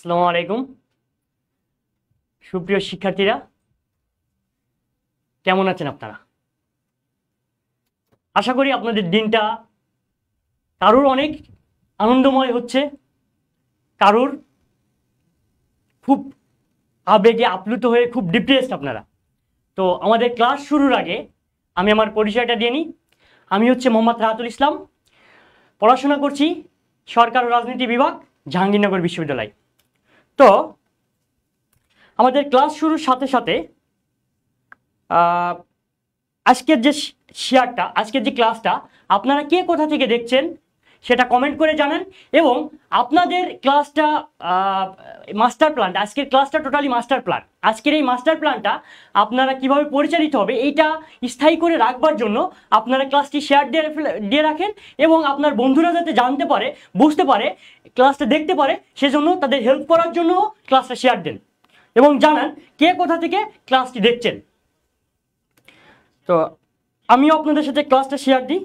আসসালামু আলাইকুম সুপ্রিয় শিক্ষার্থীরা, কেমন আছেন আপনারা? আশা করি আপনাদের দিনটা কারোর অনেক আনন্দময় হচ্ছে, কারোর খুব আবেগে আপ্লুত হয়ে খুব ডিপ্রেসড আপনারা। তো আমাদের ক্লাস শুরুর আগে আমি আমার পরিচয়টা দিয়ে নিই। আমি হচ্ছে মোহাম্মদ রাহাতুল ইসলাম, পড়াশোনা করছি সরকার ও রাজনীতি বিভাগ, জাহাঙ্গীরনগর বিশ্ববিদ্যালয়। তো আমাদের ক্লাস শুরুর সাথে সাথে আজকের যে শেয়ারটা, আজকের যে ক্লাসটা আপনারা কে কোথা থেকে দেখছেন সেটা কমেন্ট করে জানান। এবং আপনাদের ক্লাসটা মাস্টার প্ল্যান, আজকের ক্লাসটা টোটালি মাস্টার প্ল্যান। আজকের এই মাস্টার প্ল্যানটা আপনারা কিভাবে পরিচালিত হবে এইটা স্থায়ী করে রাখবার জন্য আপনারা ক্লাসটি শেয়ার দিয়ে রাখেন এবং আপনার বন্ধুরা যাতে জানতে পারে, বুঝতে পারে, ক্লাসটা দেখতে পারে, সেজন্য তাদের হেল্প করার জন্য ক্লাসটা শেয়ার দেন এবং জানান কে কোথা থেকে ক্লাসটি দেখছেন। তো আমিও আপনাদের সাথে ক্লাসটা শেয়ার দিই।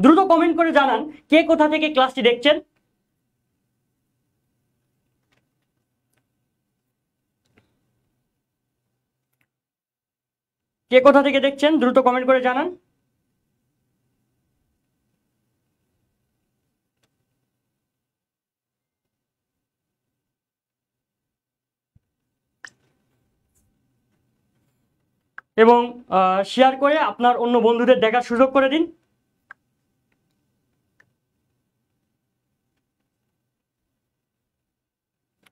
দ্রুত কমেন্ট করে জানান কে কোথা থেকে ক্লাসটি দেখছেন। কে কোথা থেকে দেখছেন দ্রুত কমেন্ট করে জানান। এবং শেয়ার করে আপনার অন্য বন্ধুদের দেখার সুযোগ করে দিন।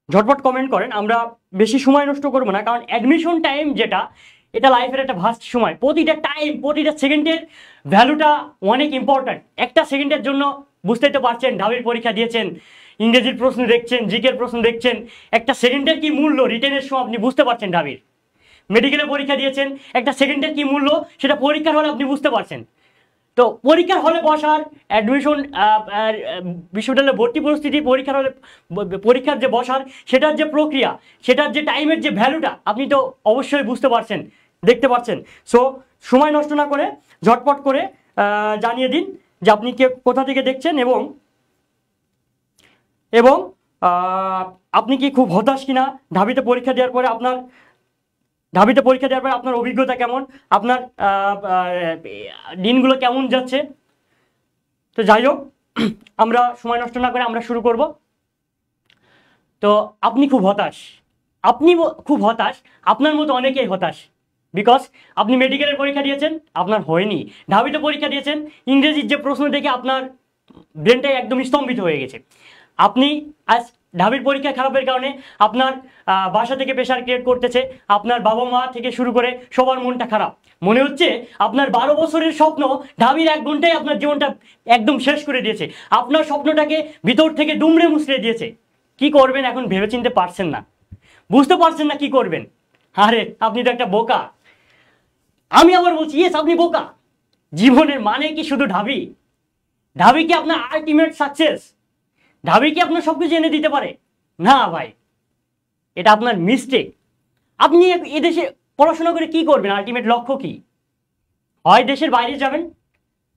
ঝটপট কমেন্ট করেন, আমরা বেশি সময় নষ্ট করবো না, কারণ অ্যাডমিশন টাইম যেটা, এটা লাইফের একটা ভাস্ট সময়। প্রতিটা টাইম, প্রতিটা সেকেন্ডের ভ্যালুটা অনেক ইম্পর্ট্যান্ট। একটা সেকেন্ডের জন্য বুঝতেই তো পারছেন, ঢাবির পরীক্ষা দিয়েছেন, ইংরেজির প্রশ্ন দেখছেন, জিকের প্রশ্ন দেখছেন, একটা সেকেন্ডের কি মূল্য রিটেনের সময় আপনি বুঝতে পারছেন। ঢাবির মেডিকেলে পরীক্ষা দিয়েছেন, একটা সেকেন্ডের কি মূল্য সেটা পরীক্ষার হলে আপনি বুঝতে পারছেন। তো পরীক্ষার হলে বসার, অ্যাডমিশন, বিশ্ববিদ্যালয়ে ভর্তি পরিস্থিতি, পরীক্ষার হলে পরীক্ষার যে বসার, সেটার যে প্রক্রিয়া, সেটার যে টাইমের যে ভ্যালুটা আপনি তো অবশ্যই বুঝতে পারছেন, দেখতে পাচ্ছেন। সো সময় নষ্ট না করে ঝটপট করে জানিয়ে দিন যে আপনি কে কোথা থেকে দেখছেন এবং এবং আপনি কি খুব হতাশ কিনা ঢাবিতে পরীক্ষা দেওয়ার পরে আপনার অভিজ্ঞতা কেমন, আপনার দিনগুলো কেমন যাচ্ছে। তো যাই হোক, আমরা সময় নষ্ট না করে আমরা শুরু করব। তো আপনি খুব হতাশ, আপনার মতো অনেকেই হতাশ, বিকজ আপনি মেডিকেলের পরীক্ষা দিয়েছেন, আপনার হয়নি। ঢাবিতে পরীক্ষা দিয়েছেন, ইংরেজির যে প্রশ্ন দেখে আপনার ব্রেনটাই একদম স্তম্ভিত হয়ে গেছে। আপনি আজ ঢাবির পরীক্ষা খারাপের কারণে আপনার বাসা থেকে প্রেশার ক্রিয়েট করতেছে, আপনার বাবা মা থেকে শুরু করে সবার মনটা খারাপ। মনে হচ্ছে আপনার 12 বছরের স্বপ্ন ঢাবির 1 ঘন্টায় আপনার জীবনটা একদম শেষ করে দিয়েছে, আপনার স্বপ্নটাকে ভিতর থেকে দুমড়ে মুচড়ে দিয়েছে। কি করবেন এখন ভেবেচিন্তে পারছেন না, বুঝতে পারছেন না কি করবেন। আরে আপনি তো একটা বোকা। আমি আবার বলছি, ইয়েস আপনি বোকা। জীবনের মানে কি শুধু ঢাবি? ঢাবি কি আপনার আলটিমেট সাকসেস? ঢাবি কি আপনার সবকিছু এনে দিতে পারে? না ভাই, এটা আপনার মিস্টেক। আপনি এদেশে পড়াশোনা করে কি করবেন? আলটিমেট লক্ষ্য কি? হয় দেশের বাইরে যাবেন,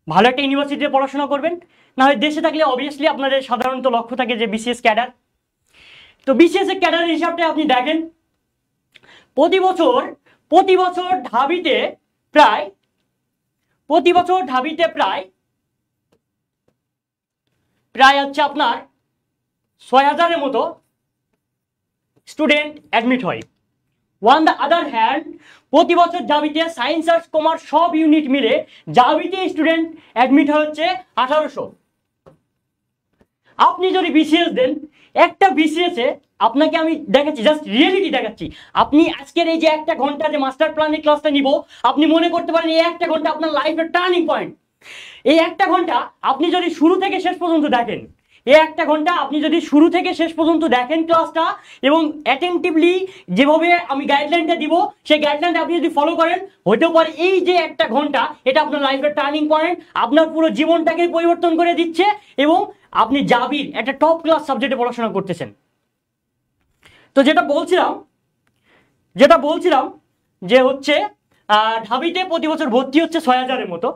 ভালো একটা ইউনিভার্সিটিতে পড়াশোনা করবেন, না হয় দেশে থাকলে অবভিয়াসলি আপনাদের সাধারণত লক্ষ্য থাকে যে বিসিএস ক্যাডার। তো বিসিএস এর ক্যাডারের হিসাবটা আপনি দেখেন, প্রতি বছর ঢাবিতে প্রায় 6000-এর মতো স্টুডেন্ট অ্যাডমিট হয়। অন দ্য আদার হ্যান্ড, প্রতি বছর ঢাবিতে সায়েন্স, আর্টস, কমার্স সব ইউনিট মিলে ঢাবিতে স্টুডেন্ট অ্যাডমিট হচ্ছে 1800। আপনি যদি বিসিএস দেন, একটা বিসিএসে আপনাকে আমি দেখাচ্ছি, জাস্ট রিয়েলিটি দেখাচ্ছি। আপনি আজকের এই যে 1 ঘন্টা যে মাস্টার প্ল্যানের ক্লাসটা নিব, আপনি মনে করতে পারেন এই 1 ঘন্টা আপনার লাইফের টার্নিং পয়েন্ট। এই 1 ঘন্টা আপনি যদি শুরু থেকে শেষ পর্যন্ত দেখেন, এই 1 ঘন্টা আপনি যদি শুরু থেকে শেষ পর্যন্ত দেখেন ক্লাসটা এবং অ্যাটেন্টিভলি যেভাবে আমি গাইডলাইনটা দিব, সেই গাইডলাইনটা আপনি যদি ফলো করেন, হতেও পারে এই যে 1 ঘন্টা এটা আপনার লাইফের টার্নিং পয়েন্ট, আপনার পুরো জীবনটাকে পরিবর্তন করে দিচ্ছে এবং আপনি জাবির একটা টপ ক্লাস সাবজেক্টে পড়াশোনা করতেছেন। তো যেটা বলছিলাম যে হচ্ছে ঢাবিতে প্রতি বছর ভর্তি হচ্ছে 6000-এর মতো।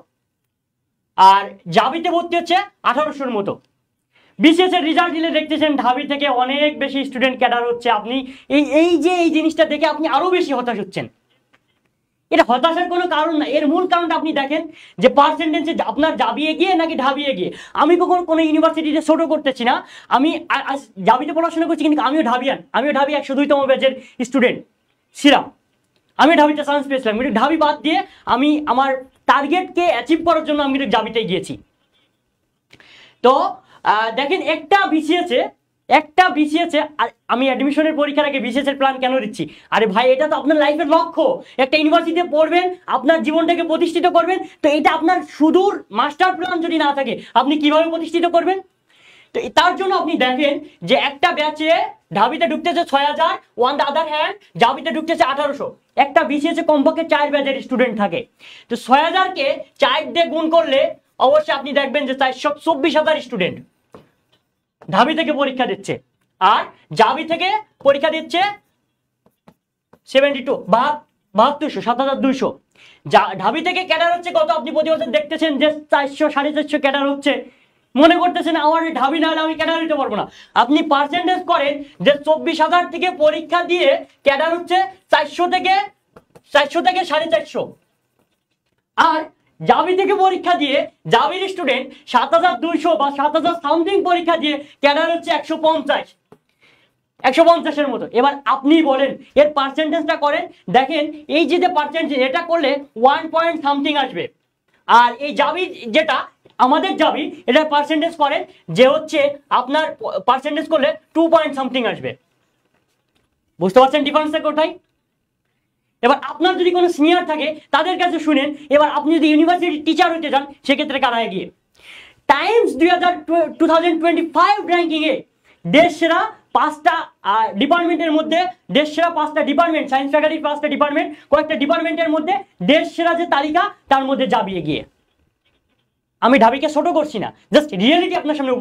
আর জাবিতে ভর্তি হচ্ছে 1800-র মতো। বিসিএস এর রেজাল্ট দিলে দেখতেছেন ঢাবি থেকে অনেক বেশি স্টুডেন্ট ক্যাডার হচ্ছে। আপনি এই জিনিসটা দেখে আপনি আরো বেশি হতাশ হচ্ছেন। এটা হতাশার কোনো কারণ না, এর মূল কারণটা আপনি দেখেন যে পার্সেন্টেজে আপনার জাবি এগিয়ে নাকি ঢাবি এগিয়ে। আমি কখনো কোনো ইউনিভার্সিটিতে ছোট করতেছি না, আমি জাবিতে পড়াশোনা করছি কিন্তু আমিও ঢাবিয়ান, আমিও ঢাবি 102তম ব্যাচের স্টুডেন্ট ছিলাম, আমি ঢাবিতে চান্স পেয়েছিলাম, কিন্তু ঢাবি বাদ দিয়ে আমি আমার টার্গেটকে অ্যাচিভ করার জন্য আমি জাবিতে গিয়েছি। তো দেখেন একটা বিসিএসে আমি অ্যাডমিশনের পরীক্ষার আগে বিসিএস এর প্ল্যান কেন দিচ্ছি? আরে ভাই, এটা তো আপনার লাইফের লক্ষ্য, একটা ইউনিভার্সিটিতে পড়বেন, আপনার জীবনটাকে প্রতিষ্ঠিত করবেন। তো এটা আপনার সুদূর মাস্টার প্ল্যান যদি না থাকে আপনি কিভাবে প্রতিষ্ঠিত করবেন? তো তার জন্য আপনি দেখেন যে একটা ব্যাচে ঢাবিতে ঢুকতেছে 6000, ওয়ান দ্য আদার হ্যান্ড জাবিতে ঢুকতেছে 1800। একটা বিসিএসে কমপক্ষে 4 ব্যাচের স্টুডেন্ট থাকে। তো 6000-কে 4 দিয়ে গুণ করলে অবশ্যই আপনি দেখবেন যে 424,000 স্টুডেন্ট ঢাবি থেকে পরীক্ষা দিচ্ছে। আর জাবি থেকে পরীক্ষা দিচ্ছে 72,200 ঢাবি থেকে ক্যাডার হচ্ছে কত? আপনি প্রতি বছর দেখতেছেন যে 400-450 ক্যাডার হচ্ছে। মনে করতেছেন আমার ঢাবি না হলে আমি ক্যাডার দিতে পারবো না। আপনি পার্সেন্টেজ করেন যে 24,000 থেকে পরীক্ষা দিয়ে ক্যাডার হচ্ছে 400 থেকে 450। আর জাবি থেকে পরীক্ষা দিয়ে জাবির স্টুডেন্ট 7,200 বা 7,000 সামথিং পরীক্ষা দিয়ে ক্যাডার হচ্ছে 150-এর মতো। এবার আপনি বলেন এর পার্সেন্টেজটা করেন, দেখেন এই যে পার্সেন্টেজ এটা করলে 1 পয়েন্ট সামথিং আসবে। আর এই জাবি যেটা আমাদের জাবি এটা পার্সেন্টেজ করেন যে হচ্ছে আপনার পার্সেন্টেজ করলে 2 পয়েন্ট সামথিং আসবে। বুঝতে পারছেন ডিফারেন্সটা কোথায়? এবার আপনার যদি কোনো সিনিয়র থাকে তাদের কাছে শুনেন। এবার আপনি যদি ইউনিভার্সিটির টিচার হতে চান সেক্ষেত্রে কারা এগিয়ে? টাইমস 2025 র্যাঙ্কিংয়ে দেশ সেরা 5টা ডিপার্টমেন্টের মধ্যে, দেশ সেরা 5টা ডিপার্টমেন্ট, সায়েন্স ফ্যাকাল্টির 5টা ডিপার্টমেন্ট, কয়েকটা ডিপার্টমেন্টের মধ্যে দেশ সেরা যে তালিকা তার মধ্যে যাবি এগিয়ে। আমি ঢাবিকে ছোট করছি না, জাস্ট রিয়েলিটি আপনার সামনে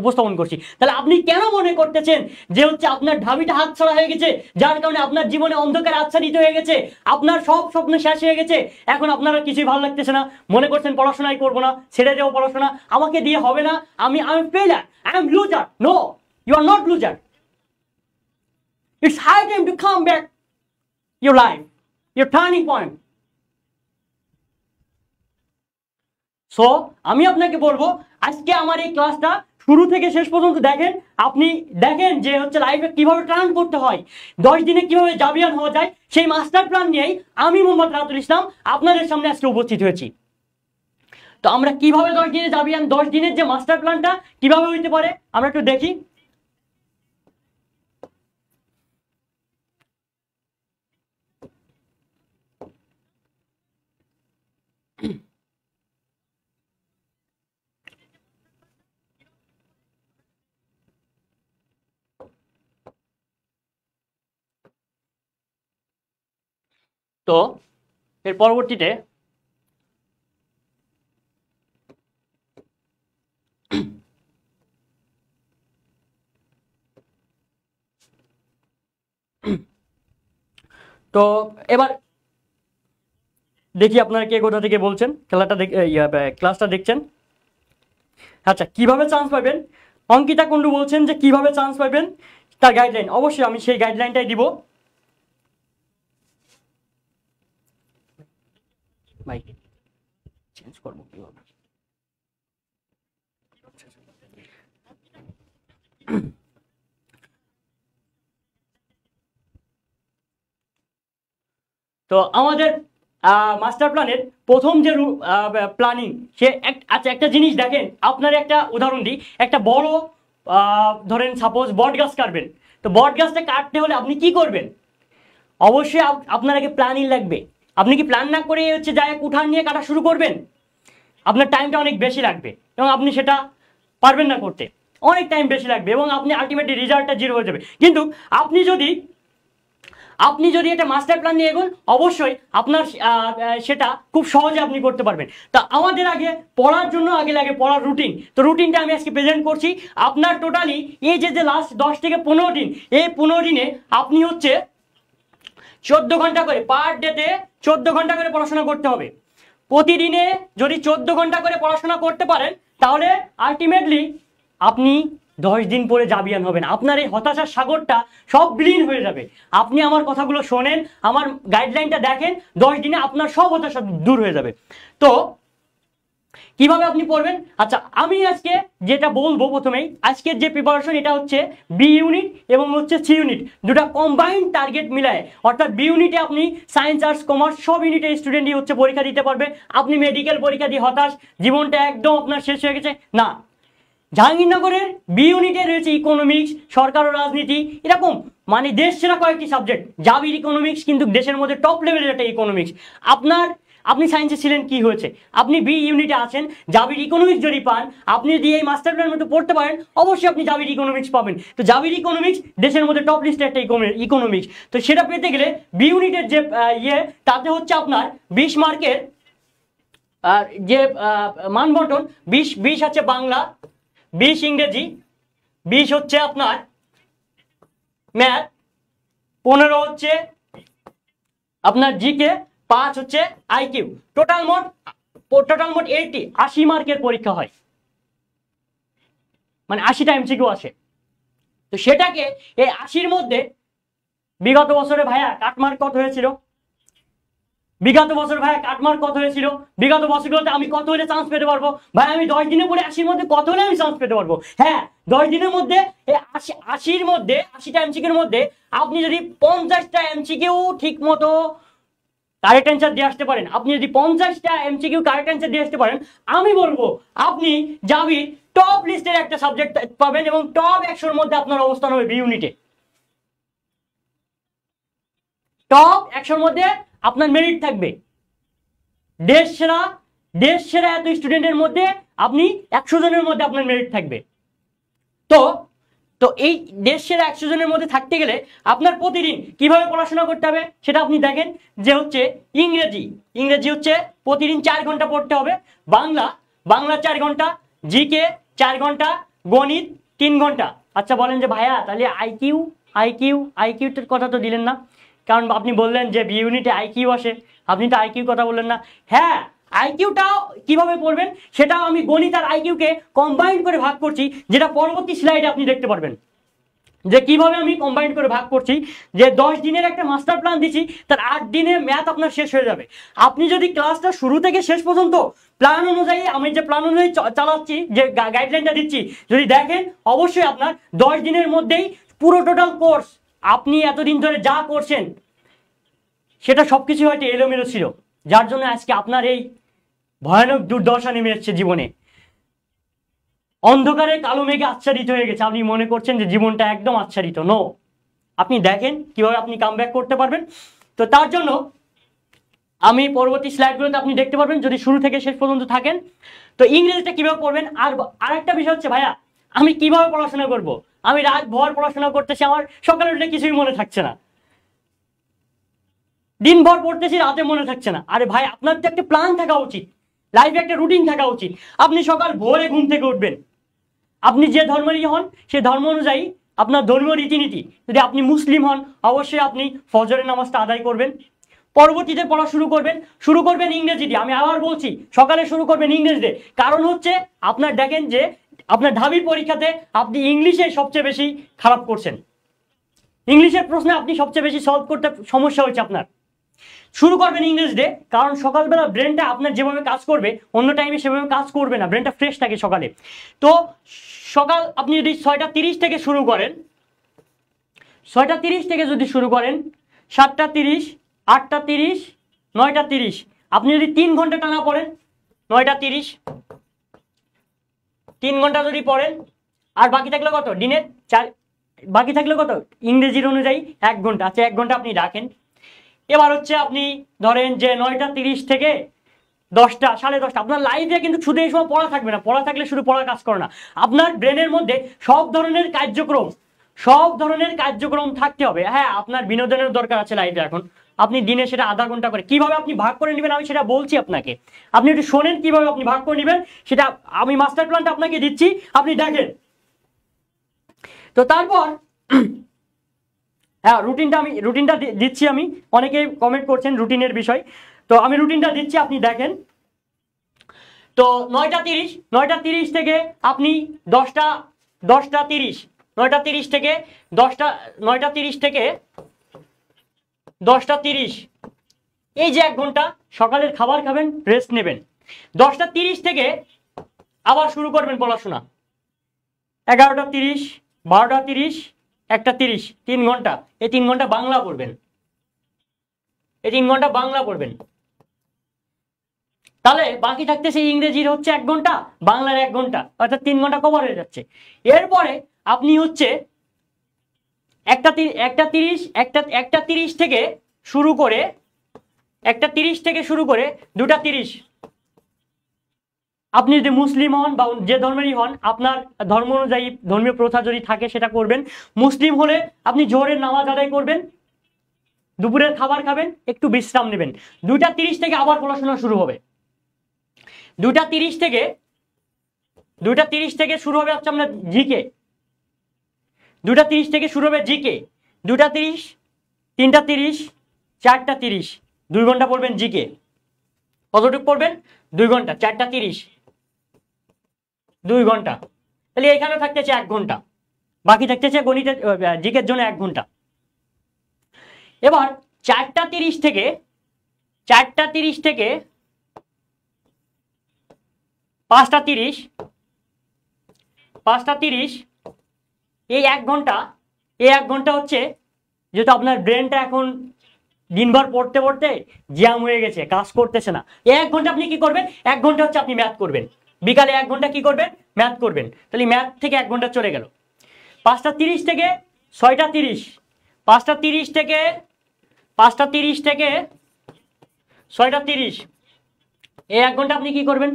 উপস্থাপন করছি। তাহলে আপনি কেন মনে করতেছেন যে হচ্ছে আপনার ঢাবিটা হাতছাড়া হয়ে গেছে, যার কারণে আপনার জীবনে অন্ধকার আচ্ছাদিত হয়ে গেছে, আপনার সব স্বপ্ন শেষ হয়ে গেছে, এখন আপনার কিছুই ভালো লাগতেছে না, মনে করছেন পড়াশোনাই করবো না, ছেড়ে দেবো পড়াশোনা, আমাকে দিয়ে হবে না, আমি failure, I am loser? No, you are not loser. It's high time to come back your life, your turning point. So আমি আপনাকে বলবো আজকে আমার এই ক্লাসটা শুরু থেকে শেষ পর্যন্ত দেখেন, আপনি দেখেন যে হচ্ছে লাইফে কিভাবে টার্ন করতে হয়, 10 দিনে কিভাবে জাবিয়ান হওয়া যায়, সেই মাস্টার প্ল্যান নিয়েই আমি মোহাম্মদ রাহাতুল ইসলাম আপনাদের সামনে আজকে উপস্থিত হয়েছি। তো আমরা কিভাবে 10 দিনে জাবিয়ান, 10 দিনের যে মাস্টার প্ল্যানটা কিভাবে হইতে পারে আমরা একটু দেখি। তো এর পরবর্তীতে তো এবার দেখি আপনারা কে কোথা থেকে বলছেন, ক্লাসটা দেখছেন। আচ্ছা, কিভাবে চান্স পাবেন? অঙ্কিতা কুন্ডু বলছেন যে কিভাবে চান্স পাবেন তার গাইডলাইন। অবশ্যই আমি সেই গাইডলাইনটাই দিব। ভাই চেঞ্জ করবো কিভাবে? তো আমাদের মাস্টার প্ল্যানের প্রথম যে প্ল্যানিং, সে আচ্ছা একটা জিনিস দেখেন, আপনার একটা উদাহরণ দিই। একটা বড় ধরেন সাপোজ বট গাছ কাটবেন, তো বট গাছটা কাটতে হলে আপনি কি করবেন? অবশ্যই আপনার আগে প্ল্যানিং লাগবে। আপনি কি প্ল্যান না করে হচ্ছে জায়গা উঠান নিয়ে কাটা শুরু করবেন? আপনার টাইমটা অনেক বেশি লাগবে এবং আপনি সেটা পারবেন না করতে, অনেক টাইম বেশি লাগবে এবং আপনি আলটিমেটলি রেজাল্টটা জিরো হয়ে যাবে। কিন্তু আপনি যদি একটা মাস্টার প্ল্যান নিয়ে এগোন, অবশ্যই আপনার সেটা খুব সহজে আপনি করতে পারবেন। তা আমাদের আগে পড়ার জন্য আগে লাগে পড়ার রুটিন। তো রুটিনটা আমি আজকে প্রেজেন্ট করছি। আপনার টোটালি এই যে লাস্ট 10 থেকে 15 দিন, এই 15 দিনে আপনি হচ্ছে 14 ঘন্টা করে পার ডেতে 14 ঘন্টা করে পড়াশোনা করতে হবে। প্রতিদিনে যদি 14 ঘন্টা করে পড়াশোনা করতে পারেন তাহলে আলটিমেটলি আপনি 10 দিন পরে জাবিয়ান হবেন। আপনার এই হতাশার সাগরটা সব বিলীন হয়ে যাবে। আপনি আমার কথাগুলো শোনেন, আমার গাইডলাইনটা দেখেন, 10 দিনে আপনার সব হতাশা দূর হয়ে যাবে। তো কিভাবে আপনি পড়বেন? আচ্ছা, আমি আজকে যেটা বলবো প্রথমেই, আজকের যে প্রিপারেশন এটা হচ্ছে বি ইউনিট এবং হচ্ছে সি ইউনিট দুটা কম্বাইন্ড টার্গেট মিলায়। অর্থাৎ বি ইউনিটে আপনি সায়েন্স, আর্টস, কমার্স সব ইউনিটের স্টুডেন্টই হচ্ছে পরীক্ষা দিতে পারবে। আপনি মেডিকেল পরীক্ষা দিয়ে হতাশ, জীবনটা একদম আপনার শেষ হয়ে গেছে, না। জাহাঙ্গীরনগরের বি ইউনিটে রয়েছে ইকোনমিক্স, সরকার ও রাজনীতি, এরকম মানে দেশ সেরা কয়েকটি সাবজেক্ট। জাবির ইকোনমিক্স কিন্তু দেশের মধ্যে টপ লেভেলের একটা ইকোনমিক্স। আপনি সায়েন্সে ছিলেন, কি হয়েছে? আপনি বি ইউনিটে আছেন, জাবির ইকোনমিক্স যদি পান, আপনি যদি এই মাস্টার প্ল্যানের মধ্যে পড়তে পারেন, অবশ্যই আপনি জাবির ইকোনমিক্স পাবেন। তো জাবির ইকোনমিক্স দেশের মধ্যে টপ লিস্টে একটা ইকোনমিক্স। তো সেটা পেতে গেলে বি ইউনিটের যে তাতে হচ্ছে আপনার 20 মার্কের যে মানবন্টন, 20 আছে বাংলা, 20 ইংরেজি, 20 হচ্ছে আপনার ম্যাথ, 15 হচ্ছে আপনার জিকে, 5 হচ্ছে আইকিউ। টোটাল মোট 80 মার্কের পরীক্ষা হয়, মানে 80টা এমসিকিউ আসে। তো সেটাকে এই 80-র মধ্যে বিগত বছরে ভাইয়া কাটমার্ক কত হয়েছিল? বিগত বিগত বছরগুলোতে আমি কত হলে চান্স পেতে পারবো? ভাই আমি 10 দিনে পরে 80-র মধ্যে কত হলে আমি চান্স পেতে পারবো? হ্যাঁ, 10 দিনের মধ্যে 80-র মধ্যে 80টা এমসিকিউর মধ্যে আপনি যদি 50টা এমসিকিউ ঠিক মতো কারেক্ট অ্যান্সার দিয়ে আসতে পারেন, আপনি যদি 50টা এমসিকিউ কারেক্ট অ্যান্সার দিয়ে আসতে পারেন, আমি বলবো আপনি জাবির টপ লিস্টের একটা সাবজেক্ট পাবেন এবং টপ 100-র মধ্যে আপনার অবস্থান হবে বি ইউনিটে। টপ 100-র মধ্যে আপনার মেরিট থাকবে। দেশ সেরা এত স্টুডেন্টের মধ্যে আপনি 100 জনের মধ্যে আপনার মেরিট থাকবে। তো এই দেশ সেরা 100 জনের মধ্যে থাকতে গেলে আপনার প্রতিদিন কিভাবে পড়াশোনা করতে হবে সেটা আপনি দেখেন। যে হচ্ছে ইংরেজি হচ্ছে প্রতিদিন 4 ঘন্টা পড়তে হবে, বাংলা 4 ঘন্টা, জিকে 4 ঘন্টা, গণিত 3 ঘন্টা। আচ্ছা বলেন যে ভাইয়া তাহলে আইকিউটার কথা তো দিলেন না, কারণ আপনি বললেন যে বি ইউনিটে আইকিউ আসে, আপনি তো আইকিউ কথা বললেন না। হ্যাঁ, আইকিউটাও কিভাবে পড়বেন সেটাও আমি গণিত আর আইকিউকে কম্বাইন করে ভাগ করছি, যেটা পরবর্তী স্লাইডে আপনি দেখতে পারবেন যে কিভাবে আমি কম্বাইন করে ভাগ করছি। যে 10 দিনের একটা মাস্টার প্ল্যান দিচ্ছি, তার 8 দিনে ম্যাথ আপনার শেষ হয়ে যাবে। আপনি যদি ক্লাসটা শুরু থেকে শেষ পর্যন্ত প্ল্যান অনুযায়ী, আমি যে প্ল্যান অনুযায়ী চালাচ্ছি, যে গাইডলাইনটা দিচ্ছি, যদি দেখেন, অবশ্যই আপনার 10 দিনের মধ্যেই পুরো টোটাল কোর্স আপনি এতদিন ধরে যা করছেন সেটা সবকিছু হয়তো এলোমেলো ছিল, যার জন্য আজকে আপনার এই ভয়ানক দুর্দশা নেমে এসছে জীবনে। অন্ধকারে কালো মেঘে আচ্ছাদিত হয়ে গেছে, আপনি মনে করছেন যে জীবনটা একদম আচ্ছাদিত। নো, আপনি দেখেন কিভাবে আপনি কামব্যাক করতে পারবেন। তো তার জন্য আমি পরবর্তী স্লাইডগুলোতে আপনি দেখতে পারবেন যদি শুরু থেকে শেষ পর্যন্ত থাকেন। তো ইংরেজিটা কিভাবে পড়বেন, আর একটা বিষয় হচ্ছে ভাইয়া আমি কিভাবে পড়াশোনা করব? আমি রাত ভর পড়াশোনা করতেছি, আমার সকালে উঠলে কিছুই মনে থাকছে না, দিনভর পড়তেছি, রাতে মনে থাকছে না। আরে ভাই, আপনার তো একটা প্ল্যান থাকা উচিত, লাইফে একটা রুটিন থাকা উচিত। আপনি সকাল ভোরে ঘুম থেকে উঠবেন, আপনি যে ধর্মেরই হন সেই ধর্ম অনুযায়ী আপনার ধর্মীয় রীতিনীতি, যদি আপনি মুসলিম হন অবশ্যই আপনি ফজরের নামাজটা আদায় করবেন। পরবর্তীতে পড়া শুরু করবেন ইংরেজি দিয়ে। আমি আবার বলছি, সকালে শুরু করবেন ইংরেজি দিয়ে। কারণ হচ্ছে আপনার দেখেন যে আপনার ঢাবির পরীক্ষাতে আপনি ইংলিশে সবচেয়ে বেশি খারাপ করছেন, ইংলিশের প্রশ্নে আপনি সবচেয়ে বেশি সলভ করতে সমস্যা হয়েছে আপনার। শুরু করবেন ইংরেজি দিয়ে, কারণ সকালবেলা ব্রেনটা আপনার যেভাবে কাজ করবে অন্য টাইমে সেভাবে কাজ করবে না, ব্রেনটা ফ্রেশ থাকে সকালে। তো সকাল আপনি যদি 6:30 থেকে শুরু করেন, 6:30 থেকে যদি শুরু করেন, 7:30, 8:30, 9:30, আপনি যদি 3 ঘন্টা টানা পড়েন, 9:30 3 ঘন্টা যদি পড়েন, আর বাকি থাকলে কত দিনের 4, বাকি থাকলে কত ইংরেজির অনুযায়ী 1 ঘন্টা। আচ্ছা 1 ঘন্টা আপনি রাখেন। এবার হচ্ছে আপনি ধরেন যে 9:30 থেকে 10টা, 10:30, আপনার লাইফে কিন্তু শুধু এই সময় পড়া থাকবে না, পড়া থাকলে শুধু পড়া কাজ করে না, আপনার ব্রেনের মধ্যে সব ধরনের কার্যক্রম থাকতে হবে। হ্যাঁ, আপনার বিনোদনের দরকার আছে লাইফে, এখন আপনি দিনে সেটা আধা ঘন্টা করে কিভাবে আপনি ভাগ করে নেবেন আমি সেটা বলছি আপনাকে, আপনি একটু শোনেন কিভাবে আপনি ভাগ করে নেবেন সেটা আমি মাস্টার প্ল্যানটা আপনাকে দিচ্ছি, আপনি দেখেন। তো তারপর হ্যাঁ, রুটিনটা দিচ্ছি আমি, অনেকেই কমেন্ট করছেন রুটিনের বিষয়, তো আমি রুটিনটা দিচ্ছি, আপনি দেখেন। তো 9টা 30 থেকে আপনি 10টা 30 9টা 30 থেকে 10টা 30 এই যে 1 ঘন্টা সকালের খাবার খাবেন, রেস্ট নেবেন। 10টা 30 থেকে আবার শুরু করবেন পড়াশোনা। 11টা 30, 12টা 30, 1টা 30, 3 ঘন্টা। এই 3 ঘন্টা বাংলা পড়বেন, তাহলে বাকি থাকতেছে ইংরেজির হচ্ছে 1 ঘন্টা, বাংলার 1 ঘন্টা, অর্থাৎ 3 ঘন্টা কভার হয়ে যাচ্ছে। এরপরে আপনি হচ্ছে 1টা 30 থেকে শুরু করে 2টা 30, আপনি যদি মুসলিম হন বা যে ধর্মেরই হন, আপনার ধর্ম অনুযায়ী ধর্মীয় প্রথা যদি থাকে সেটা করবেন। মুসলিম হলে আপনি জোহরের নামাজ আদায় করবেন, দুপুরের খাবার খাবেন, একটু বিশ্রাম নেবেন। 2টা 30 থেকে আবার পড়াশোনা শুরু হবে। 2টা 30 থেকে শুরু হবে হচ্ছে আপনার জিকে। 2টা 30 থেকে শুরু হবে জিকে। 2টা 30, 3টা 30, 4টা 30, 2 ঘন্টা পড়বেন জিকে। কতটুকু পড়বেন? 2 ঘন্টা। 4টা 30, 2 ঘন্টা। তাহলে এখানে থাকতেছে 1 ঘন্টা, বাকি থাকতেছে গণিতের জিকের জন্য 1 ঘন্টা। এবার 4টা 30 থেকে 5টা 30, এই 1 ঘন্টা হচ্ছে, যেহেতু আপনার ব্রেনটা এখন দিনভর পড়তে পড়তে জ্যাম হয়ে গেছে, কাজ করতেছে না। এই 1 ঘন্টা আপনি কি করবেন? 1 ঘন্টা হচ্ছে আপনি ম্যাথ করবেন। বিকালে 1 ঘন্টা কি করবেন? ম্যাথ করবেন। তাহলে ম্যাথ থেকে 1 ঘন্টা চলে গেল। 5টা 30 থেকে 6টা 30, 5টা 30 থেকে 6টা 30, এই 1 ঘন্টা আপনি কি করবেন?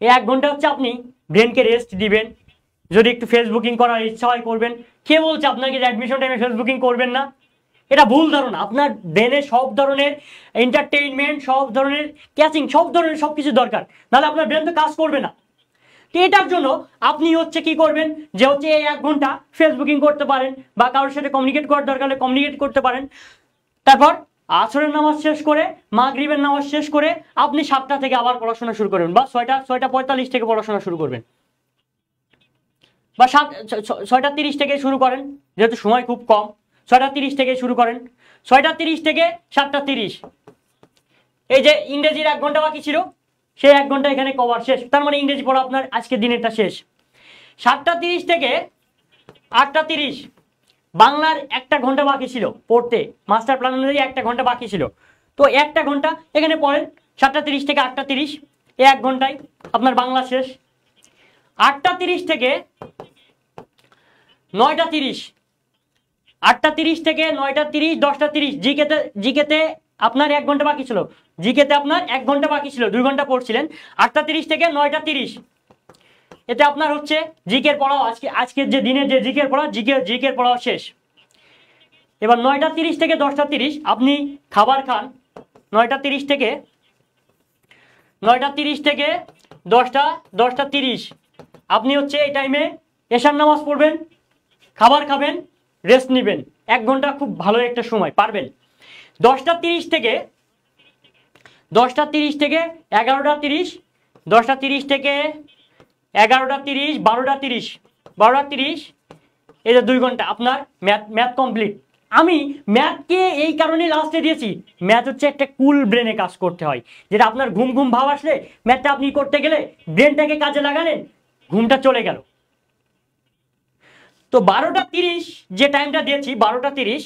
এই 1 ঘন্টা হচ্ছে আপনি ব্রেনকে রেস্ট দিবেন। যদি একটু ফেসবুকিং করার ইচ্ছা হয় করবেন। কে বলছে আপনাকে যে অ্যাডমিশন টাইমে ফেসবুকিং করবেন না? এটা ভুল ধারণা। আপনার ব্রেনে সব ধরনের এন্টারটেইনমেন্ট, সব ধরনের ক্যাচিং, সব ধরনের সবকিছু দরকার, নাহলে আপনার ব্রেন তো কাজ করবে না। তো এটার জন্য আপনি হচ্ছে কি করবেন, যে হচ্ছে এই 1 ঘন্টা ফেসবুকিং করতে পারেন, বা কারোর সাথে কমিউনিকেট করার দরকার হলে কমিউনিকেট করতে পারেন। তারপর আসরের নামাজ শেষ করে, মাগরিবের নামাজ শেষ করে আপনি 7টা থেকে আবার পড়াশোনা শুরু করবেন, বা 6টা 45 থেকে পড়াশোনা শুরু করবেন, বা 6টা 30 থেকে শুরু করেন, যেহেতু সময় খুব কম। 6টা 30 থেকে শুরু করেন, 6টা 30 থেকে 7টা 30। এই যে ইংরেজির 1 ঘন্টা বাকি ছিল, সেই 1 ঘন্টা এখানে কভার শেষ। তার মানে ইংরেজি পড়া আপনার আজকের দিনেরটা শেষ। 7টা 30 থেকে 8টা 30, বাংলার 1 ঘন্টা বাকি ছিল পড়তে, মাস্টার প্ল্যান অনুযায়ী 1 ঘন্টা বাকি ছিল। তো 1 ঘন্টা এখানে পড়েন। 7টা 30 থেকে 8টা 30, এই 1 ঘন্টায় আপনার বাংলা শেষ। 8টা 30 থেকে 9টা 30, 8টা 30 থেকে 9টা 30, 10টা 30, জিকেতে আপনার 1 ঘন্টা বাকি ছিল। জিকেতে আপনার 1 ঘন্টা বাকি ছিল, 2 ঘন্টা পড়ছিলেন। 8টা 30 থেকে 9টা 30, এতে আপনার হচ্ছে জিকের পড়াও আজকের যে দিনের যে জিকের পড়াও শেষ। এবার 9টা 30 থেকে 10টা 30 আপনি খাবার খান। 9টা 30 থেকে 10টা 30 আপনি হচ্ছে এই টাইমে এশার নামাজ পড়বেন, খাবার খাবেন, রেস্ট নেবেন। 1 ঘন্টা খুব ভালো একটা সময়, পারবেন। 10টা 30 থেকে 11টা 30, 10টা 30 থেকে 11টা 30, 12টা 30, এই যে 2 ঘন্টা আপনার ম্যাথ কমপ্লিট। আমি ম্যাথকে এই কারণে লাস্টে দিয়েছি, ম্যাথ হচ্ছে একটা কুল ব্রেনে কাজ করতে হয়, যেটা আপনার ঘুম ঘুম ভাব আসলে ম্যাথটা আপনি করতে গেলে ব্রেনটাকে কাজে লাগালেন, ঘুমটা চলে গেল। তো 12টা 30 যে টাইমটা দিয়েছি, 12টা 30,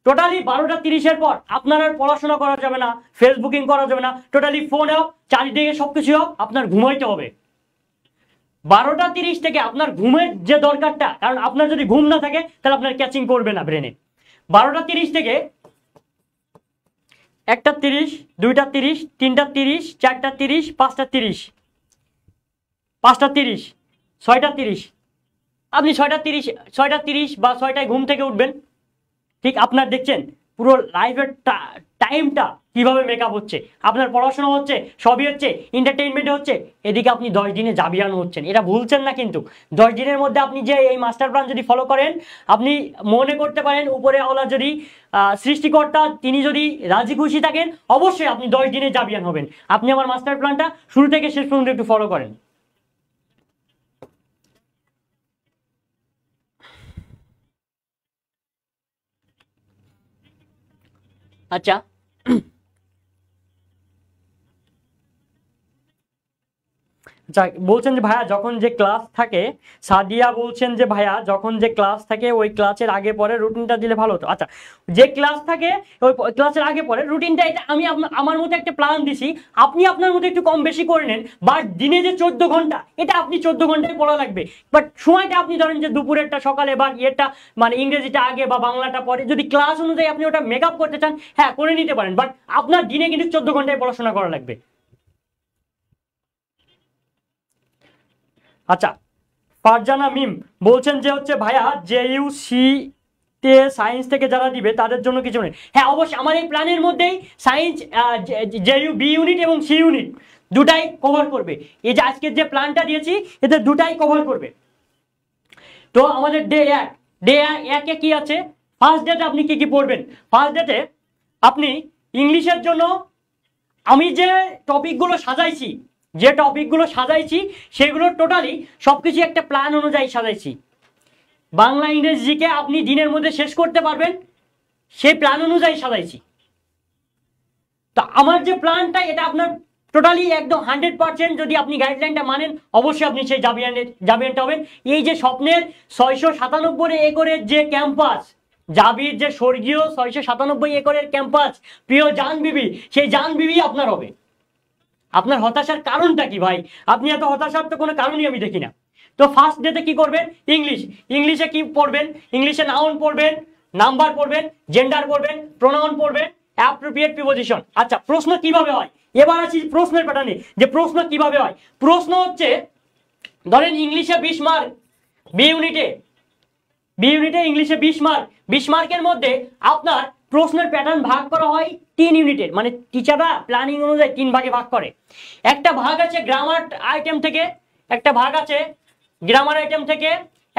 টোটালি 12টা 30-এর পর আপনার আর পড়াশোনা করা যাবে না, ফেসবুকিং করা যাবে না, টোটালি ফোন অফ, চারিদিকে সবকিছু অফ, আপনার ঘুমাইতে হবে। 12টা 30 থেকে আপনার ঘুমের যে দরকারটা, কারণ আপনার যদি ঘুম না থাকে তাহলে আপনার ক্যাচিং করবে না ব্রেনে। 12টা 30 থেকে 1টা 30, 2টা 30, 3টা 30, 4টা 30, 5টা 30, 5টা 30, 6টা 30, আপনি 6টা 30 বা 6টায় ঘুম থেকে উঠবেন। ঠিক আপনার দেখছেন পুরো লাইফের টাইমটা কিভাবে মেকআপ হচ্ছে, আপনার পড়াশোনা হচ্ছে, সবই হচ্ছে, এন্টারটেইনমেন্ট হচ্ছে, এদিকে আপনি 10 দিনে জাবিয়ানো হচ্ছেন, এটা ভুলছেন না কিন্তু। 10 দিনের মধ্যে আপনি যে এই মাস্টার প্ল্যান যদি ফলো করেন, আপনি মনে করতে পারেন উপরে আল্লাহ যদি সৃষ্টিকর্তা তিনি যদি রাজি খুশি থাকেন, অবশ্যই আপনি 10 দিনে জাবিয়ান হবেন। আপনি আমার মাস্টার প্ল্যানটা শুরু থেকে শেষ পর্যন্ত একটু ফলো করেন। আচ্ছা, বলছেন যে ভাইয়া যখন যে ক্লাস থাকে, সাদিয়া বলছেন যে ভাইয়া যখন যে ক্লাস থাকে ওই ক্লাসের আগে পরে রুটিনটা দিলে ভালো হতো। আচ্ছা, যে ক্লাস থাকে ওই ক্লাসের আগে পরে রুটিনটা, এটা আমি আমার মতো একটা প্ল্যান দিছি, আপনি আপনার মতো একটু কম বেশি করে নেন। বাট দিনে যে 14 ঘন্টা, এটা আপনি 14 ঘন্টায় পড়া লাগবে। বাট সময়টা আপনি ধরেন যে দুপুরেরটা সকালে বা ইয়েটা মানে ইংরেজিটা আগে বা বাংলাটা পরে, যদি ক্লাস অনুযায়ী আপনি ওটা মেকআপ করতে চান, হ্যাঁ করে নিতে পারেন। বাট আপনার দিনে কিন্তু 14 ঘন্টায় পড়াশোনা করা লাগবে। আচ্ছা, ফারজানা মিম বলছেন যে হচ্ছে ভাইয়া জেইউসি তে সায়েন্স থেকে যারা দিবে তাদের জন্য কিছু নেই। হ্যাঁ অবশ্যই আমার এই প্ল্যানের মধ্যেই সায়েন্স জেইউ বি ইউনিট এবং সি ইউনিট দুটাই কভার করবে। এই যে আজকের যে প্ল্যানটা দিয়েছি এতে দুটাই কভার করবে। তো আমাদের ডে একে কি আছে, ফার্স্ট ডেতে আপনি কি কি পড়বেন? ফার্স্ট ডেতে আপনি ইংলিশের জন্য আমি যে টপিকগুলো সাজাইছি সেগুলো টোটালি সবকিছু একটা প্ল্যান অনুযায়ী সাজাইছি। বাংলা ইংরেজিকে আপনি দিনের মধ্যে শেষ করতে পারবেন সেই প্ল্যান অনুযায়ী সাজাইছি। তো আমার যে প্ল্যানটা এটা আপনার টোটালি একদম 100% যদি আপনি গাইডলাইনটা মানেন, অবশ্যই আপনি সেই জাবিয়ানটা হবেন। এই যে স্বপ্নের 697 একরের যে ক্যাম্পাস, জাবির যে স্বর্গীয় 697 একরের ক্যাম্পাস, প্রিয় জান বিবি, সেই জান বিবি আপনার হবে। আপনার হতাশার কারণটা কি ভাই? আপনি এত হতাশার তো কোনো কারণই আমি দেখি না। তো ফার্স্ট ডেতে কি করবেন? ইংলিশে কি পড়বেন? ইংলিশে নাউন পড়বেন, নাম্বার পড়বেন, জেন্ডার পড়বেন, প্রোনাউন পড়বেন, অ্যাপ্রোপ্রিয়েট প্রিপোজিশন। আচ্ছা, প্রশ্ন কিভাবে হয়? এবার আসি প্রশ্নের প্যাটার্নে, যে প্রশ্ন কিভাবে হয়। প্রশ্ন হচ্ছে ধরেন ইংলিশে 20 মার্ক, বি ইউনিটে ইংলিশে 20 মার্ক, 20 মার্কের মধ্যে আপনার প্রশ্নের প্যাটার্ন ভাগ করা হয় 3 ইউনিটের, মানে টিচাররা প্ল্যানিং অনুযায়ী 3 ভাগে ভাগ করে। একটা ভাগ আছে গ্রামার আইটেম থেকে, একটা ভাগ আছে গ্রামার আইটেম থেকে,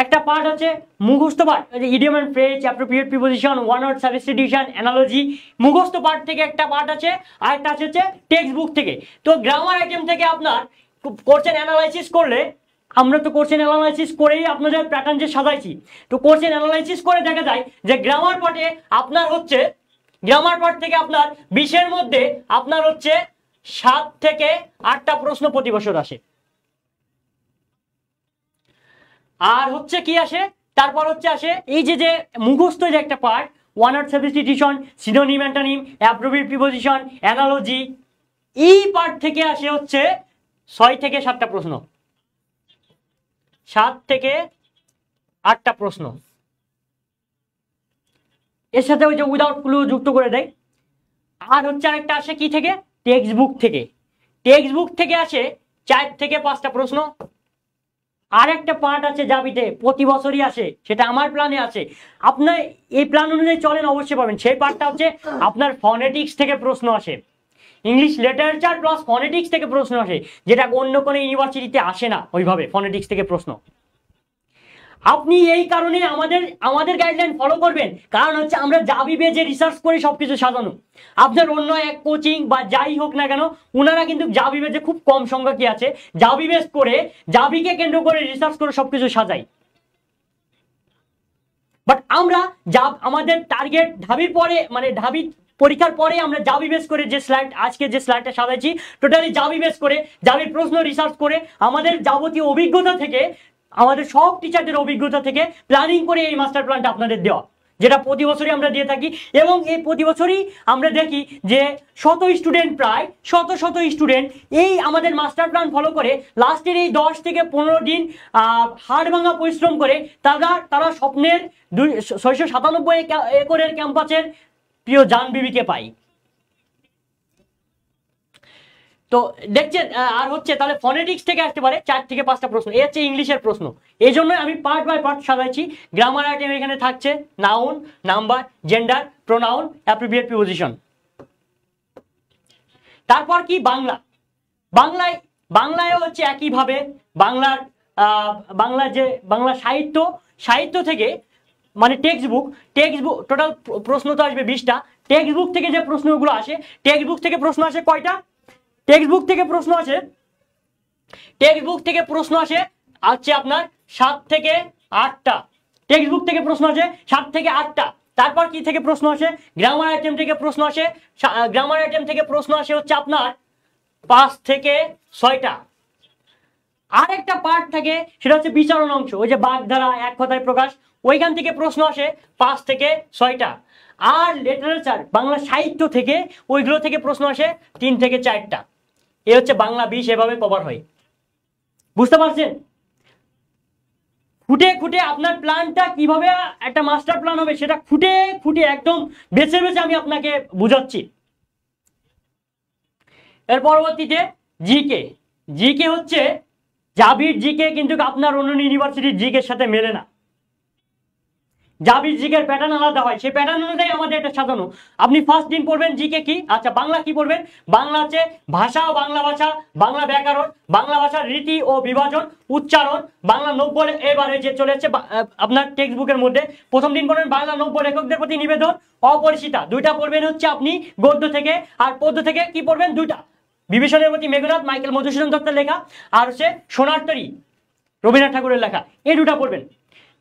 একটা পার্ট আছে মুখস্থ part, idiom and phrase, appropriate preposition, one word substitution, analogy, মুখস্থ পার্ট থেকে একটা পার্ট আছে, আর একটা আছে টেক্সট বুক থেকে। তো গ্রামার আইটেম থেকে আপনার কোশ্চেন অ্যানালাইসিস করলে, আমরা তো কোশ্চেন অ্যানালাইসিস করেই আপনাদের প্যাটার্ন যে সাজাইছি, তো কোশ্চেন অ্যানালাইসিস করে দেখা যায় যে গ্রামার পার্ট থেকে আপনার 20-এর মধ্যে আপনার হচ্ছে 7 থেকে 8টা প্রশ্ন প্রতি বছর আসে। আর হচ্ছে কি আসে, তারপর হচ্ছে আসে এই যে মুখস্থ যে একটা part, one word substitution, synonym antonym, appropriate preposition, analogy, এই পার্ট থেকে আসে হচ্ছে 6 থেকে 7টা প্রশ্ন, 7 থেকে 8টা প্রশ্ন। এর সাথে ওই যে উইদাউট ক্লু যুক্ত করে দেয়। আর হচ্ছে আরেকটা আসে কি থেকে, টেক্সট বুক থেকে আসে 4 থেকে 5টা প্রশ্ন। আর একটা পার্ট আছে জাবিতে, প্রতি বছরই আসে, সেটা আমার প্ল্যানে আছে। আপনার এই প্ল্যান অনুযায়ী চলেন অবশ্যই পাবেন। সেই পার্টটা হচ্ছে আপনার ফনেটিক্স থেকে প্রশ্ন আসে, ইংলিশ লিটারেচার প্লাস ফনেটিক্স থেকে প্রশ্ন আসে, যেটা অন্য কোনো ইউনিভার্সিটিতে আসে না ওইভাবে ফনেটিক্স থেকে প্রশ্ন। আপনি এই কারণে আমাদের গাইডলাইন ফলো করবেন, কারণ হচ্ছে আমরা জাবিবে যে রিসার্চ করে সবকিছু সাজানো। আপনার অন্য এক কোচিং বা যাই হোক না কেন, ওনারা কিন্তু জাবিবে যে খুব কম সংখ্যা কি আছে, জাবিবেস করে জাবিকে কেন্দ্র করে রিসার্চ করে সবকিছু সাজাই। বাট আমরা আমাদের টার্গেট ঢাবির পরে, মানে ঢাবি পরীক্ষার পরে আমরা জাবি বেস করে যে স্লাইড, আজকে যে স্লাইডটা সাজাইছি টোটালি জাবি বেস করে, জাবির প্রশ্ন রিসার্চ করে, আমাদের যাবতীয় অভিজ্ঞতা থেকে, আমাদের সব টিচারদের অভিজ্ঞতা থেকে প্ল্যানিং করে এই মাস্টার প্ল্যানটা আপনাদের দেওয়া, যেটা প্রতি বছরই আমরা দিয়ে থাকি। এবং এই প্রতি বছরই আমরা দেখি যে শত স্টুডেন্ট এই আমাদের মাস্টার প্ল্যান ফলো করে লাস্টের এই 10 থেকে 15 দিন হাড় ভাঙা পরিশ্রম করে তারা স্বপ্নের 697 একরের ক্যাম্পাসের প্রিয় জান বিবিকে পাই। তো দেখছেন, আর হচ্ছে তাহলে ফনেটিক্স থেকে আসতে পারে 4 থেকে 5টা প্রশ্ন, এই হচ্ছে ইংলিশের প্রশ্ন। এই জন্য আমি পার্ট বাই পার্ট সাজাইছি। গ্রামার আইটেম এখানে থাকছে noun, number, gender, pronoun, appropriate preposition. তারপর কি বাংলা, বাংলায় হচ্ছে একইভাবে বাংলা সাহিত্য থেকে মানে টেক্সট বুক টোটাল প্রশ্ন তো আসবে 20টা। টেক্সট বুক থেকে যে প্রশ্নগুলো আসে, টেক্সট বুক থেকে প্রশ্ন আসে কয়টা? টেক্সট বুক থেকে প্রশ্ন আসে হচ্ছে আপনার 7 থেকে 8টা। টেক্সট বুক থেকে প্রশ্ন আসে 7 থেকে 8টা। তারপর কি থেকে প্রশ্ন আসে? গ্রামার আইটেম থেকে প্রশ্ন আসে হচ্ছে আপনার 5 থেকে 6টা। আর একটা পার্ট থাকে সেটা হচ্ছে বিচারণ অংশ, ওই যে বাগধারা, এক কথায় প্রকাশ, ওইখান থেকে প্রশ্ন আসে 5 থেকে 6টা। আর লিটারেচার বাংলা সাহিত্য থেকে ওইগুলো থেকে প্রশ্ন আসে 3 থেকে 4টা। এ হচ্ছে বাংলা 20 এভাবে কভার হয়। বুঝতে পারছেন? খুঁটে আপনার প্ল্যানটা কিভাবে একটা মাস্টার প্ল্যান হবে সেটা খুঁটে একদম বেছে আমি আপনাকে বুঝাচ্ছি। এর পরবর্তীতে জিকে হচ্ছে জাবির জিকে কিন্তু আপনার অন্য ইউনিভার্সিটির জিকের সাথে মেলে না। জাবির জিকের প্যাটার্ন আলাদা হয়, সেই প্যাটার্ন অনুযায়ী আমাদের এটা সাজানো। আপনি ফার্স্ট দিন পড়বেন জিকে কি, আচ্ছা বাংলা কি পড়বেন? বাংলা হচ্ছে ভাষা ও বাংলা ভাষা, বাংলা ব্যাকরণ, বাংলা ভাষার রীতি ও বিভাজন, উচ্চারণ, বাংলা নব্য, এবারে যে চলে যাচ্ছে আপনার টেক্সট বুকের মধ্যে। প্রথম দিন পড়বেন বাংলা নব্য লেখকদের প্রতি নিবেদন, অপরিচিতা, 2টা পড়বেন হচ্ছে আপনি গদ্য থেকে। আর পদ্য থেকে কি পড়বেন? 2টা, বিভীষণের প্রতি মেঘনাদ মাইকেল মধুসূদন দত্তের লেখা, আর হচ্ছে সোনার তরী রবীন্দ্রনাথ ঠাকুরের লেখা, এই 2টা পড়বেন।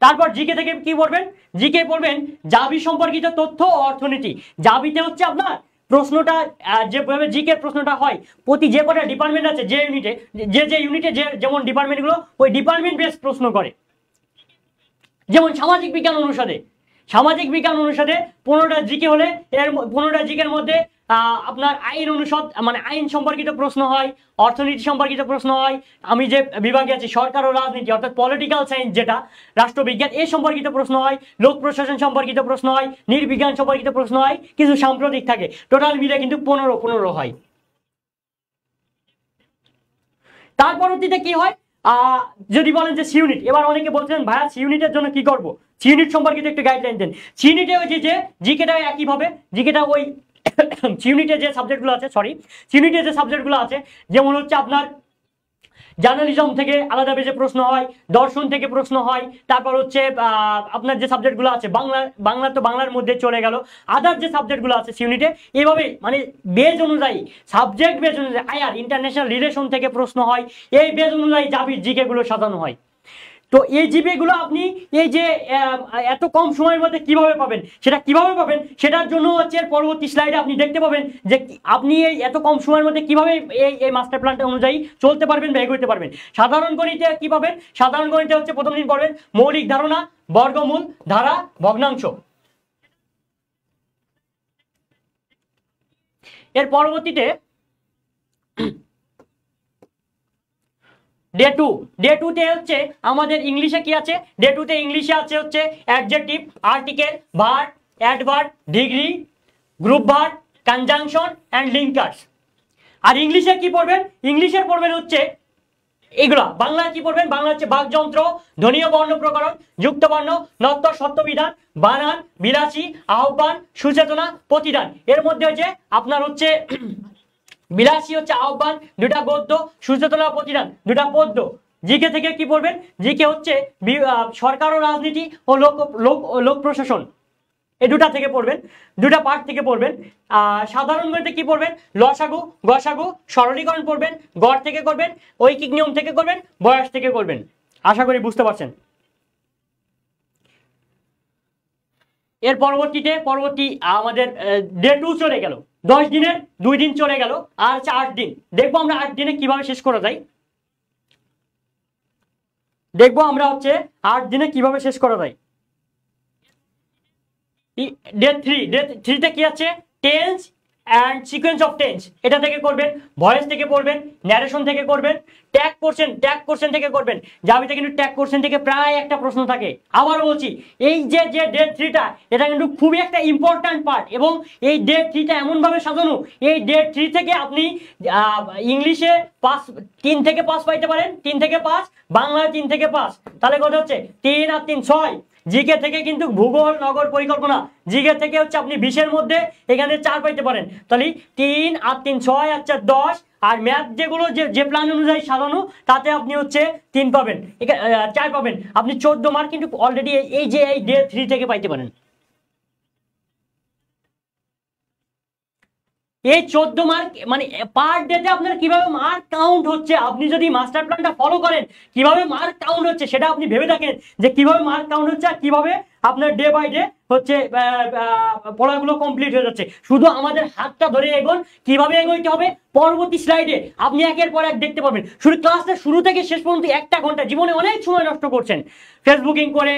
তারপর জিকে থেকে কি পড়বেন? জিকে পড়বেন জাবি সম্পর্কিত তথ্য ও অর্থনীতি। জাবিতে হচ্ছে আপনার প্রশ্নটা যেভাবে জিকে প্রশ্নটা হয়, প্রতি যে কটা ডিপার্টমেন্ট আছে যে ইউনিটে যেমন ডিপার্টমেন্টগুলো, ওই ডিপার্টমেন্ট বেস প্রশ্ন করে। যেমন সামাজিক বিজ্ঞান অনুষদে 15টা জিকে হলে এর 15টা জিকের মধ্যে আপনার আইন অনুষদ মানে আইন সম্পর্কিত প্রশ্ন হয়, অর্থনীতি সম্পর্কিত প্রশ্ন হয়, আমি যে বিভাগে আছি সরকার ও রাজনীতি অর্থাৎ পলিটিক্যাল সায়েন্স যেটা রাষ্ট্রবিজ্ঞান, এই সম্পর্কিত প্রশ্ন হয়, লোক প্রশাসন সম্পর্কিত প্রশ্ন হয়, নৃবিজ্ঞান সম্পর্কিত প্রশ্ন হয়, কিছু সাম্প্রতিক থাকে। টোটাল মিলে কিন্তু 15 হয়। তার পরবর্তীতে কি হয়? যদি বলেন যে সি ইউনিট, এবার অনেকে বলছেন ভাইয়া সি ইউনিটের জন্য কি করব? সি ইউনিট সম্পর্কিত একটু গাইডলাইন দেন। সি ইউনিটে ওই যে জিকেটা একইভাবে, জিকেটা ওই সি ইউনিটে যে সাবজেক্টগুলো আছে যেমন হচ্ছে আপনার জার্নালিজম থেকে আলাদা বেজে প্রশ্ন হয়, দর্শন থেকে প্রশ্ন হয়, তারপর হচ্ছে আপনার যে সাবজেক্টগুলো আছে বাংলা তো বাংলার মধ্যে চলে গেল, আদার যে সাবজেক্টগুলো আছে সি ইউনিটে এইভাবে মানে বেজ অনুযায়ী, সাবজেক্ট বেজ অনুযায়ী, আয়ার ইন্টারন্যাশনাল রিলেশন থেকে প্রশ্ন হয়, এই বেজ অনুযায়ী জাবির জিকে গুলো সাজানো হয়। তো এই জিপে গুলো আপনি এই যে এত কম সময়ের মধ্যে কিভাবে পাবেন, সেটার জন্য হচ্ছে পরবর্তী স্লাইডে আপনি দেখতে পাবেন যে আপনি এই এত কম সময়ের মধ্যে কিভাবে এই মাস্টার প্ল্যানটা অনুযায়ী চলতে পারবেন বা এগোতে পারবেন। সাধারণ গণিতে কি পাবেন? সাধারণ গণিতে হচ্ছে প্রথম দিন পড়বেন মৌলিক ধারণা, বর্গমূল, ধারা, ভগ্নাংশ। এর পরবর্তীতে ডে 2 তে হচ্ছে আমাদের ইংলিশে কি আছে? ডে 2 তে ইংলিশে আছে হচ্ছে adjective, article, verb, adverb, degree, group verb, conjunction and linkers. আর ইংলিশে কি পড়বেন? ইংলিশে পড়বেন হচ্ছে এগুলা। বাংলায় কি পড়বেন? বাংলা হচ্ছে বাকযন্ত্র, ধ্বনীয় বর্ণ প্রকরণ, যুক্ত বর্ণ, নত্ব সত্যবিধান, বানান, বিলাসী, আহ্বান, সুচেতনা, প্রতিদান। এর মধ্যে হচ্ছে আপনার হচ্ছে বিলাসী হচ্ছে আহ্বান, 2টা গদ্য, সুচেতনা, প্রতিদান 2টা পদ্য। জিকে থেকে কি পড়বেন? জিকে হচ্ছে সরকার ও রাজনীতি ও লোক প্রশাসন, এই 2টা থেকে পড়বেন, 2টা পার্ট থেকে পড়বেন। সাধারণ গণিতে কি পড়বেন? লসাগু, গসাগু, সরলীকরণ পড়বেন, গড় থেকে করবেন, ঐকিক নিয়ম থেকে করবেন, বয়স থেকে করবেন। আশা করি বুঝতে পারছেন। এর পরবর্তী আমাদের ডে 2 চলে গেল, 10 দিনের 2 দিন চলে গেল, আর হচ্ছে 8 দিন। দেখবো আমরা 8 দিনে কিভাবে শেষ করা যায়। ডে 3 তে কি আছে? Tense and sequence of tense, এটা থেকে করবেন, ভয়েস থেকে পড়বেন, ন্যারেশন থেকে করবেন, ট্যাগ পোরশন থেকে করবেন। জাবিতে কিন্তু ট্যাগ পোরশন থেকে প্রায় একটা প্রশ্ন থাকে। আবার বলছি, এই যে ডে 3টা এটা কিন্তু খুবই একটা ইম্পর্ট্যান্ট পার্ট, এবং এই ডে 3টা এমন ভাবে সাজানো, এই ডে 3 থেকে আপনি ইংলিশে 3 থেকে 5 পাইতে পারেন, 3 থেকে 5, বাংলায় 3 থেকে 5, তাহলে কত হচ্ছে? 3 আর 3 6, জিকে থেকে কিন্তু ভূগোল, নগর পরিকল্পনা, জিকে থেকে হচ্ছে আপনি 20-এর মধ্যে এখানে 4 পাইতে পারেন। তাহলে 3 আর 3 6 আর 4 10, আর ম্যাথ যেগুলো যে প্ল্যান অনুযায়ী সাজানো তাতে আপনি হচ্ছে 3 পাবেন, 4 পাবেন। আপনি 14 মার্ক কিন্তু অলরেডি এই যে এই ডে 3 থেকে পাইতে পারেন। এই 14 মার্ক মানে পার ডেতে আপনার কিভাবে মার্ক কাউন্ট হচ্ছে, আপনি যদি মাস্টার প্ল্যানটা ফলো করেন কিভাবে মার্ক কাউন্ট হচ্ছে সেটা আপনি ভেবে দেখেন যে কিভাবে মার্ক কাউন্ট হচ্ছে আর কিভাবে আপনার ডে বাই ডে হচ্ছে পড়াগুলো কমপ্লিট হয়ে যাচ্ছে। শুধু আমাদের হাতটা ধরে এগোন, কিভাবে এগোইতে হবে পরবর্তী স্লাইডে আপনি একের পর এক দেখতে পাবেন। শুধু ক্লাসটা শুরু থেকে শেষ পর্যন্ত 1টা ঘন্টা জীবনে অনেক সময় নষ্ট করছেন, ফেসবুকিং করে,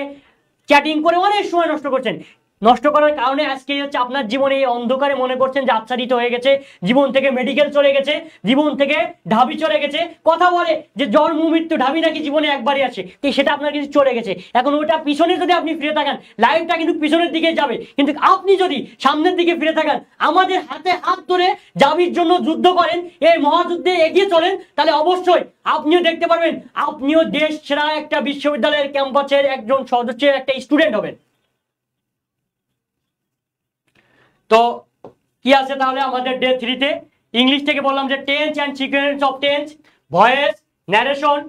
চ্যাটিং করে অনেক সময় নষ্ট করছেন। নষ্ট করার কারণে আজকে হচ্ছে আপনার জীবনে এই অন্ধকারে মনে করছেন যে আচ্ছাদিত হয়ে গেছে, জীবন থেকে মেডিকেল চলে গেছে, জীবন থেকে ঢাবি চলে গেছে। কথা বলে যে জন্ম মৃত্যু ঢাবি নাকি জীবনে একবারই আসে, তো সেটা আপনার কিছু চলে গেছে। এখন ওটা পিছনে যদি আপনি ফিরে থাকেন লাইফটা কিন্তু পিছনের দিকে যাবে, কিন্তু আপনি যদি সামনের দিকে ফিরে থাকেন, আমাদের হাতে হাত ধরে জাবির জন্য যুদ্ধ করেন, এই মহাযুদ্ধে এগিয়ে চলেন, তাহলে অবশ্যই আপনিও দেখতে পারবেন আপনিও দেশ সেরা একটা বিশ্ববিদ্যালয়ের ক্যাম্পাসের একজন সদস্যের একটা স্টুডেন্ট হবেন। তো কি আছে তাহলে আমাদের ডে 3-তে? ইংলিশ থেকে বললাম যে tense and sequence of tense, voice, narration.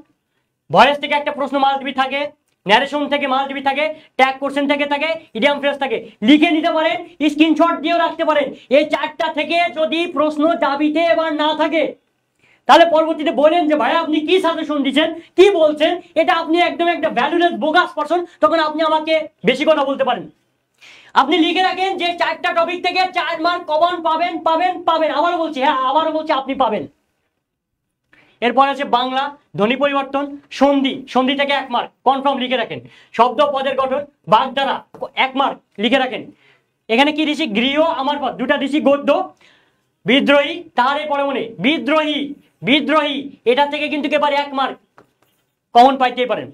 Voice থেকে একটা প্রশ্ন মাস্ট বি থাকে, ন্যারেশন থেকে মাস্ট বি থাকে, ট্যাগ কোশ্চেন থেকে থাকে, ইডিয়াম ফ্রেজ থাকে। লিখে নিতে পারেন, স্ক্রিনশট দিয়েও রাখতে পারেন। এই 4টা থেকে যদি প্রশ্ন দাবিতে এবার না থাকে তাহলে পরবর্তীতে বলেন যে ভাই আপনি কি সাজেশন দিচ্ছেন, কি বলছেন, এটা আপনি একদম একটা ভ্যালুলেস বোগাস পারসন, তখন আপনি আমাকে বেশি কথা বলতে পারেন। আপনি লিখে রাখেন যে 4টা টপিক থেকে 4 মার্ক কমন পাবেন পাবেন পাবেন। আবারও বলছি, হ্যাঁ আবারও বলছি, আপনি পাবেন। এরপর আছে বাংলা, ধ্বনি পরিবর্তন, সন্ধি, সন্ধি থেকে 1 মার্ক কনফার্ম লিখে রাখেন। শব্দ পদের গঠন, বাগধারা 1 মার্ক লিখে রাখেন। এখানে কি দিছি? গৃহ, আমার পদ, 2টা দিছি গদ্য। বিদ্রোহী, তাহারে পরে মনে, বিদ্রোহী, বিদ্রোহী এটা থেকে কিন্তু একেবারে 1 মার্ক কমন পাইতেই পারেন।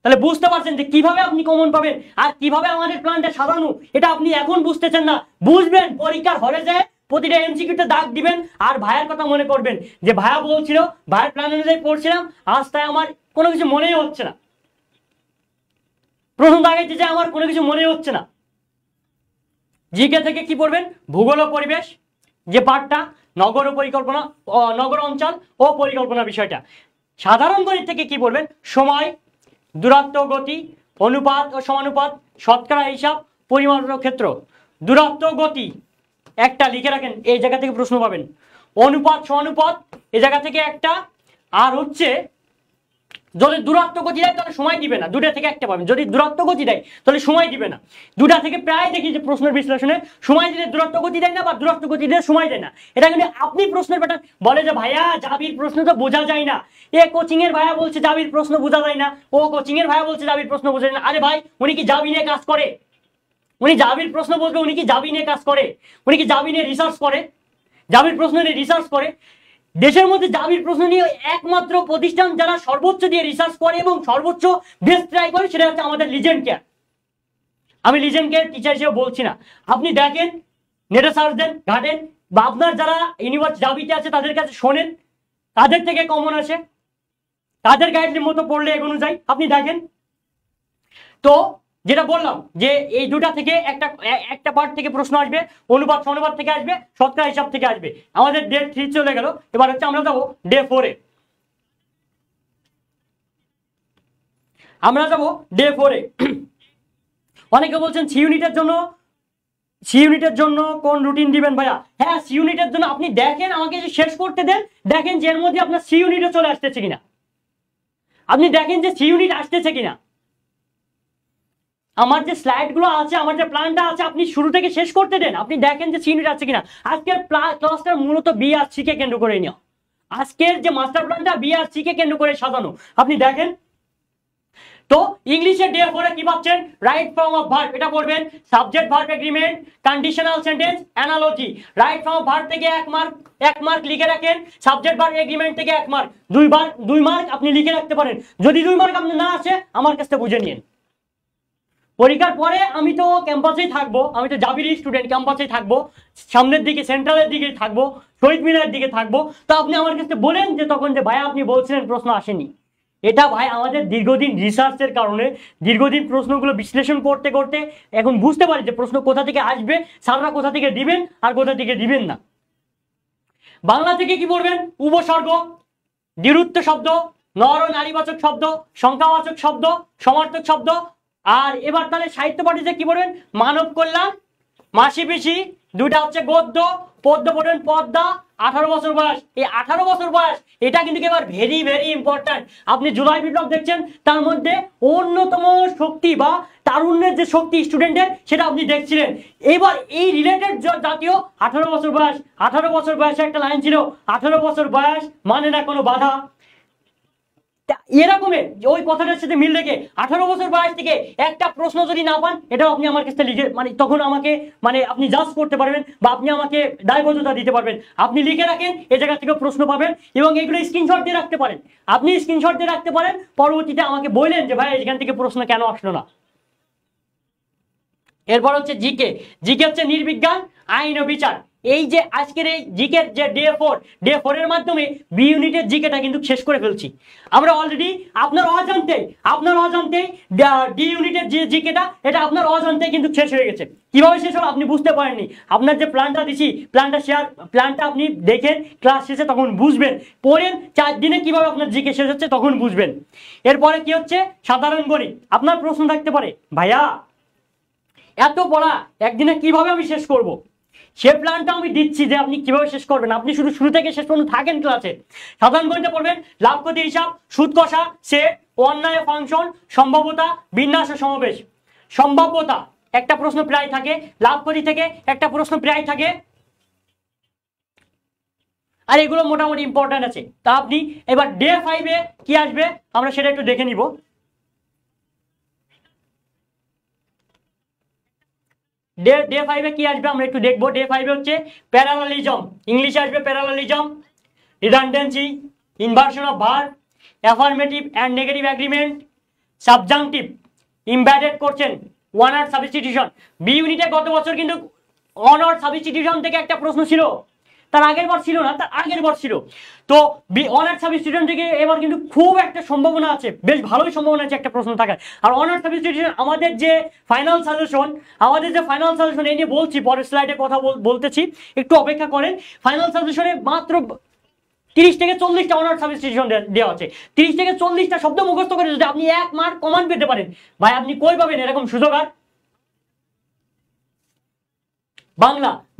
তাহলে বুঝতে পারছেন যে কিভাবে আপনি কমন পাবেন আর কিভাবে আমাদের প্ল্যানটা সাজানো, এটা আপনি এখন বুঝতেছেন না, বুঝবেন পরীক্ষার হলে যায় প্রতিটা এমসিকিউতে দাগ দিবেন আর ভাইয়ের কথা মনে করবেন যে ভাইয়া বলছিল, ভাইয়ের প্ল্যান অনুযায়ী পড়ছিলাম, আজ তাই আমার কোনো কিছু মনেই হচ্ছে না, প্রথম দাগাইতে যে আমার কোনো কিছু মনে হচ্ছে না। জিকে থেকে কি পড়বেন? ভূগোল ও পরিবেশ যে পার্টটা, নগর ও পরিকল্পনা, নগর অঞ্চল ও পরিকল্পনা বিষয়টা। সাধারণ গণিত থেকে কি পড়বেন? সময়, দূরত্ব, গতি, অনুপাত ও সমানুপাত, শতকরা হিসাব, পরিমাণ ক্ষেত্র। দূরত্ব, গতি একটা লিখে রাখেন, এই জায়গা থেকে প্রশ্ন পাবেন। অনুপাত, সমানুপাত এই জায়গা থেকে একটা, আর হচ্ছে যদি দূরত্ব গতি দেয় তাহলে সময় দিবে না, 2টা থেকে একটা পাবেন। যদি দূরত্ব গতি দেয় তাহলে সময় দিবে না। 2টা থেকে প্রায় দেখি যে প্রশ্নের বিশ্লেষণে সময় দিলে দূরত্ব গতি দেয় না, বা দূরত্ব গতি দিলে সময় দেয় না। এটা কিন্তু আপনি প্রশ্নের প্যাটার্ন বলে যে ভাইয়া জাবির প্রশ্ন তো বোঝা যায় না, এ কোচিং এর ভাইয়া বলছে জাবির প্রশ্ন বোঝা যায় না, ও কোচিং এর ভাইয়া বলছে জাবির প্রশ্ন বোঝা যায় না। আরে ভাই উনি কি জাবি নিয়ে কাজ করে? উনি জাবির প্রশ্ন বলবে, উনি কি জাবি নিয়ে কাজ করে? উনি কি জাবি নিয়ে রিসার্চ করে? জাবির প্রশ্ন নিয়ে রিসার্চ করে? দেশের মধ্যে জাবির প্রশ্ন নিয়ে একমাত্র প্রতিষ্ঠান যারা সর্বোচ্চ দিয়ে রিসার্চ করে এবং সর্বোচ্চ বেস্ট ট্রাই করে সেটা হচ্ছে আমাদের লিজেন্ড কেয়ার। আমি লিজেন্ড কেয়ার টিচার হিসেবে বলছি না, আপনি দেখেন, নেটে সার্চ দেন, ঘাটেন, বা আপনার যারা ইউনিভার্সিটি জাবিতে আছে তাদের কাছে শোনেন, তাদের থেকে কমন আছে, তাদের গাইডলাইন মতো পড়লে এগোনো যায়। আপনি দেখেন তো যেটা বললাম যে এই 2টা থেকে একটা পার্ট থেকে প্রশ্ন আসবে, অনুপাত সমানুপাত থেকে আসবে, শতকরা হিসাব থেকে আসবে। আমাদের ডে 3 চলে গেল, এবার হচ্ছে আমরা যাবো ডে 4-এ। আমরা যাবো ডে 4-এ। অনেকে বলছেন সি ইউনিটের জন্য কোন রুটিন দিবেন ভাইয়া? হ্যাঁ, সি ইউনিটের জন্য আপনি দেখেন, আমাকে শেষ করতে দেন, দেখেন যে এর মধ্যে আপনার সি ইউনিটে চলে আসতেছে কিনা। আপনি দেখেন যে সি ইউনিট আসতেছে কিনা। আমার যে স্লাইডগুলো আছে, আমার যে প্ল্যানটা আছে, আপনি শুরু থেকে শেষ করতে দেন, আপনি দেখেন যে সি ইউনিট আছে কিনা। আজকের ক্লাসটা মূলত বিআরসি কে কেন্দ্র করে নিও, আজকের যে মাস্টার প্ল্যানটা বিআরসি কে কেন্দ্র করে সাজানো, আপনি দেখেন। তো ইংলিশে ডে 4-এ কি পাচ্ছেন? রাইট ফর্ম অফ ভার্ব, এটা পড়বেন। Subject verb agreement, conditional sentence, analogy. Right form of verb থেকে 1 মার্ক লিখে রাখেন, সাবজেক্ট ভার্ব এগ্রিমেন্ট থেকে 1 মার্ক, 2 মার্ক আপনি লিখে রাখতে পারেন। যদি 2 মার্ক আপনি না আসে আমার কাছে বুঝে নিন। পরীক্ষার পরে আমি তো ক্যাম্পাসেই থাকবো, আমি তো জাবির স্টুডেন্ট, ক্যাম্পাসেই থাকবো, সামনের দিকে সেন্ট্রালের দিকে থাকবো, শহীদ মিনারের দিকে থাকবো। তো আপনি আমার কাছে বলেন যে তখন যে ভাইয়া আপনি বলছিলেন প্রশ্ন আসেনি, এটা ভাই আমাদের দীর্ঘদিন রিসার্চের কারণে, দীর্ঘদিন প্রশ্নগুলো বিশ্লেষণ করতে করতে এখন বুঝতে পারি যে প্রশ্ন কোথা থেকে আসবে, স্যাররা কোথা থেকে দিবেন আর কোথা থেকে দিবেন না। বাংলা থেকে কি পড়বেন? উপসর্গ, দ্বিরুক্ত শব্দ, নর ও নারীবাচক শব্দ, সংখ্যাবাচক শব্দ, সমার্থক শব্দ। আর এবার তাহলে সাহিত্য পাঠে কি পড়বেন? মানব কল্যাণ, মাসি পিসি, দুইটা হচ্ছে গদ্য, পদ্য পড়বেন পদ্মা, 18 বছর বয়স। এই 18 বছর বয়স এটা কিন্তু এবার ভেরি ভেরি ইম্পর্ট্যান্ট। আপনি জুলাই বিপ্লব দেখছেন, তার মধ্যে অন্যতম শক্তি বা তারুণ্যের যে শক্তি স্টুডেন্টের, সেটা আপনি দেখছিলেন। এবার এই রিলেটেড জাতীয় 18 বছর বয়স, 18 বছর বয়সে একটা লাইন ছিল, 18 বছর বয়স মানে না কোনো বাধা। এরকমের ওই কথাটার সাথে মিল রেখে 18 বছর বয়স থেকে একটা প্রশ্ন যদি না পান, এটাও আপনি আমার কাছে লিখে তখন আমাকে আপনি জাজ করতে পারবেন বা আপনি আমাকে দায়বদ্ধতা দিতে পারবেন। আপনি লিখে রাখেন, এই জায়গা থেকে প্রশ্ন পাবেন এবং এগুলো স্ক্রিনশট দিয়ে রাখতে পারেন। আপনি স্ক্রিনশট দিয়ে রাখতে পারেন, পরবর্তীতে আমাকে বললেন যে ভাই এখান থেকে প্রশ্ন কেন আসলো না। এরপর হচ্ছে জিকে। জিকে হচ্ছে নির্বিজ্ঞান, আইন ও বিচার। এই যে আজকের এই জিকের যে ডে 4 এর মাধ্যমে বি ইউনিটের জিকেটা কিন্তু শেষ করে ফেলছি আমরা অলরেডি। আপনার অজান্তেই ডি ইউনিটের যে জিকেটা, এটা আপনার অজান্তেই কিন্তু শেষ হয়ে গেছে। কিভাবে শেষ হলো আপনি বুঝতে পারেননি। আপনার যে প্ল্যানটা দিছি, প্ল্যানটা আপনি দেখেন ক্লাস শেষে, তখন বুঝবেন। পড়েন 4 দিনে কিভাবে আপনার জিকে শেষ হচ্ছে, তখন বুঝবেন। এরপরে কি হচ্ছে? সাধারণ গণিত। আপনার প্রশ্ন থাকতে পারে, ভাইয়া এত পড়া একদিনে কিভাবে আমি শেষ করব? সে প্ল্যানটা আমি দিচ্ছি যে আপনি কিভাবে শেষ করবেন। আপনি শুরু থেকে শেষ পর্যন্ত থাকেন ক্লাসে। সাধারণ গণিতে পড়বেন লাভ ক্ষতি হিসাব, সুদ কষা, সেট, অন্যায় ফাংশন, সম্ভাব্যতা, বিন্যাস ও সমাবেশ। সম্ভাব্যতা একটা প্রশ্ন প্রায় থাকে, লাভ ক্ষতি থেকে একটা প্রশ্ন প্রায় থাকে, আর এগুলো মোটামুটি ইম্পর্টেন্ট আছে। তা আপনি এবার ডে 5-এ কি আসবে আমরা সেটা একটু দেখে নিব। ডে 5-এ কি আসবে আমরা একটু দেখবো। ডে 5-এ হচ্ছে প্যারালালিজম, ইংলিশে আসবে parallelism, redundancy, inversion of verb, affirmative and negative agreement, subjunctive, embedded করছেন, ওয়ান ওয়ার্ড সাবস্টিটিউশন। বি ইউনিটে গত বছর কিন্তু ওয়ান ওয়ার্ড সাবস্টিটিউশন থেকে একটা প্রশ্ন ছিল, তার আগের বার ছিল না, তার আগের বার ছিল। তো অনার্স সাবস্টিটিউশন থেকে এবার কিন্তু খুব একটা সম্ভাবনা আছে, বেশ ভালোই সম্ভাবনা আছে একটা প্রশ্ন থাকার। আর অনার্স সাবস্টিটিউশন আমাদের যে ফাইনাল সাজেশন এই নিয়ে বলছি, পরের স্লাইডে কথা বলতেছি, একটু অপেক্ষা করেন। ফাইনাল সাজেশনে মাত্র 30 থেকে 40টা অনার্স সাবস্টিটিউশন দেওয়া আছে। 30 থেকে 40টা শব্দ মুখস্থ করে যদি আপনি 1 মার্ক কমান পেতে পারেন, ভাই আপনি কই পাবেন এরকম সুযোগ? আর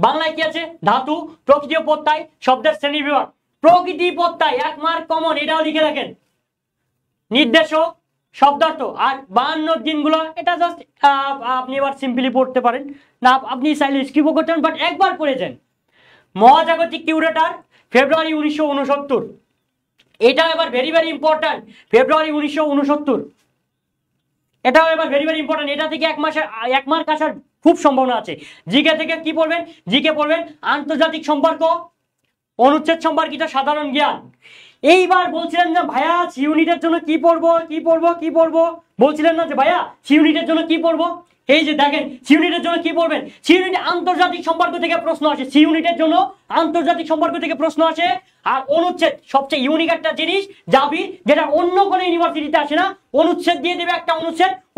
বাংলায় কি আছে? ধাতু, প্রকৃতি ও প্রত্যয়, শব্দের শ্রেণী বিভাগ। প্রকৃতি প্রত্যয় 1 মার্ক কমন, এটাও লিখে রাখেন। নির্দেশক, শব্দার্থ। আর 52 দিনগুলো এটা জাস্ট আপনি এবার সিম্পলি পড়তে পারেন না, আপনি চাইলে স্কিপও করতে পারেন, বাট একবার পড়েছেন। মহাজাগতিক কিউরেটার, ফেব্রুয়ারি 1969। এটা এবার ভেরি ভেরি ইম্পর্টেন্ট, ফেব্রুয়ারি 1969। এটাও এবার ভেরি ভেরি ইম্পর্টেন্ট। এটা থেকে 1 মার্ক আসার খুব সম্ভাবনা আছে। জিকে থেকে কি পড়বেন? জিকে পড়বেন আন্তর্জাতিক সম্পর্ক, অনুচ্ছেদ সম্পর্কিত সাধারণ জ্ঞান। এইবার বলছিলেন যে ভাইয়া সি ইউনিটের জন্য কি পড়বো, বলছিলেন না যে ভাইয়া সি ইউনিটের জন্য কি পড়বো? এই যে দেখেন সি ইউনিটের জন্য কি পড়বেন। সি ইউনিটে আন্তর্জাতিক সম্পর্ক থেকে প্রশ্ন আসে, সি ইউনিটের জন্য আন্তর্জাতিক সম্পর্ক থেকে প্রশ্ন আসে। আর অনুচ্ছেদ সবচেয়ে ইউনিক একটা জিনিস, যাবি যেটা অন্য কোনো ইউনিভার্সিটিতে আসে না। অনুচ্ছেদ দিয়ে দেবে একটা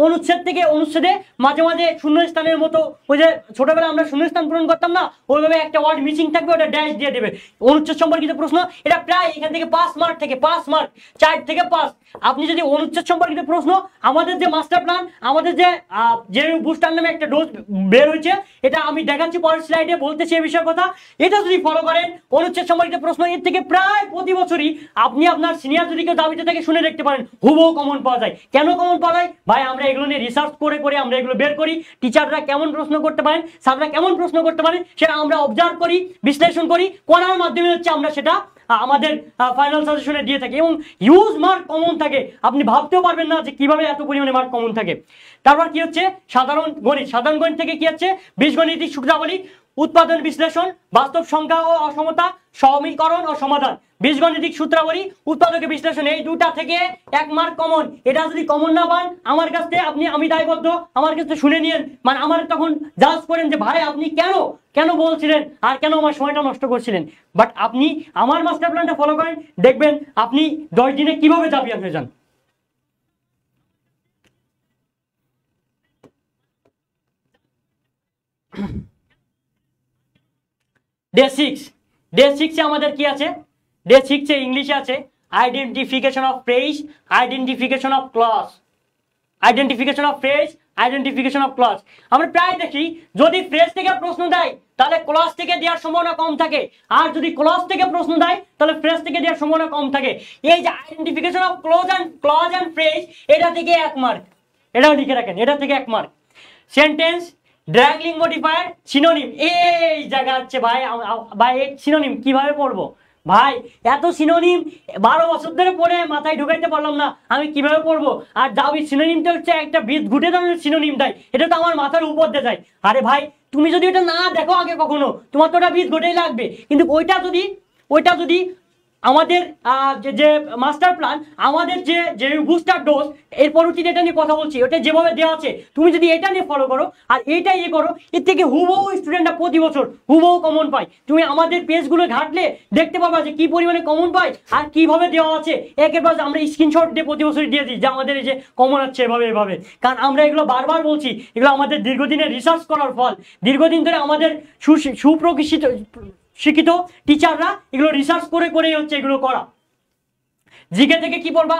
অনুচ্ছেদ থেকে অনুচ্ছেদে মাঝে মাঝে শূন্যস্থানের মতো, ওই যে ছোটবেলায় আমরা শূন্যস্থান পূরণ করতাম না, ওইভাবে একটা ওয়ার্ড মিসিং থাকবে, ওটা ড্যাশ দিয়ে দেবে। অনুচ্ছেদ সম্পর্কিত প্রশ্ন এটা প্রায় এখান থেকে 5 মার্ক থেকে 5 মার্ক, 4 থেকে 5। আপনি যদি অনুচ্ছেদ সম্পর্কিত প্রশ্ন, আমাদের যে মাস্টার প্ল্যান, আমাদের যে বুস্টার নামে একটা ডোজ বের হয়েছে, এটা আমি দেখাচ্ছি পরের স্লাইডে, বলতেছি এই বিষয়ের কথা। এটা যদি ফলো করেন, অনুচ্ছেদ সম্পর্কিত প্রশ্ন এর থেকে প্রায় প্রতি বছরই আপনি আপনার সিনিয়র যদি কেউ দাবিতে থেকে শুনে দেখতে পারেন, হুবহু কমন পাওয়া যায়। কেন কমন পাওয়া যায়? ভাই আমরা এগুলো নিয়ে রিসার্চ করে আমরা এগুলো বের করি। টিচাররা কেমন প্রশ্ন করতে পারেন, স্যাররা কেমন প্রশ্ন করতে পারেন, সেটা আমরা অবজার্ভ করি, বিশ্লেষণ করার মাধ্যমে হচ্ছে আমরা সেটা আমাদের ফাইনাল সাজেশনে দিয়ে থাকি এবং হিউজ মার্ক কমন থাকে। আপনি ভাবতেও পারবেন না যে কিভাবে এত পরিমাণে মার্ক কমন থাকে। তারপর কি হচ্ছে? সাধারণ গণিত থেকে কি হচ্ছে? বীজগণিতিক সূত্রাবলী, উৎপাদন বিশ্লেষণ, বাস্তব সংখ্যা ও অসমতা, সমীকরণ ও সমাধান। বীজগণিতিক সূত্রাবলী, উৎপাদকের বিশ্লেষণ, এই দুটা থেকে 1 মার্ক কমন। এটা যদি কমন না পান, আমার কাছ থেকে আমি দায়বদ্ধ, আমার কাছে শুনে নিয়েন, মানে আমার তখন জাজ করেন যে ভাই আপনি কেন বলছিলেন আর কেন আমার সময়টা নষ্ট করছিলেন। বাট আপনি আমার মাস্টার প্ল্যানটা ফলো করেন, দেখবেন আপনি 10 দিনে কিভাবে চ্যাম্পিয়ন হয়ে যান। ডে 6 এ আমাদের কি আছে? ডে 6 এ ইংলিশে আছে identification of phrase, identification of clause, identification of phrase, identification of clause. আমরা প্রায় দেখি যদি ফ্রেজ থেকে প্রশ্ন দেয় তাহলে ক্লজ থেকে দেওয়ার সম্ভাবনা কম থাকে, আর যদি ক্লজ থেকে প্রশ্ন দেয় তাহলে ফ্রেজ থেকে দেওয়ার সম্ভাবনা কম থাকে। এই যে identification of clause and phrase, এটা থেকে 1 মার্ক, এটাও লিখে রাখেন, এটা থেকে 1 মার্ক। সেন্টেন্স, ড্র্যাগলিং মডিফায়ার, সিনোনিম, এই জায়গা হচ্ছে ভাই। ভাই সিনোনিম কিভাবে পড়বো ভাই? এত সিনোনিম 12 বছর ধরে পড়ে মাথায় ঢুকাইতে পারলাম না, আমি কিভাবে পড়বো? আর দাবি সিনোনিমটা হচ্ছে একটা বীজ ঘুটে ধরনের সিনোনিম দেয়, এটা তো আমার মাথার উপর দিয়ে যায়। আরে ভাই তুমি যদি এটা না দেখো আগে কখনো, তোমার তো ওটা বীজ ঘটেই লাগবে। কিন্তু ওইটা যদি আমাদের যে মাস্টার প্ল্যান, আমাদের যে বুস্টার ডোজ, এর পরবর্তীতে এটা নিয়ে কথা বলছি, ওটা যেভাবে দেওয়া আছে তুমি যদি এটা নিয়ে ফলো করো আর এইটা ইয়ে করো, এর থেকে হুবহু স্টুডেন্টরা প্রতি বছর হুবহু কমন পায়। তুমি আমাদের পেজগুলো ঘাটলে দেখতে পাবা যে কি পরিমাণে কমন পায় আর কিভাবে দেওয়া আছে। একের পর আমরা স্ক্রিনশট দিয়ে প্রতি বছর দিয়ে দিই যে আমাদের এই যে কমন আছে এভাবে। কারণ আমরা এগুলো বারবার বলছি, এগুলো আমাদের দীর্ঘদিনের রিসার্চ করার ফল। দীর্ঘদিন ধরে আমাদের শিক্ষিত টিচাররা এগুলো রিসার্চ করে হচ্ছে এগুলো করা। জিকে থেকে কি পড়বা?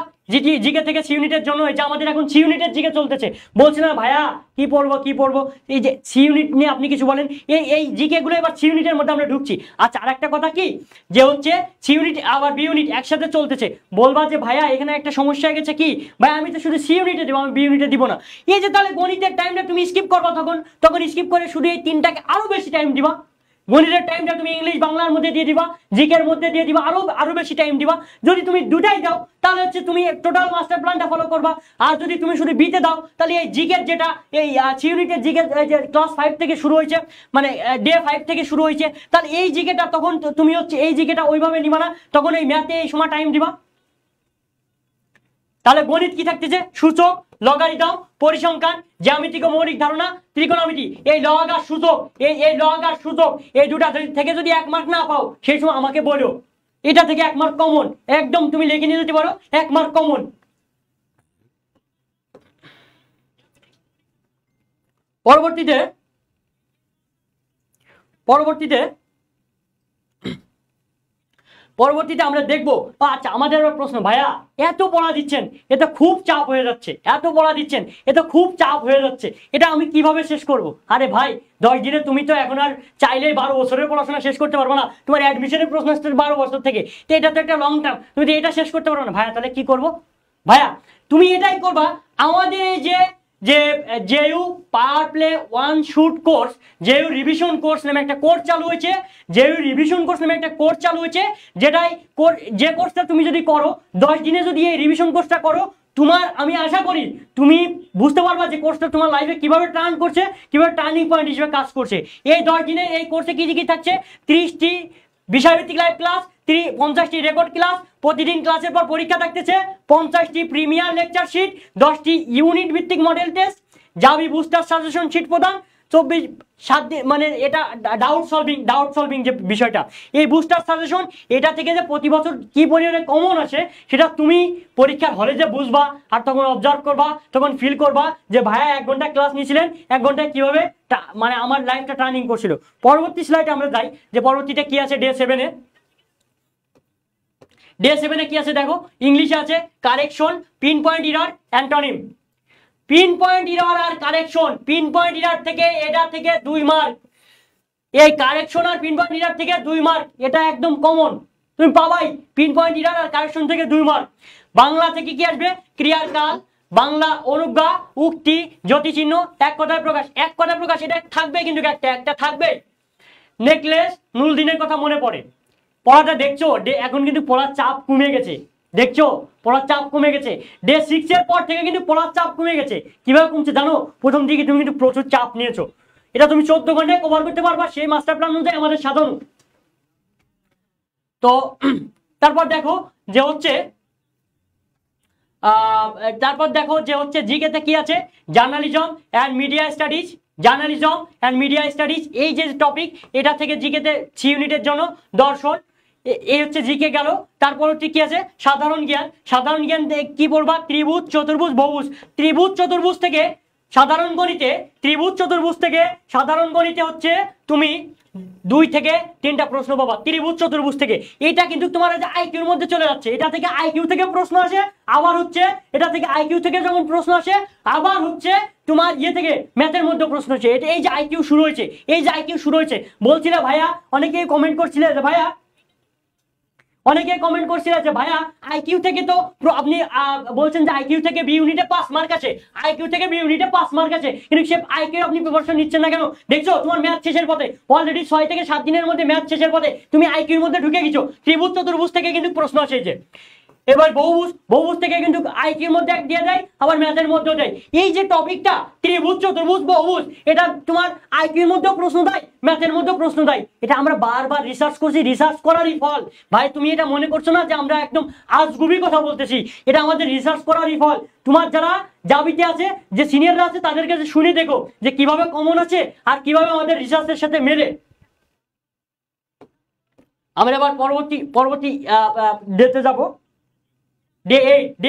জিকে থেকে সি ইউনিটের জন্য, এই যে আমাদের এখন সি ইউনিটের জিকে চলতেছে, বলছি না ভাইয়া কি পড়বো, এই যে সি ইউনিট নিয়ে আপনি কিছু বলেন। এই জিকে গুলো এবার সি ইউনিটের মধ্যে আমরা ঢুকছি। আচ্ছা, আর একটা কথা কি, যে হচ্ছে সি ইউনিট আবার বি ইউনিট একসাথে চলতেছে, বলবা যে ভাইয়া এখানে একটা সমস্যা হয়ে গেছে কি ভাই, আমি তো শুধু সি ইউনিটে দেবো, আমি বি ইউনিটে দিব না। এই যে তাহলে গণিতের টাইমটা তুমি স্কিপ করবা, তখন স্কিপ করে শুধু এই 3টাকে আরো বেশি টাইম দিবা। গণিতের টাইমটা তুমি ইংলিশ বাংলার মধ্যে দিয়ে দিবা, জিকের মধ্যে দিয়ে দিবা, আরো বেশি টাইম দিবা। যদি তুমি দুটাই দাও তাহলে হচ্ছে তুমি টোটাল মাস্টার প্ল্যানটা ফলো করবা। আর যদি তুমি শুধু বিতে দাও তাহলে এই জিকের যেটা এই সি ইউনিটের জিকের যে ক্লাস 5 থেকে শুরু হয়েছে, মানে ডে 5 থেকে শুরু হয়েছে, তাহলে এই জিকেটা তখন তুমি হচ্ছে এই জিকেটা ওইভাবে নিবা না, তখন এই ম্যাথে এই সময় টাইম দিবা। তাহলে গণিত কি থাকতেছে? সূচক, লগারিদম, পরিসংখ্যান, জ্যামিতিক ও মৌলিক ধারণা, ত্রিকোণমিতি, এই লগ আর সূচক, এই দুটা থেকে যদি 1 মার্ক না পাও সেই সময় আমাকে বলো, এটা থেকে 1 মার্ক কমন, একদম তুমি লিখে নিয়ে যেতে পারো 1 মার্ক কমন। পরবর্তীতে আমরা দেখবো। আচ্ছা, আমাদের প্রশ্ন, ভাইয়া এত পড়া দিচ্ছেন, এটা খুব চাপ হয়ে যাচ্ছে, এটা আমি কিভাবে শেষ করব? আরে ভাই 10 দিনে তুমি তো এখন আর চাইলেই 12 বছরের পড়াশোনা শেষ করতে পারবো না, তোমার অ্যাডমিশনের প্রশ্ন আসছে 12 বছর থেকে, তো এটা তো একটা লং টার্ম, তুমি তো এটা শেষ করতে পারবো না। ভাইয়া তাহলে কি করবো? ভাইয়া তুমি এটাই করবা, আমাদের এই যে JU power play 1 shoot course, JU revision course নামে একটা কোর্স চালু হয়েছে, যেটাই যে কোর্সটা তুমি যদি করো, 10 দিনে যদি এই রিভিশন কোর্সটা করো, তোমার আমি আশা করি তুমি বুঝতে পারবা যে কোর্সটা তোমার লাইফে কিভাবে টার্ন করছে, কিভাবে টার্নিং পয়েন্ট হিসেবে কাজ করছে। এই 10 দিনে এই কোর্সে কি থাকছে? 30টি বিষয়ভিত্তিক লাইভ ক্লাস, 50টি রেকর্ড ক্লাস, প্রতিদিন ক্লাসের পর পরীক্ষা থাকতেছে, 50টি প্রিমিয়ার লেকচার শিট, 10টি ইউনিট ভিত্তিক মডেল টেস্ট, জাভি বুস্টার সাজেশন শিট প্রদান, 7 দিন, মানে এটা ডাউট সলভিং যে বিষয়টা, এই বুস্টার সাজেশন, এটা থেকে যে প্রতি বছর কি পরিমাণে কমন আসে সেটা তুমি পরীক্ষার হলে যে বুঝবা, আর তখন অবজার্ভ করবা, তখন ফিল করবা যে ভাইয়া 1 ঘন্টা ক্লাস নিয়েছিলেন, 1 ঘন্টায় কিভাবে মানে আমার লাইফটা টার্নিং করছিল। পরবর্তী স্লাইডে আমরা যাই, যে পরবর্তীতে কি আছে ডে 7-এ। ডে 7-এ কি আছে দেখো, ইংলিশে আছে correction, pin point error, antonym. Pin point error আর কারেকশন, পিন পয়েন্ট এরর থেকে এটা থেকে 2 মার্ক, এই কারেকশন আর পিন পয়েন্ট এরর থেকে 2 মার্ক, এটা একদম কমন, তুমি পাবাই। পিন পয়েন্ট এরর আর কারেকশন থেকে 2 মার্ক। বাংলা থেকে কি আসবে? ক্রিয়ার কাল, বাংলা অনুজ্ঞা, উক্তি, জ্যোতিচিহ্ন, এক কথায় প্রকাশ, এটা থাকবে, কিন্তু একটা থাকবে। নেকলেস, নুরুদ্দিনের কথা মনে পড়ে, পড়াটা দেখছো, এখন কিন্তু পড়ার চাপ কমে গেছে, ডে 6 এর পর থেকে কিন্তু পড়ার চাপ কমে গেছে। কিভাবে কমছে জানো? প্রথম দিকে তুমি কিন্তু প্রচুর চাপ নিয়েছো, এটা তুমি 14 ঘন্টায় কভার করতে পারবা, সেই মাস্টার প্ল্যান অনুযায়ী আমাদের সাধন। তো তারপর দেখো যে হচ্ছে জিকেতে কি আছে, জার্নালিজম অ্যান্ড মিডিয়া স্টাডিজ, এই যে টপিক, এটা থেকে জিকেতে সি ইউনিটের জন্য দর্শন, এই হচ্ছে জিকে গেল। তারপর হচ্ছে কি আছে, সাধারণ জ্ঞান কি পড়বা? ত্রিভুজ, চতুর্ভুজ, বহুভুজ। ত্রিভুজ চতুর্ভুজ থেকে সাধারণ গণিতে ত্রিভুজ চতুর্ভুজ থেকে সাধারণ গণিতে হচ্ছে তুমি 2 থেকে 3টা প্রশ্ন পাবা ত্রিভুজ চতুর্ভুজ থেকে। এটা কিন্তু তোমার আইকিউর মধ্যে চলে যাচ্ছে, এটা থেকে আইকিউ থেকে প্রশ্ন আসে, আবার হচ্ছে এটা থেকে আইকিউ থেকে যখন প্রশ্ন আসে আবার হচ্ছে তোমার ইয়ে থেকে ম্যাথের মধ্যে প্রশ্ন আসে। এটা এই যে আইকিউ শুরু হয়েছে, এই যে আইকিউ শুরু হয়েছে বলছিলে ভাইয়া, অনেকেই কমেন্ট করছিলে যে ভাইয়া, অনেকে কমেন্ট করছিল যে ভাইয়া আইকিউ থেকে তো আপনি বলছেন যে আইকিউ থেকে বি ইউনিটে 5 মার্ক আছে, আইকিউ থেকে বি ইউনিটে 5 মার্ক আছে, কিন্তু সে আইকিউ আপনি প্রিপারেশন নিচ্ছেন না কেন? দেখছো তোমার ম্যাথ শেষের পথে, অলরেডি 6 থেকে 7 দিনের মধ্যে ম্যাথ শেষের পথে তুমি আইকিউর মধ্যে ঢুকে গেছো। ত্রিভুজ চতুর্ভুজ থেকে কিন্তু প্রশ্ন আসে যে, এবার বহুভুজ থেকে কিন্তু আইকিউর মধ্যে দিয়ে দেয়, আবার ম্যাথের মধ্যেও দেয়। এই যে টপিকটা ত্রিভুজ চতুর্ভুজ বহুভুজ, এটা তোমার আইকিউর মধ্যেও প্রশ্ন দেয়, ম্যাথের মধ্যেও প্রশ্ন দেয়। এটা আমরা বারবার রিসার্চ করছি, রিসার্চ করারই ফল ভাই। তুমি এটা মনে করছো না যে আমরা একদম আজগুবি কথা বলতেছি, এটা আমাদের রিসার্চ করারই ফল। তোমার যারা জাবিতে আছে, যে সিনিয়ররা আছে, তাদের কাছে শুনে দেখো যে কিভাবে কমন আছে আর কিভাবে আমাদের রিসার্চের সাথে মেলে। আমরা এবার পরবর্তী ডেতে যাবো। ডে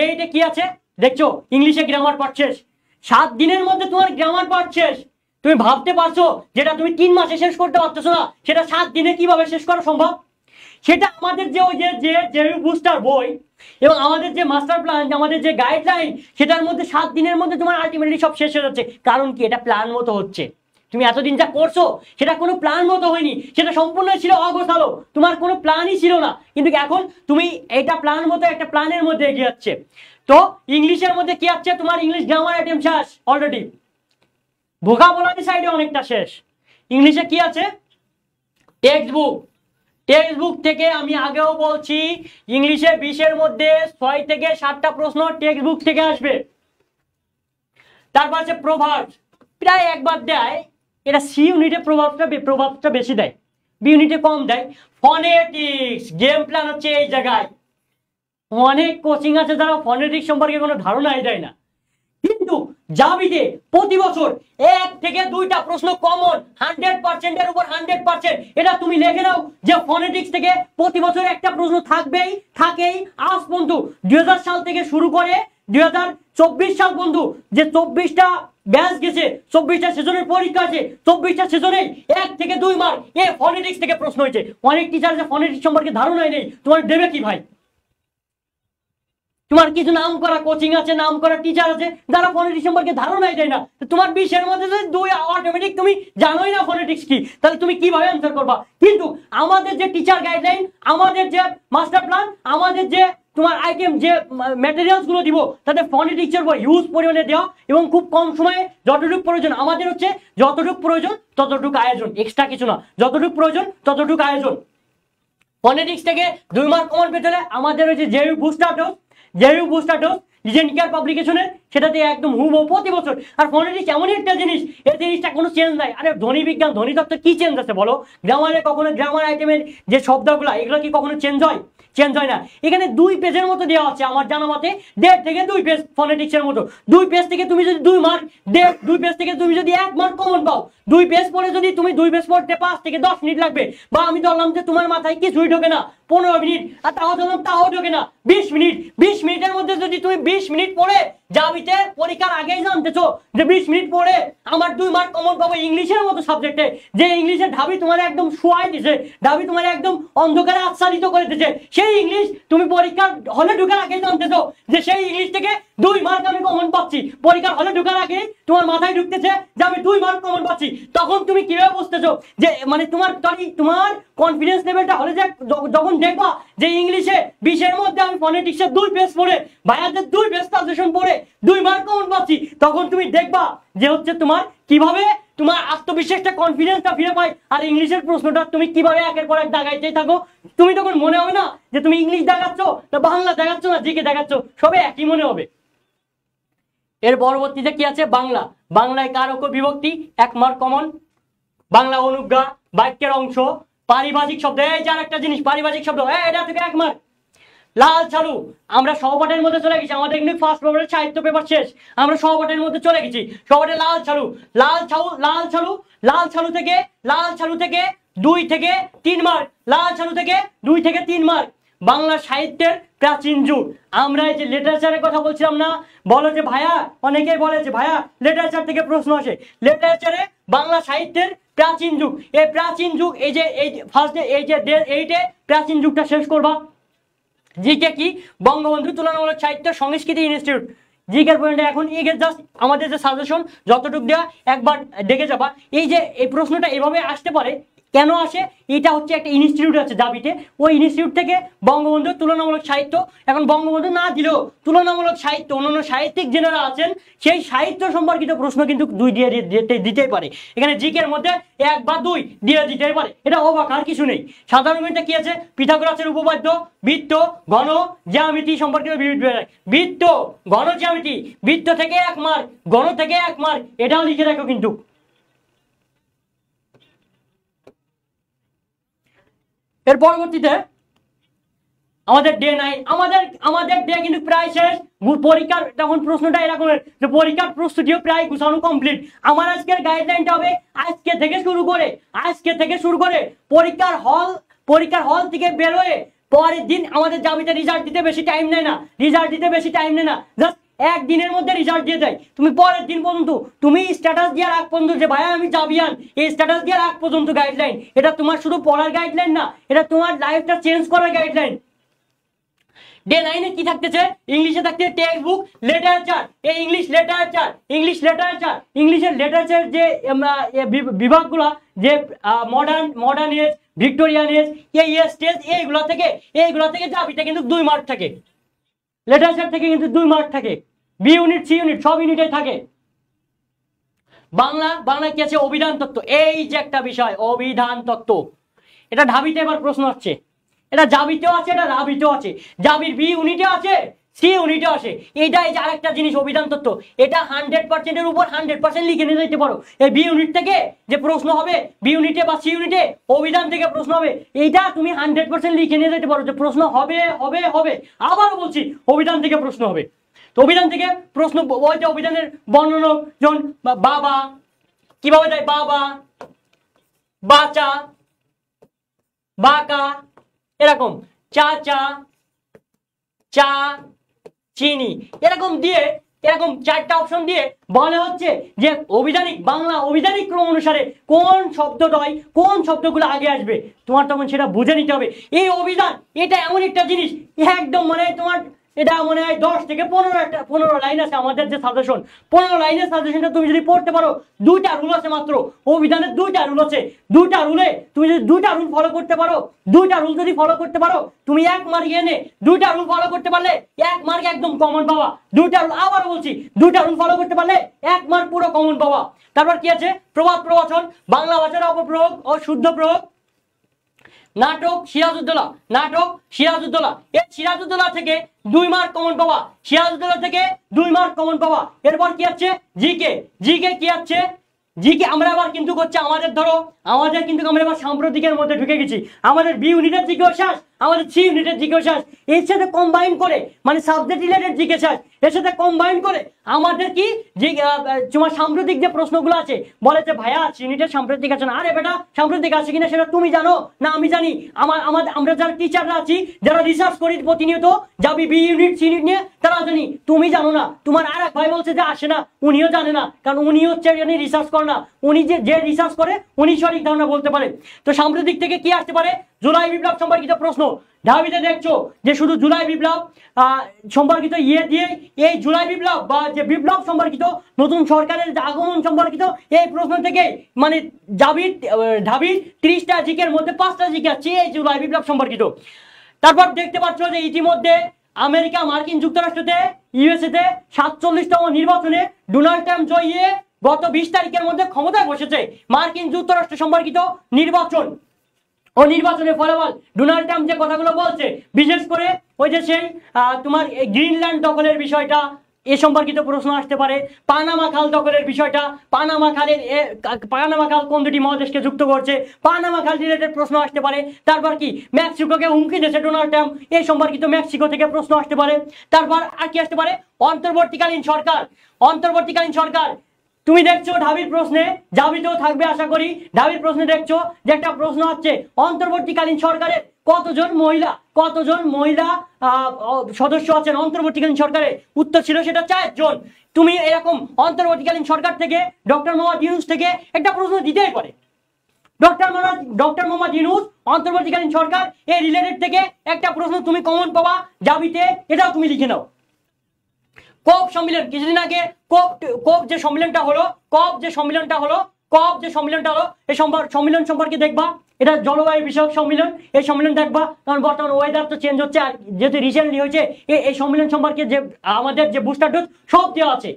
8 কি আছে দেখছো? ইংলিশে গ্রামার পার্ট শেষ। 7 দিনের মধ্যে তোমার গ্রামার পার্ট শেষ। তুমি ভাবতে পারছো যেটা তুমি 3 মাসে শেষ করতে পারতেছো না, সেটা 7 দিনে কিভাবে শেষ করা সম্ভব? সেটা আমাদের যে ওই যে বুস্টার বই এবং আমাদের যে মাস্টার প্ল্যান, আমাদের যে গাইডলাইন, সেটার মধ্যে 7 দিনের মধ্যে তোমার আলটিমেটলি সব শেষ হয়ে যাচ্ছে। কারণ কি? এটা প্ল্যান মতো হচ্ছে। তুমি এতদিন যা করছো সেটা কোনো প্ল্যান মতো হয়নি, সেটা সম্পূর্ণ ছিল অগোছালো, তোমার কোনো প্ল্যানই ছিল না। কিন্তু এখন তুমি এটা প্ল্যান মতো একটা প্ল্যানের মধ্যে এগিয়ে যাচ্ছে। তো ইংলিশের মধ্যে কি আছে? তোমার ইংলিশ গ্রামার আইটেম শেষ অলরেডি, ভোকাবুলারি সাইডে অনেকটা শেষ। ইংলিশে কি আছে? টেক্সট বুক থেকে আমি আগেও বলছি, ইংলিশে 20-এর মধ্যে 6 থেকে 7টা প্রশ্ন টেক্সট বুক থেকে আসবে। তারপর আছে প্রভাব, প্রায় একবার দেয়, এটা সি ইউনিটে প্রভাবটা বেশি দেয়, বি ইউনিটে কম দেয়। ফনেটিক্স, গেম প্ল্যান হচ্ছে এই জায়গায়। অনেক কোচিং আছে যারা ফনেটিক্স সম্পর্কে কোনো ধারণাই দেয় না, কিন্তু জাবিতে প্রতি বছর 1 থেকে 2টা প্রশ্ন কমন, 100% এর উপর 100%। এটা তুমি লিখে নাও যে ফনেটিক্স থেকে প্রতি বছর একটা প্রশ্ন থাকেই। আজ পর্যন্ত 2000 সাল থেকে শুরু করে 2024 সাল পর্যন্ত যে 24টা ব্যাচ গেছে, 24টা সেশনের পরীক্ষা আছে, 24টা সেশনে 1 থেকে 2 মার্ক এই ফনেটিক্স থেকে প্রশ্ন হয়েছে। অনেক টিচার যে ফনেটিক্স সম্পর্কে ধারণাই নেই, তোমার দেবে কি ভাই? তোমার কিছু নাম করা কোচিং আছে, নাম করা টিচার আছে যারা ফনেটিক্স সম্পর্কে ধারণাই দেয় না। তোমার 20-এর মধ্যে যদি 2 অটোমেটিক তুমি জানোই না ফনেটিক্স কি, তাহলে তুমি কিভাবে অ্যান্সার করবা? কিন্তু আমাদের যে টিচার গাইডলাইন, আমাদের যে মাস্টার প্ল্যান, আমাদের যে তোমার আইটেম, যে ম্যাটেরিয়ালস গুলো দিব, তাতে ফনেটিক্সের উপর হিউজ পরিমাণে দেওয়া এবং খুব কম সময়ে যতটুকু প্রয়োজন, আমাদের হচ্ছে যতটুকু প্রয়োজন ততটুকু আয়োজন, এক্সট্রা কিছু না, যতটুকু প্রয়োজন ততটুকু আয়োজন। ফনেটিক্স থেকে 2 মার্ক কমন পেতে হলে আমাদের হচ্ছে JU booster dose legend care পাবলিকেশনের, সেটাতে একদম হুবহু প্রতি বছর। আর ফনেটিক্স এমনই একটা জিনিস, এই জিনিসটা কোনো চেঞ্জ নাই। আরে ধ্বনি বিজ্ঞান, ধ্বনি তত্ত্ব কি চেঞ্জ আছে বলো? গ্রামারে কখনো গ্রামার আইটেমের যে শব্দগুলো, এগুলো কি কখনো চেঞ্জ হয়? চেঞ্জ হয় না। এখানে 2 পেজের মতো দেওয়া আছে আমার জানা মতে, 1.5 থেকে 2 পেজ ফনেটিক্সের মতো। 2 পেজ থেকে তুমি যদি 2 মার্ক, 2 পেজ থেকে তুমি যদি 1 মার্ক কমন পাও, 2 পেজ পড়ে যদি তুমি 2 পেজ পড়তে 5 থেকে 10 মিনিট লাগবে, বা আমি ধরলাম যে তোমার মাথায় কিছুই ঢোকে না 15 মিনিট, আর তাও ঢোকে না 20 মিনিট, 20 মিনিটের মধ্যে যদি তুমি 20 মিনিট পড়ে জাবিতে পরীক্ষার আগেই জানতেছো যে 20 মিনিট পড়ে আমার 2 মার্ক কমন পাবো ইংলিশের মতো সাবজেক্টে, যে ইংলিশের ঢাবি তোমার একদম শুয়াই দিছে, ঢাবি তোমার একদম অন্ধকারে আচ্ছাদিত করে দিছে, সেই ইংলিশ তুমি পরীক্ষার হলে ঢোকার আগেই জানতেছো যে সেই ইংলিশ থেকে 2 মার্ক আমি কমন পাচ্ছি। পরীক্ষার হলে ঢোকার আগে তোমার মাথায় ঢুকতেছে যে আমি 2 মার্ক কমন পাচ্ছি। তখন তুমি কিভাবে বুঝতেছো যে মানে তোমার কনফিডেন্স লেভেলটা হলে যে যখন দেখবা যে ইংলিশে 20-এর মধ্যে আমি ফনেটিক্সে 2 পেজ পড়ে, ভাইয়াদের 2 পেজ ট্রান্সলেশন পড়ে 2 মার্ক কমন পাচ্ছি, তখন তুমি দেখবা যে হচ্ছে তোমার কিভাবে তোমার আত্মবিশ্বাসটা, কনফিডেন্সটা ফিরে পায়। আর ইংলিশের প্রশ্নটা তুমি কিভাবে একের পর এক দাগাইতেই থাকো, তুমি তখন মনে হবে না যে তুমি ইংলিশ দেখাচ্ছ না বাংলা দেখাচ্ছ না জিকে দেখাচ্ছ, সবে একই মনে হবে। এর পরবর্তীতে কি আছে? বাংলায় কারক ও বিভক্তি 1 মার্ক কমন, বাংলা অনুজ্ঞা, বাক্যের অংশ, পারিভাষিক শব্দ, এই যার একটা জিনিস পারিভাষিক শব্দ, এটা থেকে 1 মার্ক। লাল ছালু, আমরা সহপাঠের মধ্যে চলে গেছি, আমাদের কিন্তু ফার্স্ট পেপারের সাহিত্য পেপার শেষ, আমরা সহপাঠের মধ্যে চলে গেছি। সহপাঠে লাল ছালু থেকে 2 থেকে 3 মার্ক, লাল ছালু থেকে 2 থেকে 3 মার্ক। বাংলা সাহিত্যের প্রাচীন যুগ। আমরা এই যে লিটারেচারের কথা বলছিলাম না, বলো যে ভাইয়া, অনেকেই বলে যে ভাইয়া লিটারেচার থেকে প্রশ্ন আসে। লিটারেচারে বাংলা সাহিত্যের প্রাচীন যুগ, এই প্রাচীন যুগ, এই যে ফার্স্টে এইটে প্রাচীন যুগটা শেষ করবা। জিকে কি? বঙ্গবন্ধু তুলনামূলক সাহিত্য সংস্কৃতি ইনস্টিটিউট। জিকের পয়েন্টে এখন জাস্ট আমাদের যে সাজেশন যতটুকু দেওয়া একবার দেখে যাবা। এই যে এই প্রশ্নটা এভাবে আসতে পারে, কেন আসে? এটা হচ্ছে একটা ইনস্টিটিউট আছে দাবিতে, ওই ইনস্টিটিউট থেকে বঙ্গবন্ধু তুলনামূলক সাহিত্য, এখন বঙ্গবন্ধু না দিলেও তুলনামূলক সাহিত্য অন্যান্য সাহিত্যিক যেনারা আছেন সেই সাহিত্য সম্পর্কিত প্রশ্ন কিন্তু 2 দিয়ে দিতেই পারে। এখানে জিকের মধ্যে 1 বা 2 দিয়ে দিতেই পারে, এটা অবাক আর কিছু নেই। সাধারণত কি আছে? পিথাগোরাসের উপপাদ্য, বৃত্ত, ঘন, জ্যামিতি সম্পর্কিত বৃত্ত, ঘন, জ্যামিতি, বৃত্ত থেকে 1 মার্ক, ঘন থেকে 1 মার্ক, এটাও লিখে রাখো কিন্তু। এর পরবর্তীতে আমাদের ডে 9, আমাদের ডে কিন্তু প্রায় শেষ। পরীক্ষার তখন প্রশ্নটা এরকমের যে পরীক্ষার প্রস্তুতিও প্রায় গুছানো কমপ্লিট। আমার আজকের গাইডলাইনটা হবে আজকে থেকে শুরু করে পরীক্ষার হল থেকে বেরোয় পরের দিন আমাদের জাবিতে রেজাল্ট দিতে বেশি টাইম নেয় না, জাস্ট 1 দিনের মধ্যে রেজাল্ট দিয়ে দেয়। তুমি পরের দিন পর্যন্ত তুমি স্ট্যাটাস দেওয়ার আগ পর্যন্ত যে ভাই আমি জাবিয়ান, এই স্ট্যাটাস দেওয়ার আগ পর্যন্ত গাইডলাইন। এটা তোমার শুধু পড়ার গাইডলাইন না, এটা তোমার লাইফটা চেঞ্জ করার গাইডলাইন। ডে 9 কি থাকতেছে? ইংলিশে থাকতে টেক্সট বুক, লিটারেচার, এই ইংলিশের লিটারেচার যে বিভাগগুলো, যে মডার্ন এজ, ভিক্টোরিয়ান এজ, এই স্টেজ, এইগুলো থেকে জাবিটা কিন্তু 2 মার্ক থাকে। লিটারেচার থেকে কিন্তু 2 মার্ক থাকে। বি ইউনিট, সি ইউনিট সব ইউনিটে থাকে। বাংলা কি আছে? অভিধান তত্ত্ব। এই যে একটা বিষয় অভিধান তত্ত্ব, এটা ঢাবিতে এবার প্রশ্ন আসছে। এটা জাবিতেও আছে, এটা রাবিতেও আছে, জাবির বি ইউনিটে আছে, সি ইউনিটে আছে। এইটা এই যে আরেকটা জিনিস অভিধান তত্ত্ব, এটা 100% এর উপর 100% লিখে নিয়ে যেতে পারো। এই বি ইউনিট থেকে যে প্রশ্ন হবে, বি ইউনিটে বা সি ইউনিটে অভিধান থেকে প্রশ্ন হবে, এইটা তুমি 100% লিখে নিয়ে যেতে পারো যে প্রশ্ন হবে। আবারও বলছি, অভিধান থেকে প্রশ্ন হবে। তো অভিধান থেকে প্রশ্ন, ওই যে অভিধানের বর্ণনা, যেমন বাবা কিভাবে দেয়, বাবা, বাচা, বাঁকা, এরকম চাচা, চা, চিনি, এরকম 4টা অপশন দিয়ে বলা হচ্ছে যে বাংলা অভিধানিক ক্রম অনুসারে কোন শব্দগুলো আগে আসবে। তোমার তখন সেটা বুঝে নিতে হবে। এই অভিধান এটা এমন একটা জিনিস, একদম মানে তোমার এটা মনে হয় 10 থেকে 15 লাইন আছে আমাদের যে সাজেশন। 15 লাইনের সাজেশনটা তুমি যদি পড়তে পারো, 2টা রুল আছে মাত্র অভিধানের, 2টা রুল আছে। 2টা রুলে তুমি যদি 2টা রুল ফলো করতে পারো, 2টা রুল যদি ফলো করতে পারো, তুমি 1 মার্ক এনে 2টা রুল ফলো করতে পারলে 1 মার্ক একদম কমন পাবা। 2টা রুল, আবার বলছি, 2টা রুল ফলো করতে পারলে 1 মার্ক পুরো কমন পাবা। তারপর কি আছে? প্রবাদ প্রবচন, বাংলা ভাষার অপপ্রয়োগ ও শুদ্ধ প্রয়োগ, নাটক সিরাজউদ্দৌলা, এই সিরাজউদ্দৌলা থেকে 2 মার্ক কমন পাওয়া, সিরাজউদ্দৌলা থেকে 2 মার্ক কমন পাওয়া। এরপর কি আছে? জিকে কি আছে? জিকে আমরা আবার কিন্তু করছে আমাদের কিন্তু আমরা এবার সাম্প্রতিকের মধ্যে ঢুকে গেছি। আমাদের বি ইউনিটের জিকেও শেষ, আমাদের সি ইউনিটের জিকেও শেষ, এর সাথে কম্বাইন করে, মানে সাবজেক্ট রিলেটেড জিকে শেষ, এর সাথে কম্বাইন করে আমাদের কি যে তোমার সাম্প্রতিক যে প্রশ্নগুলো আছে, বলে যে ভাইয়া ইউনিটের সাম্প্রতিক আছে না। আরে বেটা, সাম্প্রতিক আছে কিনা সেটা তুমি জানো না আমি জানি। আমরা যারা টিচাররা আছি, যারা রিসার্চ করি প্রতিনিয়ত যাবি বি ইউনিট সি ইউনিট নিয়ে, তারা জানি। তুমি জানো না, তোমার আর এক ভাই বলছে যে আসে না, উনিও জানে না, কারণ উনি হচ্ছে রিসার্চ করে না। উনি যে রিসার্চ করে উনি সঠিক ধারণা বলতে পারে। তো সাম্প্রতিক থেকে কি আসতে পারে? জুলাই বিপ্লব সম্পর্কিত প্রশ্ন। ঢাবিতে দেখছো যে শুধু জুলাই বিপ্লব সম্পর্কিত দিয়ে এই জুলাই বিপ্লব বা যে বিপ্লব সম্পর্কিত নতুন সরকারের আগমন সম্পর্কিত এই প্রশ্ন থেকে মানে ঢাবির 30টা জিকের মধ্যে 5টা জিকে আছে এই জুলাই বিপ্লব সম্পর্কিত। তারপর দেখতে পাচ্ছ যে ইতিমধ্যে আমেরিকা, মার্কিন যুক্তরাষ্ট্রতে, ইউএসএতে 47তম নির্বাচনে ডোনাল্ড ট্রাম্প জয়ী গত 20 তারিখের মধ্যে ক্ষমতায় বসেছে। মার্কিন যুক্তরাষ্ট্র সম্পর্কিত নির্বাচন ও নির্বাচনের ফলাফল, ডোনাল্ড ট্রাম্প যে কথাগুলো বলছে, বিশেষ করে ওই যে সেই তোমার গ্রিনল্যান্ড দখলের বিষয়টা, এ সম্পর্কিত প্রশ্ন আসতে পারে। পানামা খাল দখলের বিষয়টা, পানামা খাল কোন দুটি মহাদেশকে যুক্ত করছে, পানামা খাল রিলেটেড প্রশ্ন আসতে পারে। তারপর কি মেক্সিকোকে হুমকি দিয়েছে ডোনাল্ড ট্রাম্প, এই সম্পর্কিত মেক্সিকো থেকে প্রশ্ন আসতে পারে। তারপর আর কি আসতে পারে? অন্তর্বর্তীকালীন সরকার তুমি দেখছো ঢাবির প্রশ্নে, ঢাবিতেও থাকবে আশা করি, ঢাবির প্রশ্নে দেখছো যে একটা প্রশ্ন আছে অন্তর্বর্তীকালীন সরকারের কতজন মহিলা সদস্য আছেন অন্তর্বর্তীকালীন সরকারে, উত্তর ছিল সেটা 4 জন। তুমি এরকম অন্তর্বর্তীকালীন সরকার থেকে ডক্টর মোহাম্মদ ইউনূস থেকে একটা প্রশ্ন দিতেই পারে। ডক্টর মোহাম্মদ ইউনূস অন্তর্বর্তীকালীন সরকার এই রিলেটেড থেকে একটা প্রশ্ন তুমি কমন পাবা ঢাবিতে, এটাও তুমি লিখে নাও। কপ সম্মেলন, কিছুদিন আগে কপ যে সম্মেলনটা হলো এই সম্মেলন সম্পর্কে দেখবা, এটা জলবায়ু বিষয়ক সম্মেলন। এই সম্মেলন দেখবা, কারণ বর্তমান ওয়েদার তো চেঞ্জ হচ্ছে, আর যেহেতু রিসেন্টলি হয়েছে এই সম্মেলন সম্পর্কে যে আমাদের যে বুস্টার ডোজ সব দেওয়া আছে,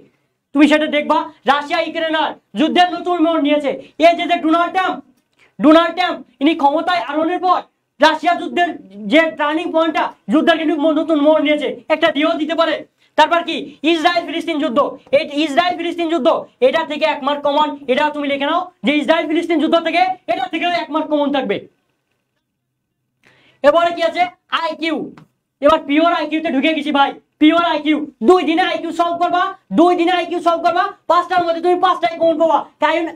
তুমি সেটা দেখবা। রাশিয়া ইউক্রেনের যুদ্ধের নতুন মোড় নিয়েছে। এই যে ডোনাল্ড ট্রাম্প ইনি ক্ষমতায় আরোহণের পর রাশিয়া যুদ্ধের যে টার্নিং পয়েন্টটা, যুদ্ধের কিন্তু নতুন মোড় নিয়েছে, একটা দিয়েও দিতে পারে। তারপর কি ইসরায়েল ফিলিস্তিন যুদ্ধ, এটা থেকে 1 মার্ক কমন, এটা তুমি লিখে নাও যে ইসরায়েল ফিলিস্তিন যুদ্ধ থেকে এটা থেকে 1 মার্ক কমন থাকবে। এবারে কি আছে আইকিউ, এবার পিওর আইকিউ তে ঢুকে গেছি ভাই। পিওর আইকিউ 2 দিনে আইকিউ সলভ করবা, 5টার মধ্যে তুমি 5টাই কমন পাবা।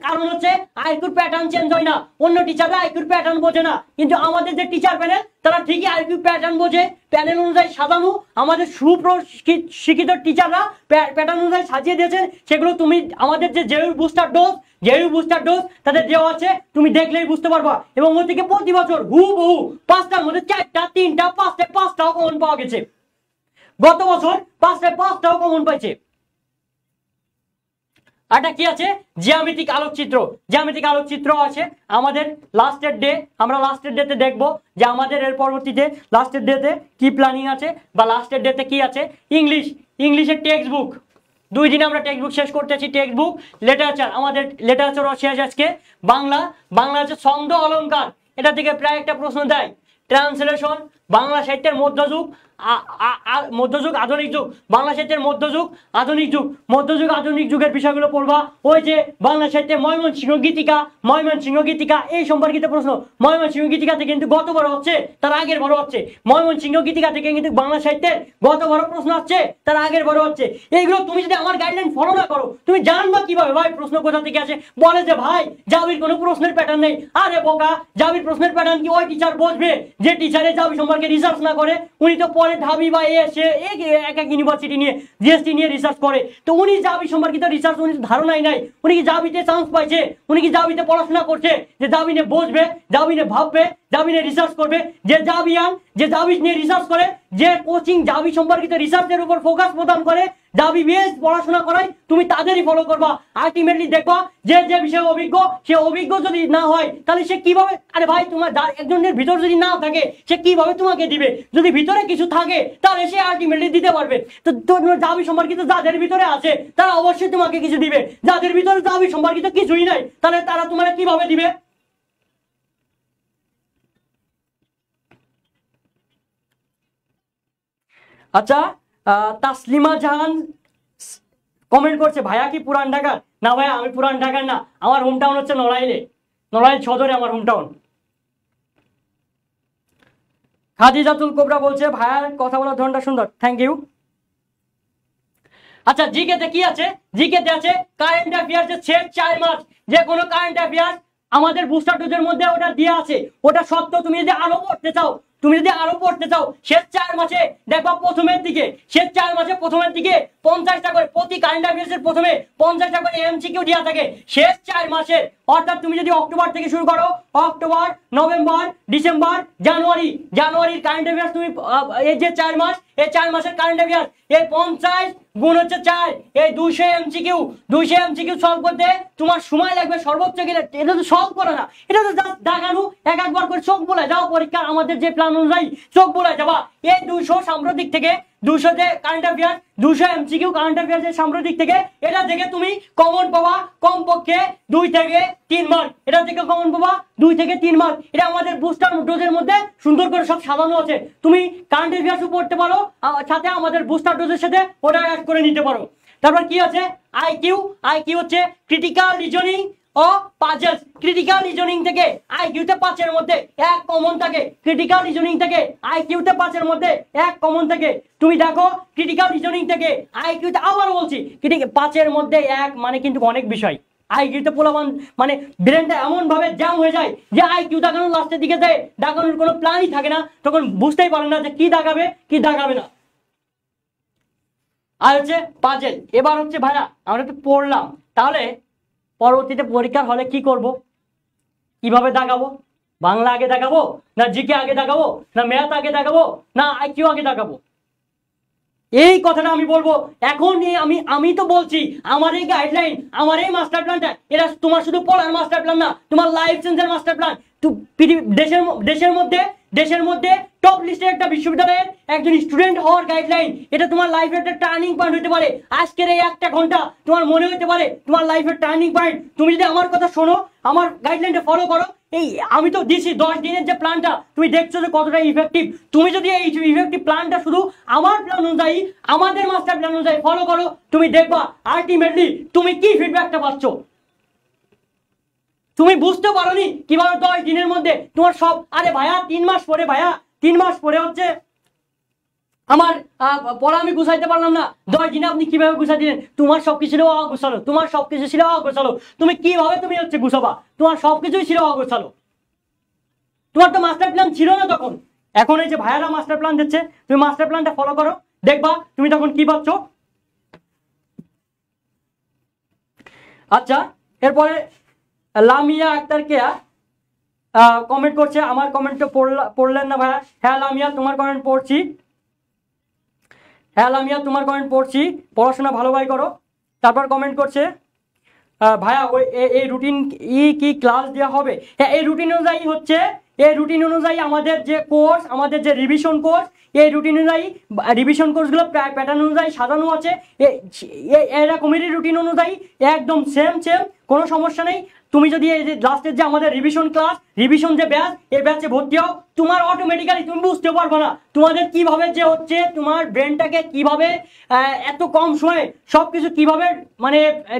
কারণ হচ্ছে আইকিউর প্যাটার্ন চেঞ্জ হয় না, অন্য টিচাররা আইকিউর প্যাটার্ন বোঝে না, কিন্তু আমাদের যে টিচার প্যানেল তারা ঠিকই আইকিউ প্যাটার্ন বোঝে। প্যানেল অনুযায়ী সাজানো আমাদের সুপ্রশিক্ষিত টিচাররা প্যাটার্ন অনুযায়ী সাজিয়ে দিয়েছেন, সেগুলো তুমি আমাদের যে জেইউ বুস্টার ডোজ তাদের দেওয়া আছে, তুমি দেখলেই বুঝতে পারবা। এবং ওর থেকে প্রতি বছর হুবহু 5টার মধ্যে 4টা, 3টা, 5টা, 5টাও কমন পাওয়া গেছে। গত বছর 5টায় 5টাও কমন পাইছে। আরটা কি আছে জ্যামিতিক আলোকচিত্র আছে আমাদের লাস্টের ডে। আমরা লাস্টের ডেতে দেখবো যে আমাদের এর পরবর্তীতে লাস্টের ডেতে কি প্ল্যানিং আছে বা লাস্টের ডেতে কি আছে। ইংলিশের টেক্সট বুক 2 দিনে আমরা টেক্সট বুক শেষ করতেছি। টেক্সট বুক লিটারেচার, আমাদের লিটারেচার শেষ আজকে। বাংলা আছে ছন্দ অলংকার, এটা থেকে প্রায় একটা প্রশ্ন দেয়। ট্রান্সলেশন, বাংলা সাহিত্যের মধ্যযুগ আধুনিক যুগ, বাংলা সাহিত্যের মধ্যযুগ আধুনিক যুগের বিষয়গুলো পড়বা। ওই যে বাংলা সাহিত্যের ময়মনসিংহ গীতিকা এই সম্পর্কিত প্রশ্ন। ময়মনসিংহ গীতিকা থেকে কিন্তু গতবার হচ্ছে, তার আগের বড় হচ্ছে। ময়মনসিংহ গীতিকা থেকে কিন্তু বাংলা সাহিত্যের গতবার প্রশ্ন হচ্ছে, তার আগের বড় হচ্ছে। এইগুলো তুমি যদি আমার গাইডলাইন ফলো না করো, তুমি জানবা কিভাবে ভাই প্রশ্ন কোথা থেকে আসে। বলে যে ভাই জাবির কোনো প্রশ্নের প্যাটার্ন নেই। আরে বোকা, জাবির প্রশ্নের প্যাটার্ন কি ওই টিচার বুঝবে যে টিচারে জাবি সম্পর্কে রিসার্চ না করে? উনি তো পরে ঢাবি বা সে এক ইউনিভার্সিটি নিয়ে জিএসটি নিয়ে রিসার্চ করে, তো উনি জাবি সম্পর্কিত রিসার্চ উনি ধারণাই নাই। উনি কি জাবিতে চান্স পাইছে? উনি কি জাবিতে পড়াশোনা করছে যে জাবি নিয়ে বসবে, জাবি নিয়ে ভাববে, জাবি নিয়ে রিসার্চ করবে? যে জাবি নিয়ে রিসার্চ করে, যে কোচিং জাবি সম্পর্কিত রিসার্চের উপর ফোকাস প্রদান করে, জাবি বেস পড়াশোনা করায়, তুমি তাদেরই ফলো করবা। আলটিমেটলি দেখবা যে বিষয়ে অভিজ্ঞ, সে অভিজ্ঞ যদি না হয় তাহলে সে কিভাবে, আরে ভাই তোমার একজনের ভিতর যদি না থাকে সে কিভাবে তোমাকে দিবে? যদি ভিতরে কিছু থাকে তাহলে সে আলটিমেটলি দিতে পারবে। তো জাবি সম্পর্কিত যাদের ভিতরে আছে তারা অবশ্যই তোমাকে কিছু দিবে। যাদের ভিতরে জাবি সম্পর্কিত কিছুই নাই তাহলে তারা তোমার কিভাবে দিবে? আচ্ছা, তাসলিমা জাহান কমেন্ট করছে ভাইয়া কি পুরান ঢাকার? না ভাইয়া, আমি পুরান ঢাকার না, আমার হোম টাউন হচ্ছে নড়াইল সদরে আমার হোম টাউন। খাদিজাতুল কোবরা বলছে ভাইয়ার কথা বলার ধরনটা সুন্দর, থ্যাংক ইউ। আচ্ছা, জিকেতে কি আছে? জিকেতে আছে কারেন্ট অ্যাফেয়ার্সের শেষ 4 মাস যে কোনো কারেন্ট অ্যাফেয়ার্স আমাদের বুস্টার ডোজের মধ্যে ওটা দেওয়া আছে। ওটা সত্য, তুমি যদি আরো পড়তে চাও শেষ 4 মাসে দেখবা প্রথমের দিকে 50টা করে প্রতি কারেন্ট অ্যাফেয়ার্সের প্রথমে 50টা করে এমসিকিউ দেওয়া থাকে শেষ 4 মাসে। অর্থাৎ তুমি যদি অক্টোবর থেকে শুরু করো, অক্টোবর, নভেম্বর, ডিসেম্বর, জানুয়ারির কারেন্ট অ্যাফেয়ার্স তুমি এই যে 4 মাস, এই 4 মাসের কারেন্ট অ্যাফেয়ার্স এই 50 গুণ হচ্ছে 4, এই 200 এমসিকিউ সলভ করতে তোমার সময় লাগবে সর্বোচ্চ গেলে। এটা তো সলভ করে না, এটা তো জাস্ট দেখানো, একবার করে চোখ বলে যাও পরীক্ষার আমাদের যে প্ল্যান অনুযায়ী চোখ বলে যাবা। এই 200 সাম্প্রতিক থেকে 200 যে current affairs, 200 MCQ current affairs এর সাম্প্রতিক থেকে, এটা থেকে তুমি কমন পাবা কমপক্ষে 2 থেকে 3 মার্ক। এটা থেকে কমন পাবা 2 থেকে 3 মার্ক। এটা আমাদের বুস্টার ডোজের মধ্যে সুন্দর করে সব সাজানো আছে। তুমি কারেন্ট অ্যাফেয়ার্সও পড়তে পারো, সাথে আমাদের বুস্টার ডোজের সাথে ওটা অ্যাড করে নিতে পারো। তারপর কি আছে আইকিউ হচ্ছে ক্রিটিক্যাল রিজনিং, ও পাজলস। ক্রিটিক্যাল রিজনিং থেকে আইকিউতে 5 এর মধ্যে এক কমন থাকে, ক্রিটিক্যাল রিজনিং থেকে আইকিউতে 5 এর মধ্যে এক কমন থাকে। তুমি দেখো ক্রিটিক্যাল রিজনিং থেকে আইকিউতে, আবার বলছি, 5 এর মধ্যে এক মানে কিন্তু অনেক বিষয়। আইকিউতে পোলামান মানে ব্রেনটা এমন ভাবে জ্যাম হয়ে যায় যে আইকিউ দাগানোর লাস্টের দিকে যায়, দাগানোর কোনো প্ল্যানই থাকে না, তখন বুঝতেই পারে না যে কি দাগাবে কি দাগাবে না। আর হচ্ছে পাজেল। এবার হচ্ছে ভাইয়া আমরা তো পড়লাম, তাহলে পরবর্তীতে পরীক্ষার হলে কি করব, কিভাবে দাগাবো? বাংলা আগে দাগাবো, না জিকে আগে দাগাবো, না ম্যাথ আগে দাগাবো, না আইকিউ আগে দাগাবো? এই কথাটা আমি বলবো এখন। আমি তো বলছি আমার এই গাইডলাইন, আমার এই মাস্টার প্ল্যানটা, এটা তোমার শুধু পড়ার মাস্টার প্ল্যান না, তোমার লাইফ চেঞ্জের মাস্টার প্ল্যান। দেশের মধ্যে টপ লিস্টের একটা বিশ্ববিদ্যালয়ের একজন স্টুডেন্ট হওয়ার গাইডলাইন, এটা তোমার লাইফের একটা টার্নিং পয়েন্ট হতে পারে। আজকের এই একটা ঘন্টা তোমার মনে হতে পারে তোমার লাইফের টার্নিং পয়েন্ট। তুমি যদি আমার কথা শোনো, আমার গাইডলাইনটা ফলো করো, এই আমি তো দিছি 10 দিনের যে প্ল্যানটা, তুমি দেখছো যে কতটা ইফেক্টিভ। তুমি যদি এই ইফেক্টিভ প্ল্যানটা শুধু আমার প্ল্যান অনুযায়ী, আমাদের মাস্টার প্ল্যান অনুযায়ী ফলো করো, তুমি দেখবা আলটিমেটলি তুমি কি ফিডব্যাকটা পাচ্ছ। তুমি বুঝতে পারোনি কিভাবে 10 দিনের মধ্যে তোমার সব, আরে ভাইয়া 3 মাস পরে, ভাইয়া 3 মাস পরে হচ্ছে আমার পড়া আমি গুছাইতে পারলাম না, 10 দিনে আপনি কিভাবে গুছাই দিলেন? তোমার সবকিছু ছিল অগোছালো, তোমার সবকিছু ছিল অগোছালো। তুমি কিভাবে তুমি হচ্ছে গুছাবা? তোমার সবকিছুই ছিল অগোছালো, তোমার তো মাস্টার প্ল্যান ছিল না তখন। এখন এই যে ভাইয়ারা মাস্টার প্ল্যান দিচ্ছে, তুমি মাস্টার প্ল্যানটা ফলো করো, দেখবা তুমি তখন কি পাচ্ছ। আচ্ছা, এরপরে লামিয়া আক্তার কেয়া কমেন্ট করছে, আমার কমেন্টটা পড়লেন না ভাইয়া। হ্যাঁ লামিয়া, তোমার কমেন্ট পড়ছি। হ্যাঁ লামিয়া, তোমার কমেন্ট পড়ছি, পড়াশোনা ভালোভাবে করো। তারপর কমেন্ট করছে ভাইয়া ওই এই রুটিন কি ক্লাস দেওয়া হবে? হ্যাঁ, এই রুটিন অনুযায়ী হচ্ছে, এই রুটিন অনুযায়ী আমাদের যে কোর্স, আমাদের যে রিভিশন কোর্স, এই রুটিন অনুযায়ী রিভিশন কোর্সগুলো প্যাটার্ন অনুযায়ী সাজানো আছে। এরকমেরই রুটিন অনুযায়ী একদম সেম, কোনো সমস্যা নেই। তুমি যদি এই যে লাস্টের যে আমাদের রিভিশন ক্লাস, রিভিশন যে ব্যাচ, এই ব্যাচে ভর্তি হও, তোমার অটোমেটিক্যালি তুমি বুঝতে পারবে না তোমাদের কিভাবে যে হচ্ছে তোমার ব্রেনটাকে কিভাবে এত কম সময়ে সবকিছু কিভাবে মানে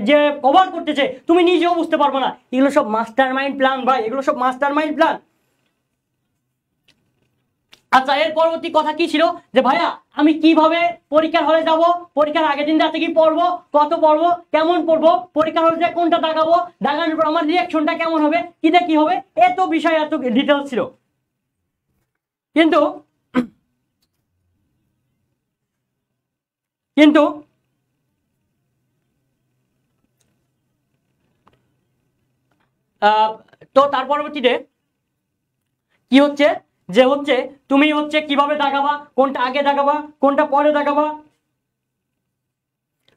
যে কভার করতেছে, তুমি নিজেও বুঝতে পারবে না। এগুলো সব মাস্টার মাইন্ড প্ল্যান ভাই, এগুলো সব মাস্টার মাইন্ড প্ল্যান। আচ্ছা, এর পরবর্তী কথা কি ছিল যে ভাইয়া আমি কিভাবে পরীক্ষার হলে যাব, পরীক্ষার আগের দিন রাতে কি পড়বো, কত পড়বো, কেমন পড়বো, পরীক্ষার হলে কোনটা দাগাবো, দাগানোর পর আমার রিয়াকশনটা কেমন হবে, কিটা কি হবে, এত বিষয় এত ডিটেলস ছিল। কিন্তু কিন্তু তো তার পরবর্তীতে কি হচ্ছে যে হচ্ছে তুমি হচ্ছে কিভাবে দাগাবা, কোনটা আগে দাগাবা, কোনটা পরে দাগাবা।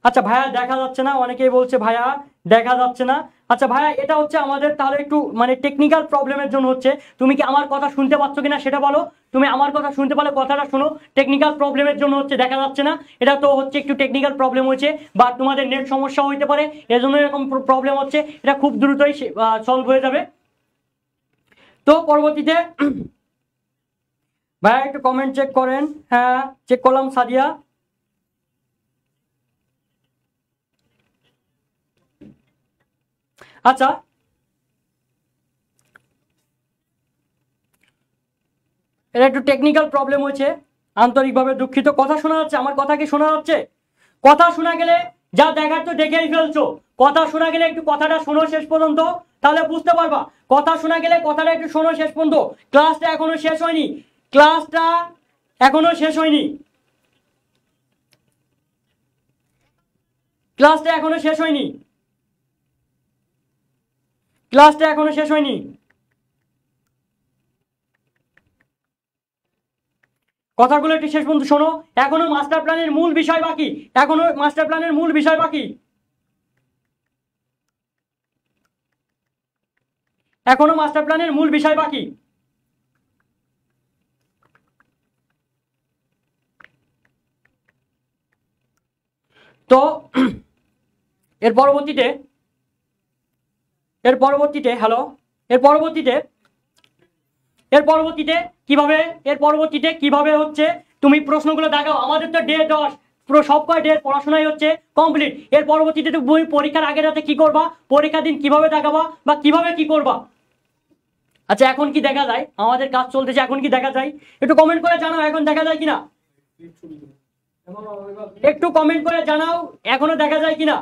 আচ্ছা ভাইয়া দেখা যাচ্ছে না, অনেকেই বলছে ভাইয়া দেখা যাচ্ছে না। আচ্ছা ভাইয়া, এটা হচ্ছে আমাদের তাহলে একটু মানে টেকনিক্যাল প্রবলেমের জন্য হচ্ছে। তুমি কি আমার কথা শুনতে পাচ্ছ কিনা সেটা বলো। তুমি আমার কথা শুনতে পারলে কথাটা শোনো। টেকনিক্যাল প্রবলেমের জন্য হচ্ছে দেখা যাচ্ছে না, এটা তো হচ্ছে একটু টেকনিক্যাল প্রবলেম হয়েছে, বা তোমাদের নেট সমস্যা হইতে পারে, এজন্য এরকম প্রবলেম হচ্ছে। এটা খুব দ্রুতই সলভ হয়ে যাবে। তো পরবর্তীতে ভাইয়া একটু কমেন্ট চেক করেন। হ্যাঁ, চেক করলাম সাদিয়া। আচ্ছা, এটা একটু টেকনিক্যাল প্রবলেম হয়েছে, আন্তরিকভাবে দুঃখিত। কথা শোনা যাচ্ছে? আমার কথা কি শোনা যাচ্ছে? কথা শোনা গেলে যা দেখার তো দেখেই ফেলছো। কথা শোনা গেলে একটু কথাটা শোনো শেষ পর্যন্ত, তাহলে বুঝতে পারবা। কথা শোনা গেলে কথাটা একটু শোনো শেষ পর্যন্ত। ক্লাসটা এখনো শেষ হয়নি, ক্লাসটা এখনো শেষ হয়নি, ক্লাসটা এখনো শেষ হয়নি, ক্লাসটা এখনো শেষ হয়নি। কথাগুলো একটু শেষ পর্যন্ত শোনো। এখনো মাস্টার প্ল্যানের মূল বিষয় বাকি, এখনো মাস্টার প্ল্যানের মূল বিষয় বাকি, এখনো মাস্টার প্ল্যানের মূল বিষয় বাকি। তো এর পরবর্তীতে হ্যালো, এর পরবর্তীতে কিভাবে হচ্ছে তুমি প্রশ্নগুলো দেখাও। আমাদের তো ডে 10, পুরো সব কয়টা পড়াশোনাই হচ্ছে কমপ্লিট। এর পরবর্তীতে তুমি পরীক্ষার আগের রাতে কি করবা, পরীক্ষার দিন কিভাবে দেখাবা বা কিভাবে কি করবা। আচ্ছা এখন কি দেখা যায়, আমাদের কাজ চলতেছে, এখন কি দেখা যায় একটু কমেন্ট করে জানাও, এখন দেখা যায় কিনা একটু কমেন্ট করে জানাও, এখনো দেখা যায় কিনা।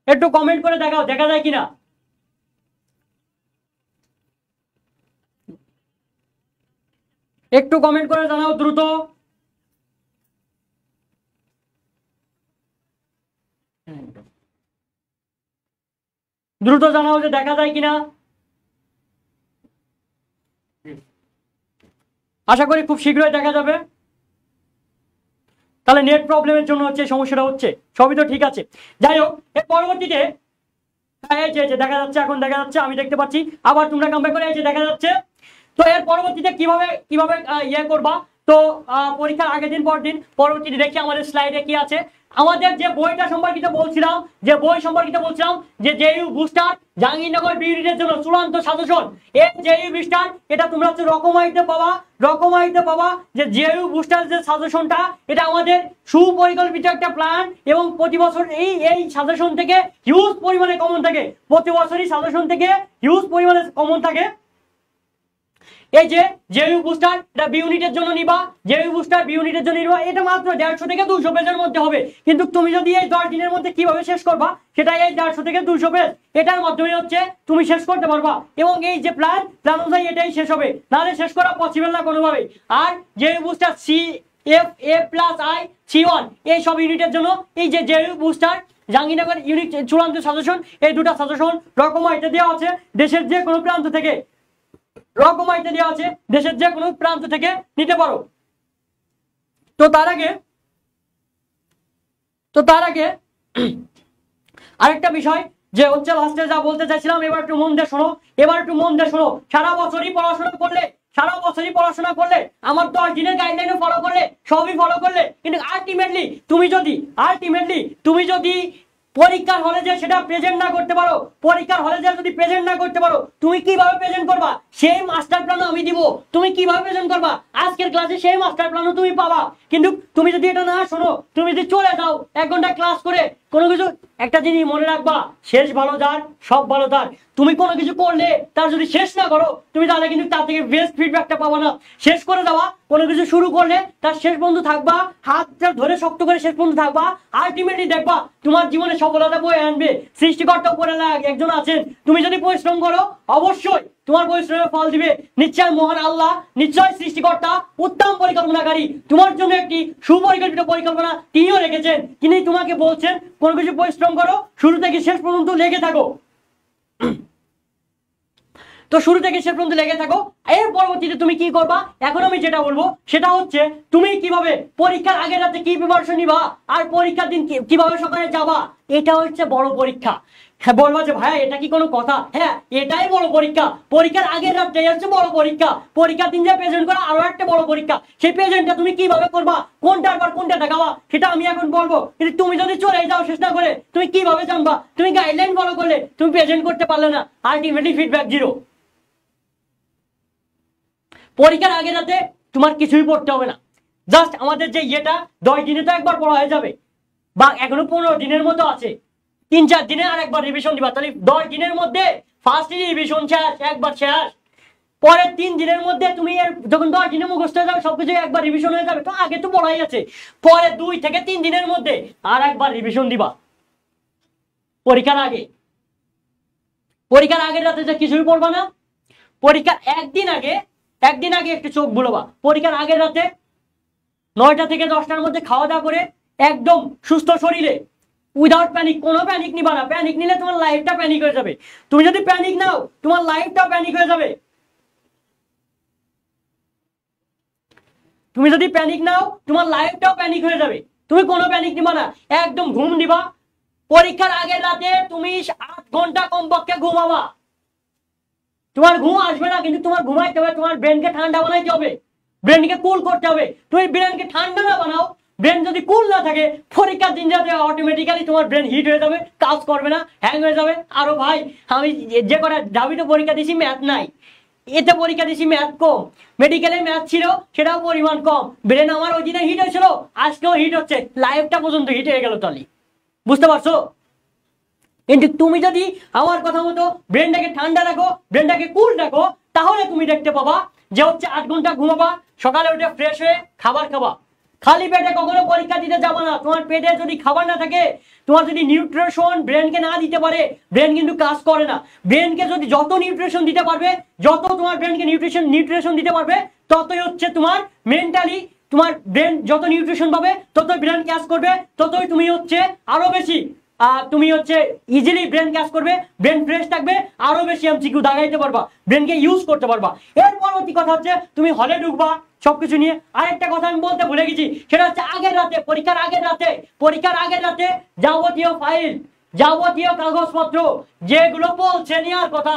একটু কমেন্ট করে দেখাও দেখা যায় কিনা। একটু কমেন্ট করে জানাও দ্রুত। দ্রুত জানাও যে দেখা যায় কিনা। আশা করি খুব শীঘ্রই দেখা যাবে। তাহলে নেট প্রবলেমের জন্য হচ্ছে সমস্যাটা হচ্ছে, সবই তো ঠিক আছে। যাই হোক, এর পরবর্তীতে এই যে দেখা যাচ্ছে, এখন দেখা যাচ্ছে, আমি দেখতে পাচ্ছি। আবার তোমরা কামব্যাক করে এই যে দেখা যাচ্ছে। তো এর পরবর্তীতে কিভাবে কিভাবে ইয়ে করবা, তো পরীক্ষার আগের দিন পর দিন পরবর্তীতে দেখি আমাদের স্লাইডে কি আছে। আমাদের যে বইটা সম্পর্কিত বলছিলাম, যে জেইউ বুস্টার জাহাঙ্গীরনগর বিউনিটের জন্য চূড়ান্ত সাজেশন। এই জেইউ বুস্টার এটা তোমরা হচ্ছে রকমাইতে পাবা যে জেইউ বুস্টার যে সাজেশনটা, এটা আমাদের সুপরিকল্পিত একটা প্ল্যান এবং প্রতি বছর এই সাজেশন থেকে হিউজ পরিমাণে কমন থাকে। প্রতি বছরই সাজেশন থেকে হিউজ পরিমাণে কমন থাকে। এই যে জেইউ বুস্টার এটা বি ইউনিটের জন্য নিবা, এটা মাত্র 150 থেকে 200 পেজের মধ্যে হবে। কিন্তু তুমি যদি এই 10 দিনের মধ্যে কিভাবে শেষ করবা, সেটা এই 150 থেকে 200 পেজ এটার মাধ্যমে হচ্ছে তুমি শেষ করতে পারবা। এবং এই যে প্ল্যান অনুযায়ী এটাই শেষ হবে, নাহলে শেষ করা পসিবল না কোনোভাবেই। আর জেইউ বুস্টার CFA+I C1 এই সব ইউনিটের জন্য এই যে জেইউ বুস্টার জাহাঙ্গীরনগর ইউনিট চূড়ান্ত সাজেশন, এই দুটা সাজেশন রকমাইতে দেওয়া আছে দেশের যে কোনো প্রান্ত থেকে, নিতে পারো। তো তার আগে আরেকটা বিষয় যে হচ্ছে লাস্টে যা বলতে চাইছিলাম, এবার একটু মন দিয়ে শোনো। সারা বছরই পড়াশোনা করলে আমার 10 দিনের গাইডলাইন ফলো করলে, সবই ফলো করলে, কিন্তু আলটিমেটলি তুমি যদি পরীক্ষার হলে যে সেটা প্রেজেন্ট না করতে পারো, তুমি কিভাবে প্রেজেন্ট করবা সেই মাস্টার প্ল্যান আমি দিব। তুমি কিভাবে প্রেজেন্ট করবা আজকের ক্লাসে সেই মাস্টার প্ল্যানও তুমি পাবা। কিন্তু তুমি যদি এটা না শোনো, তুমি যদি চলে যাও 1 ঘন্টা ক্লাস করে কোনো কিছু, একটা জিনিস মনে রাখবা, শেষ ভালো যার সব ভালো তার। তুমি কোনো কিছু করলে তার যদি শেষ না করো, তুমি তাহলে কিন্তু তার থেকে বেস্ট ফিডব্যাকটা পাবা না। শেষ করে দেওয়া, কোনো কিছু শুরু করলে তার শেষ বন্ধু থাকবা, হাতটা ধরে শক্ত করে শেষ বন্ধু থাকবা, আলটিমেটলি দেখবা তোমার জীবনে সফলতা বয়ে আনবে। সৃষ্টিকর্তা উপরে একজন আছেন, তুমি যদি পরিশ্রম করো অবশ্যই তোমার পরিশ্রমের ফল দিবে। নিশ্চয় মহান আল্লাহ, নিশ্চয় সৃষ্টিকর্তা উত্তম পরিকল্পনাকারী, তোমার জন্য একটি সুপরিকল্পিত পরিকল্পনা তিনিও রেখেছেন। তিনি তোমাকে বলছেন কোনো কিছু পরিশ্রম করো, শুরু থেকে শেষ পর্যন্ত লেগে থাকো। তো শুরু থেকে শেষ পর্যন্ত লেগে থাকো। এর পরবর্তীতে তুমি কি করবা, এখন আমি যেটা বলবো সেটা হচ্ছে তুমি কিভাবে পরীক্ষার আগের রাতে কি প্রিপারেশন নিবা, আর পরীক্ষার দিন কিভাবে সকালে যাবা। এটা হচ্ছে বড় পরীক্ষা। হ্যাঁ বলবা যে ভাইয়া এটা কি কোনো কথা, হ্যাঁ এটাই বড় পরীক্ষা। পরীক্ষার আগের রাতটাই হচ্ছে বড় পরীক্ষা। পরীক্ষার দিন যে প্রেজেন্ট করা আরো একটা বড় পরীক্ষা। সেই প্রেজেন্টটা তুমি কিভাবে করবা, কোনটার পর কোনটা দেখাবা, সেটা আমি এখন বলবো। কিন্তু তুমি যদি চলে যাও শেষ না করে, তুমি কিভাবে জানবা? তুমি গাইডলাইন ফলো করলে, তুমি প্রেজেন্ট করতে পারলে না, আলটিমেটলি ফিডব্যাক 0। পরীক্ষার আগের রাতে তোমার কিছুই পড়তে হবে না, জাস্ট আমাদের যে ইয়েটা 10 দিনে তো একবার পড়া হয়ে যাবে, বা এখনো 15 দিনের মতো আছে, 3-4 দিনে আর একবার রিভিশন দিবা। তাহলে 10 দিনের মধ্যে ফার্স্ট রিভিশন শেষ, একবার শেষ। পরের 3 দিনের মধ্যে তুমি যখন 10 দিনে মুখস্থ হয়ে যাবে, সবকিছু একবার রিভিশন হয়ে যাবে। তো আগে তো পড়াই আছে, পরে 2 থেকে 3 দিনের মধ্যে আর একবার রিভিশন দিবা পরীক্ষার আগে। পরীক্ষার আগের রাতে যে কিছুই পড়বা না, পরীক্ষার একদিন আগে একটু চোখ বুলাবা। পরীক্ষার আগের রাতে 9টা থেকে 10টার মধ্যে খাওয়া দাওয়া করে একদম সুস্থ শরীরে, উইদাউট প্যানিক, কোনো প্যানিক নিবা না। প্যানিক নিলে তোমার লাইফটা প্যানিক হয়ে যাবে। তুমি যদি প্যানিক নাও, তোমার লাইফটাও প্যানিক হয়ে যাবে। তুমি যদি প্যানিক নাও, তোমার লাইফটাও প্যানিক হয়ে যাবে। তুমি কোনো প্যানিক নিবা না, একদম ঘুম দিবা। পরীক্ষার আগের রাতে তুমি 8 ঘন্টা কমপক্ষে ঘুমাবা। তোমার ঘুম আসবে না, কিন্তু তোমার ঘুমাইতে হবে, তোমার ব্রেনকে ঠান্ডা বানাইতে হবে, ব্রেনকে কুল করতে হবে। তুমি ব্রেনকে ঠান্ডা না বানাও, ব্রেন যদি কুল না থাকে, পরীক্ষার দিন যাতে অটোমেটিক্যালি তোমার ব্রেন হিট হয়ে যাবে, কাজ করবে না, হ্যাং হয়ে যাবে। আরো ভাই আমি যে কটা ডাবিতে পরীক্ষা দিয়েছি, ম্যাথ নাই, এতে পরীক্ষা দিছি ম্যাথ কম, মেডিকেলে ম্যাথ ছিল সেটাও পরিমাণ কম, ব্রেন আমার ওই দিনে হিট হয়েছিল, আজকেও হিট হচ্ছে, লাইফটা পর্যন্ত হিট হয়ে গেল তালি। বুঝতে পারছো? কিন্তু তুমি যদি আমার কথা মতো ব্রেনটাকে ঠান্ডা রাখো, ব্রেনটাকে কুল রাখো, তাহলে তুমি দেখতে পাবা যে হচ্ছে 8 ঘন্টা ঘুমাবা, সকালে উঠে ফ্রেশ হয়ে খাবার খাবা। খালি পেটে কখনো পরীক্ষা দিতে যাবা না। তোমার পেটে যদি খাবার না থাকে, তোমার যদি নিউট্রিশন ব্রেনকে না দিতে পারে, ব্রেন কিন্তু কাজ করে না। ব্রেনকে যদি যত নিউট্রিশন দিতে পারবে, যত তোমার ব্রেনকে নিউট্রিশন দিতে পারবে, ততই হচ্ছে তোমার মেন্টালি তোমার ব্রেন যত নিউট্রিশন পাবে, ততই ব্রেন কাজ করবে, ততই তুমি হচ্ছে আরো বেশি তুমি হচ্ছে ইজিলি ব্রেন কাজ করবে, ব্রেন ফ্রেশ থাকবে, আরো বেশি এমসিকিউ দাগাইতে পারবা, ব্রেনকে ইউজ করতে পারবা। এর পরবর্তী কথা হচ্ছে তুমি হলে ঢুকবা সবকিছু নিয়ে। আরেকটা কথা আমি বলতে ভুলে গেছি, সেটা হচ্ছে আগের রাতে, পরীক্ষার আগের রাতে যাবতীয় ফাইল, যাবতীয় কাগজপত্র যেগুলো বলছে নেওয়ার কথা,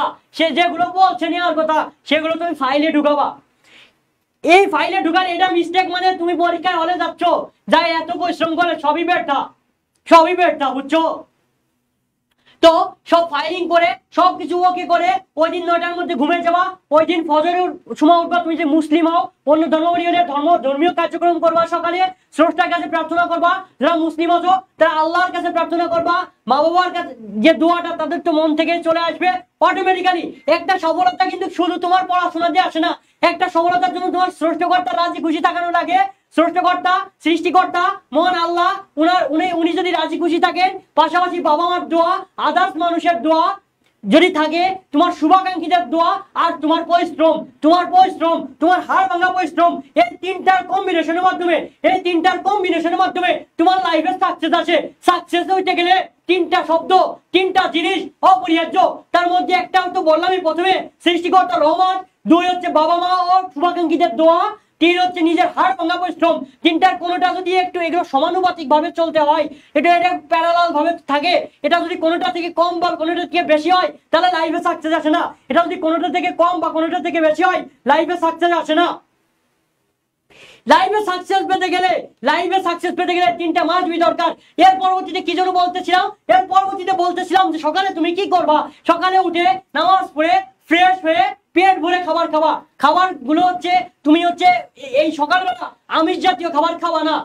সেগুলো তুমি ফাইলে ঢুকাবা। এই ফাইলে ঢুকালে এটা মিস্টেক, মানে তুমি পরীক্ষায় হলে যাচ্ছ, যাই এত পরিশ্রম করে সবই ব্যর্থ, বুঝছো? তো সব ফাইলিং করে সবকিছু ওকে করে ওই দিন 9টার মধ্যে ঘুমিয়ে যাওয়া, ওই দিন ফজরের সময় উঠবা। তুমি যে মুসলিম হও, অন্য ধর্মাবলম্বীদের ধর্মীয় কার্যক্রম করবা, সকালে স্রষ্টার কাছে প্রার্থনা করবা, যারা মুসলিম আছো তারা আল্লাহর কাছে প্রার্থনা করবা, মা বাবার কাছে যে দোয়াটা তাদের তো মন থেকে চলে আসবে অটোমেটিক্যালি। একটা সফলতা কিন্তু শুধু তোমার পড়াশোনা দিয়ে আসে না, একটা সফলতার জন্য তোমার স্রষ্টাকর্তা রাজি খুশি থাকানো লাগে। স্রষ্টাকর্তা, সৃষ্টিকর্তা মহান আল্লাহ, উনি যদি রাজি খুশি থাকেন, পাশাপাশি বাবা মার দোয়া, আদার্স মানুষের দোয়া যদি থাকে, তোমার শুভাকাঙ্ক্ষীদের দোয়া, আর তোমার পরিশ্রম, তোমার হাড় ভাঙা পরিশ্রম, এই তিনটার কম্বিনেশনের মাধ্যমে তোমার লাইফে সাকসেস আছে। সাকসেস হইতে গেলে তিনটা শব্দ, তিনটা জিনিস অপরিহার্য। তার মধ্যে একটা তো বললামই প্রথমে, সৃষ্টিকর্তা রহমান, 2 হচ্ছে বাবা মা ও শুভাকাঙ্ক্ষীদের দোয়া, 3 হচ্ছে নিজের হাড় ভাঙা পরিশ্রম। তিনটার কোনোটা যদি একটু এগুলো সমানুপাতিক ভাবে চলতে হয়, এটা প্যারালাল ভাবে থাকে, এটা যদি কোনোটা থেকে কম বা কোনোটা থেকে বেশি হয়, তাহলে লাইফে সাকসেস আসে না। এটা যদি কোনোটা থেকে কম বা কোনোটা থেকে বেশি হয়, লাইফে সাকসেস আসে না। লাইফে সাকসেস পেতে গেলে 3টা মাসবি দরকার। এর পরবর্তীতে কি যেন বলতেছিলাম যে সকালে তুমি কি করবা? সকালে উঠে নামাজ পড়ে ফ্রেশ হয়ে পেট ভরে খাবার খাওয়া। খাবারগুলো হচ্ছে তুমি হচ্ছে এই সকালবেলা আমিষ জাতীয় খাবার খাওয়া না।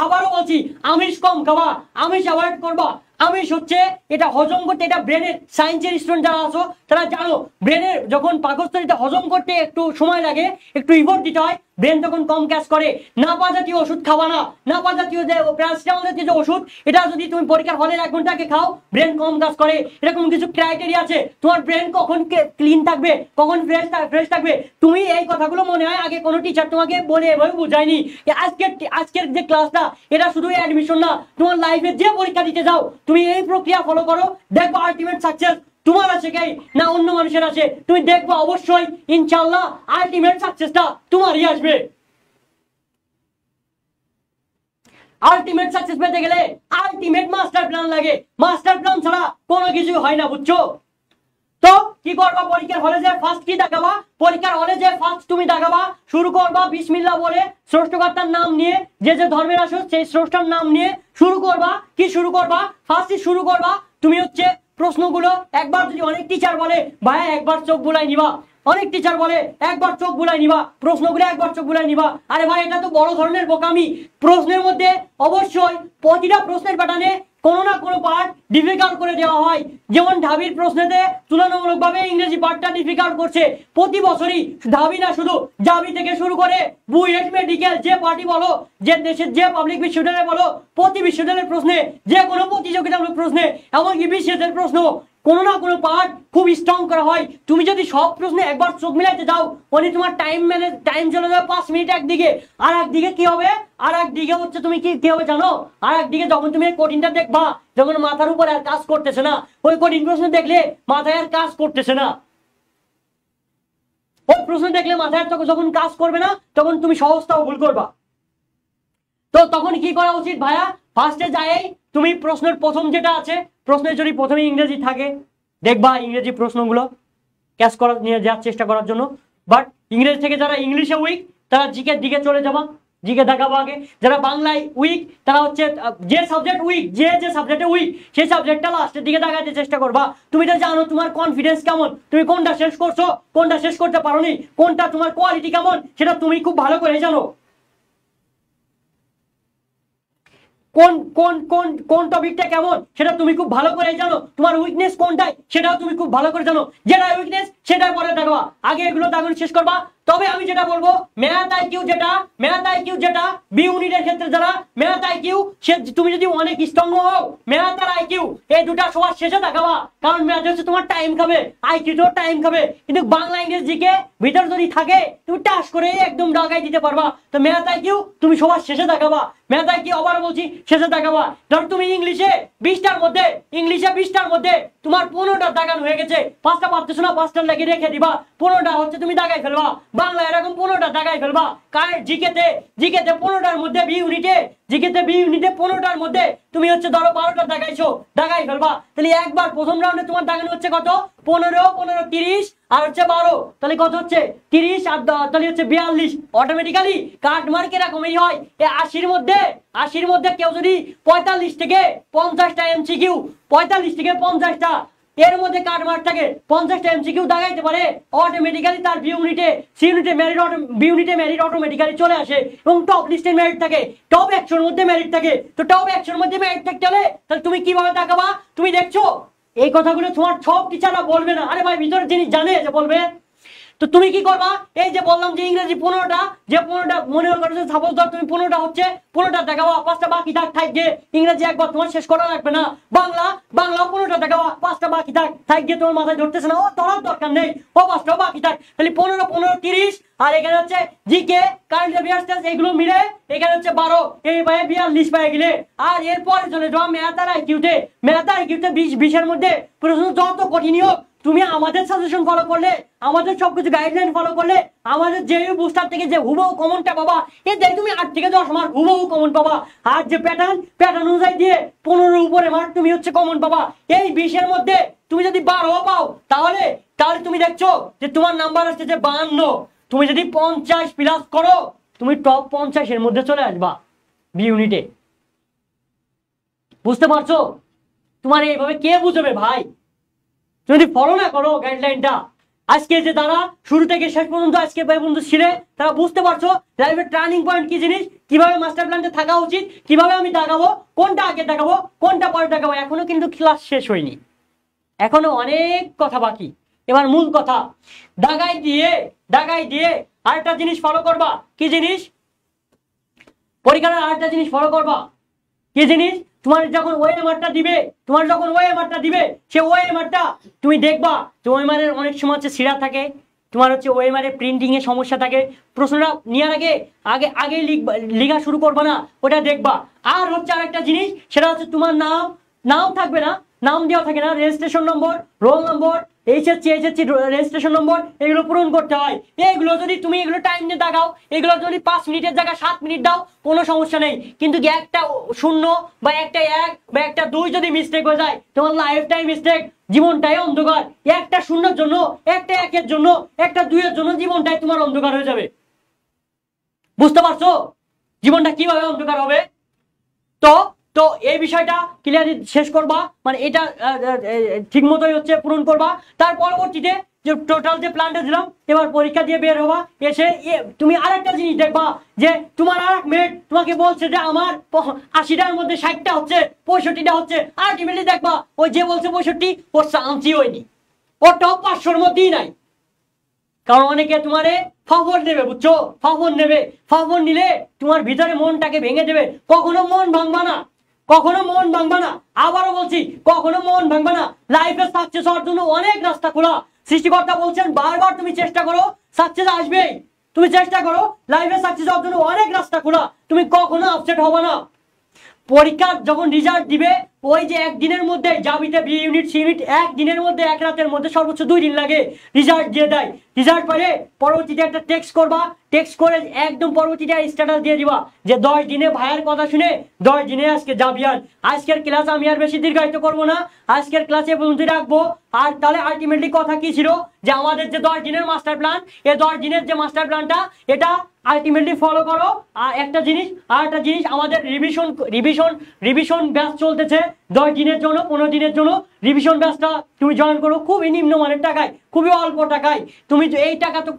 আবারও বলছি, আমিষ কম খাওয়া, আমিষ অ্যাভয়েড করবা। আমিষ হচ্ছে এটা হজম করতে, এটা ব্রেনের সায়েন্সের স্টুডেন্ট যারা আছো তারা জানো, ব্রেনের যখন পাকস্থলীতে হজম করতে একটু সময় লাগে, একটু ইফোর্ট দিতে হয়, ব্রেন তখন কম কাজ করে। নাপা জাতীয় ওষুধ খাওয়া না, নাপা জাতীয় যে প্যারাসিটামল জাতীয় যে ওষুধ, এটা যদি তুমি পরীক্ষার হলে 1 ঘন্টা আগে খাও, ব্রেন কম কাজ করে। এরকম কিছু ক্রাইটেরিয়া আছে। তোমার ব্রেন কখন ক্লিন থাকবে, কখন ফ্রেশ থাকবে, তুমি এই কথাগুলো মনে হয় আগে কোনো টিচার তোমাকে বলে এভাবে বুঝায়নি। আজকের যে ক্লাসটা, এটা শুধু অ্যাডমিশন না, তোমার লাইফে যে পরীক্ষা দিতে যাও তুমি এই প্রক্রিয়া ফলো করো, দেখো আলটিমেট সাকসেস তোমার আছে কি না অন্য মানুষের আছে, তুমি দেখবো অবশ্যই ইনশাআল্লাহ আলটিমেট সাকসেসটা তোমারই আসবে। আলটিমেট সাকসেস পেতে গেলে আলটিমেট মাস্টার প্ল্যান লাগে। মাস্টার প্ল্যান ছাড়া কোনো কিছু হয় না, বুঝছো? তো কি করবা? পরীক্ষার হলে যে ফার্স্ট কি দেখাবা, তুমি দেখাবা, শুরু করবা বিসমিল্লাহ বলে, স্রষ্টাকর্তার নাম নিয়ে, যে ধর্মের আসো সেই স্রষ্টার নাম নিয়ে শুরু করবা। ফার্স্টই শুরু করবা তুমি হচ্ছে প্রশ্নগুলো। একবার যদি অনেক টিচার বলে ভাই একবার চোখ বুলাই নিবা, প্রশ্নগুলো একবার চোখ বুলাই নিবা, আরে ভাই এটা তো বড় ধরনের বোকামি। প্রশ্নের মধ্যে অবশ্যই প্রতিটা প্রশ্নের প্যাটার্নে কোনো না কোনো পার্ট ডিফিকাল্ট করে দেওয়া হয়। যেমন ঢাবির প্রশ্নেতে তুলনামূলকভাবে ইংরেজি পার্টটা ডিফিকাল্ট করছে প্রতি বছরই। ঢাবি না, শুধু জাবি থেকে শুরু করে বুয়েট, মেডিকেল, যে পার্টি বলো, যে দেশের যে পাবলিক বিশ্ববিদ্যালয় বলো, প্রতি বিশ্ববিদ্যালয়ের প্রশ্নে, যে কোনো প্রতিযোগিতামূলক প্রশ্নে, এমনকি বিশেষের প্রশ্ন, কোনো না কোনো পার্ট খুব স্ট্রং করা হয়। তুমি যদি সব প্রশ্নে একবার চোখ মিলাইতে যাও, তোমার টাইম চলে যাবে 5 মিনিট একদিকে, আর একদিকে কি হবে, হচ্ছে তুমি কি হবে জানো? আর একদিকে যখন তুমি কঠিনটা দেখবা, যখন মাথার উপর আর কাজ করতেছে না, ওই কঠিন প্রশ্ন দেখলে মাথায় আর কাজ করতেছে না, ওই প্রশ্ন দেখলে মাথায় যখন কাজ করবে না, তখন তুমি সহজটাও ভুল করবা। তো তখন কি করা উচিত ভাইয়া? ফার্স্টে যাই তুমি প্রশ্নের প্রথম যেটা আছে, প্রশ্নের যদি প্রথমে ইংরেজি থাকে, দেখবা ইংরেজি প্রশ্নগুলো ক্যাচ করা নিয়ে যাওয়ার চেষ্টা করার জন্য। বাট ইংরেজি থেকে যারা ইংলিশে উইক, তারা জিকের দিকে চলে যাবা। জিকে দেখাবো আগে। যারা বাংলায় উইক তারা হচ্ছে যে সাবজেক্ট উইক, যে সাবজেক্টে উইক সেই সাবজেক্টটা লাস্টের দিকে দেখাতে চেষ্টা করবা। তুমি তো জানো তোমার কনফিডেন্স কেমন, তুমি কোনটা শেষ করছো, কোনটা শেষ করতে পারোনি, কোনটা তোমার কোয়ালিটি কেমন সেটা তুমি খুব ভালো করে জানো। কোন কোন কোন কোন টপিকটা কেমন সেটা তুমি খুব ভালো করে জানো। তোমার উইকনেস কোনটাই সেটাও তুমি খুব ভালো করে জানো। যেটা উইকনেস সেটাই পরে দেখবা, আগে এগুলো দাগুন শেষ করবা। তবে আমি যেটা বলবো ম্যাথ আইকিউ যেটা বি ইউনিটের ক্ষেত্রে যারা ম্যাথ আইকিউ সে তুমি যদি অনেক স্ট্রং হও, ম্যাথ আর আইকিউ এই দুটা সবার শেষে দেখাবা, কারণ ম্যাথ হচ্ছে তোমার টাইম খাবে, আইকিউ তো টাইম খাবে, কিন্তু বাংলা ইংরেজি জিকে ভিতর যদি থাকে তুমি টাস করে একদম ডাগাই দিতে পারবা। তো ম্যাথ আইকিউ তুমি সবার শেষে দেখাবা, ম্যাথ আইকিউ আবার বলছি শেষে দেখাবা। ধর তুমি ইংলিশে 20টার মধ্যে তোমার 15টা দাগান হয়ে গেছে, 5টা পারতেছো না, 5টা লাগিয়ে রেখে দিবা, 15টা হচ্ছে তুমি দাগাই ফেলবা। বাংলা এরকম 15টা দাগাই ফেলবা। কারণ জিকেতে 15টার মধ্যে বি ইউনিটে 15টার মধ্যে তুমি হচ্ছে ধরো 12টা দাগাই ফেলবা। তাহলে একবার প্রথম রাউন্ডে তোমার দাগানো হচ্ছে কত, 15 15 30 আর হচ্ছে 12, তাহলে কত হচ্ছে 30 আর তাহলে হচ্ছে 42। অটোমেটিক্যালি কাট মার্ক এরকমই হয়। এই 80-র মধ্যে কেউ যদি 45 থেকে 50টা এমসিকিউ, 45 থেকে 50টা এর মধ্যে কাট মার্ক থাকে, 50টা এমসিকিউ দাগাইতে পারে, অটোমেটিক্যালি তার বি ইউনিটে মেরিট অটোমেটিক্যালি চলে আসে এবং টপ লিস্টের মেরিট থাকে, টপ 100-র মধ্যে মেরিট থাকে। তো টপ 100-র মধ্যে মেরিট থাকতে হলে তাহলে তুমি কিভাবে দেখাবা? তুমি দেখছো এই কথাগুলো তোমার সব টিচাররা বলবে না, আরে ভাই ভিতরের জিনিস জানে যে বলবে। তো তুমি কি করবা? এই যে বললাম যে ইংরেজি 15টা, যে 15টা মনে করো সাপোজ ধর তুমি 15টা হচ্ছে 15টা দেখাবা, 5টা বাকি থাক গিয়ে ইংরেজি একবার তোমার শেষ করা লাগবে না। বাংলা 15টা দেখাবা, 5টা বাকি থাক গিয়ে তোমার মাথায় ধরতেছে না, ও ধরার দরকার নেই, ও 5টা বাকি থাক। তাহলে 15 15 30 আর এখানে হচ্ছে জিকে কারেন্ট অ্যাফেয়ার্স এগুলো মিলে এখানে হচ্ছে 12, এই ভাই 42 পেয়ে গেলে। আর এরপরে চলে যাওয়া ম্যাথ আর আইকিউতে 20-20-এর মধ্যে প্রশ্ন যত কঠিন হোক তুমি আমাদের সাজেশন ফলো করলে, আমাদের সবকিছু গাইডলাইন ফলো করলে, আমাদের যে বুস্টার থেকে যে হুবহু কমনটা পাবা, এতে তুমি 8 থেকে 10 মার্ক হুবহু কমন পাবা। আর যে প্যাটার্ন অনুযায়ী দিয়ে 15 উপরে মার্ক তুমি হচ্ছে কমন পাবা। এই 20-এর মধ্যে তুমি যদি 12 পাও তাহলে তুমি দেখছো যে তোমার নাম্বার আসছে যে 52। তুমি যদি 50 প্লাস করো তুমি টপ 50-এর মধ্যে চলে আসবা বি ইউনিটে। বুঝতে পারছো? তোমার এইভাবে কে বুঝবে ভাই? যদি ফলো না করো গাইডলাইনটা, আজকে যে তারা শুরু থেকে শেষ পর্যন্ত আজকে পর্যন্ত ছিলে তারা বুঝতে পারছো লাইফের টার্নিং পয়েন্ট কি জিনিস, কিভাবে মাস্টার প্ল্যানটা থাকা উচিত, কিভাবে আমি দেখাবো, কোনটা আগে দেখাবো, কোনটা পরে দেখাবো। এখনো কিন্তু ক্লাস শেষ হয়নি, এখনো অনেক কথা বাকি। এবার মূল কথা, দাগাই দিয়ে আরেকটা জিনিস ফলো করবা। কি জিনিস? পরীক্ষার আরেকটা জিনিস ফলো করবা। কি জিনিস? তোমার যখন ওএমআরটা দিবে সে ওএমআরটা তুমি দেখবা যে ওএমআর এর অনেক সময় হচ্ছে সিরা থাকে, তোমার হচ্ছে ওএমআর এর প্রিন্টিং এর সমস্যা থাকে, প্রশ্নটা নেওয়ার আগে লিখা শুরু করবা না, ওটা দেখবা। আর হচ্ছে আরেকটা জিনিস, সেটা হচ্ছে তোমার নাম থাকবে না, নাম দেওয়া থাকে না, registration number, roll number, HSC registration number এগুলো পূরণ করতে হয়। এগুলো যদি তুমি এগুলো টাইম নিয়ে দেখাও, এগুলো যদি 5 মিনিটের জায়গায় 7 মিনিট দাও কোনো সমস্যা নেই, কিন্তু একটা 0 বা একটা 1 বা একটা 2 যদি মিস্টেক হয়ে যায় তোমার লাইফ টাইম মিস্টেক, জীবনটাই অন্ধকার। একটা 0-এর জন্য, একটা 1-এর জন্য, একটা 2-এর জন্য জীবনটাই তোমার অন্ধকার হয়ে যাবে। বুঝতে পারছো জীবনটা কিভাবে অন্ধকার হবে? তো এই বিষয়টা ক্লিয়ারলি শেষ করবা, মানে এটা ঠিক মতোই হচ্ছে পূরণ করবা। তার পরবর্তীতে যে টোটাল যে প্ল্যানটা দিলাম, এবার পরীক্ষা দিয়ে বের হবা, এসে তুমি আরেকটা জিনিস দেখবা যে তোমার আরেক মেট তোমাকে বলছে যে আমার 80টার মধ্যে 60টা হচ্ছে, 65টা হচ্ছে, আলটিমেটলি দেখবা ওই যে বলছে 65 ওর চান্সই হয়নি, ওর টপ 500-র মধ্যেই নাই। কারণ অনেকে তোমারে ফাফর নেবে, বুঝছো? ফাফর নিলে তোমার ভিতরে মনটাকে ভেঙে দেবে। কখনো মন ভাঙবা না, আবারও বলছি কখনো মন ভাঙবা না। লাইফে সাকসেস হওয়ার জন্য অনেক রাস্তা খোলা, সৃষ্টিকর্তা বলছেন বারবার তুমি চেষ্টা করো, সাকসেস আসবেই। তুমি চেষ্টা করো, লাইফে সাকসেস হওয়ার জন্য অনেক রাস্তা খোলা, তুমি কখনো আপসেট হবে না। পরীক্ষা যখন রেজাল্ট দিবে ওই যে একদিনের মধ্যে জাবিতে বি ইউনিট সি ইউনিট একদিনের মধ্যে, এক রাতের মধ্যে সর্বোচ্চ 2 দিন লাগে রেজাল্ট দিয়ে দেয়। রেজাল্ট পেলে পরবর্তীতে একটা টেক্সট করবা, টেক্সট করে একদম পরবর্তীতে স্ট্যাটাস দিয়ে দিবা যে 10 দিনে ভাইয়ের কথা শুনে 10 দিনে আজকে জাবিয়ান। আজকের ক্লাস আমি আর বেশি দীর্ঘায়িত করবো না, আজকের ক্লাসে পর্যন্ত রাখবো। আর তাহলে আলটিমেটলি কথা কি ছিল যে আমাদের যে 10 দিনের মাস্টার প্ল্যান, এই 10 দিনের যে মাস্টার প্ল্যানটা এটা আলটিমেটলি ফলো করো। আর একটা জিনিস আমাদের রিভিশন ব্যাচ চলতেছে 10 দিনের জন্য, 15 দিনের জন্য রিভিশন ব্যাচটা তুমি জয়েন করো খুবই নিম্নমানের টাকায়, খুবই অল্প টাকায়। তুমি এই টাকা তো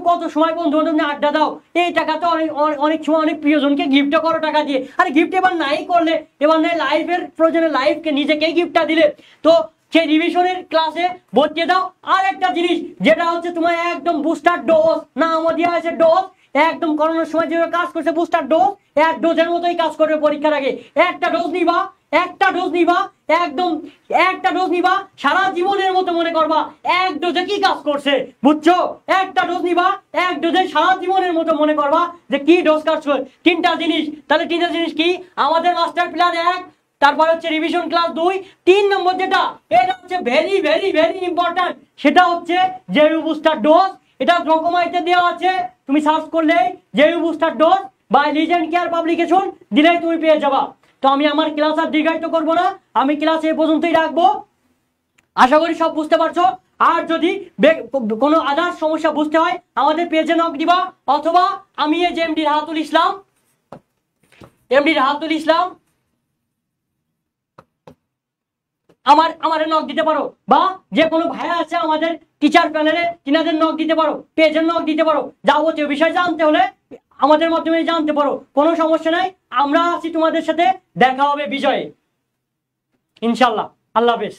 কত সময় বন্ধু বান্ধব নিয়ে আড্ডা দাও, এই টাকা তো অনেক সময় অনেক প্রিয়জনকে গিফটও করো টাকা দিয়ে। আর গিফট এবার নাই করলে, এবার নাই লাইফের প্রয়োজনে লাইফকে নিজেকেই গিফটটা দিলে, তো সেই রিভিশনের ক্লাসে ভর্তি দাও। আর একটা জিনিস যেটা হচ্ছে তোমার একদম বুস্টার ডোজ, নামও দেওয়া আছে ডোজ, একদম করোনার সময় যেভাবে কাজ করছে বুস্টার ডোজ, এক ডোজের মতোই কাজ করবে পরীক্ষার আগে। একটা ডোজ নিবা একদম, একটা ডোজ নিবা সারা জীবনের মতো মনে করবা এক ডোজে কি কাজ করছে, বুঝছো? একটা ডোজ নিবা, এক ডোজে সারা জীবনের মতো মনে করবা যে কি ডোজ কাজ করে। তিনটা জিনিস, তাহলে তিনটা জিনিস কি? আমাদের মাস্টার প্ল্যান 1, তারপর হচ্ছে রিভিশন ক্লাস 2, 3 নম্বর যেটা, এটা হচ্ছে ভেরি ভেরি ভেরি ইম্পর্টেন্ট, সেটা হচ্ছে জেইউ বুস্টার ডোজ। এটা ডকুমেন্টে দেওয়া আছে, তুমি সার্চ করলে JU booster dose by legend care publication দিলেই তুমি পেয়ে যাবা। তো আমি আমার ক্লাস আর দীর্ঘায়িত করবো না, আমি ক্লাস এই পর্যন্তই রাখবো। আশা করি সব বুঝতে পারছো। আর যদি কোনো আদার্স সমস্যা বুঝতে হয় আমাদের পেজে নক দিবা, অথবা আমি এই যে এমডি রাহাতুল ইসলাম আমাদের নক দিতে পারো, বা যে কোনো ভাইয়া আছে আমাদের টিচার প্যানেলে তিনাদের নক দিতে পারো, পেজের নক দিতে পারো। যাবতীয় বিষয় জানতে হলে আমাদের মাধ্যমে জানতে পারো, কোনো সমস্যা নাই। আমরা আছি তোমাদের সাথে, দেখা হবে বিজয়ে ইনশাল্লাহ। আল্লাহ হাফেজ।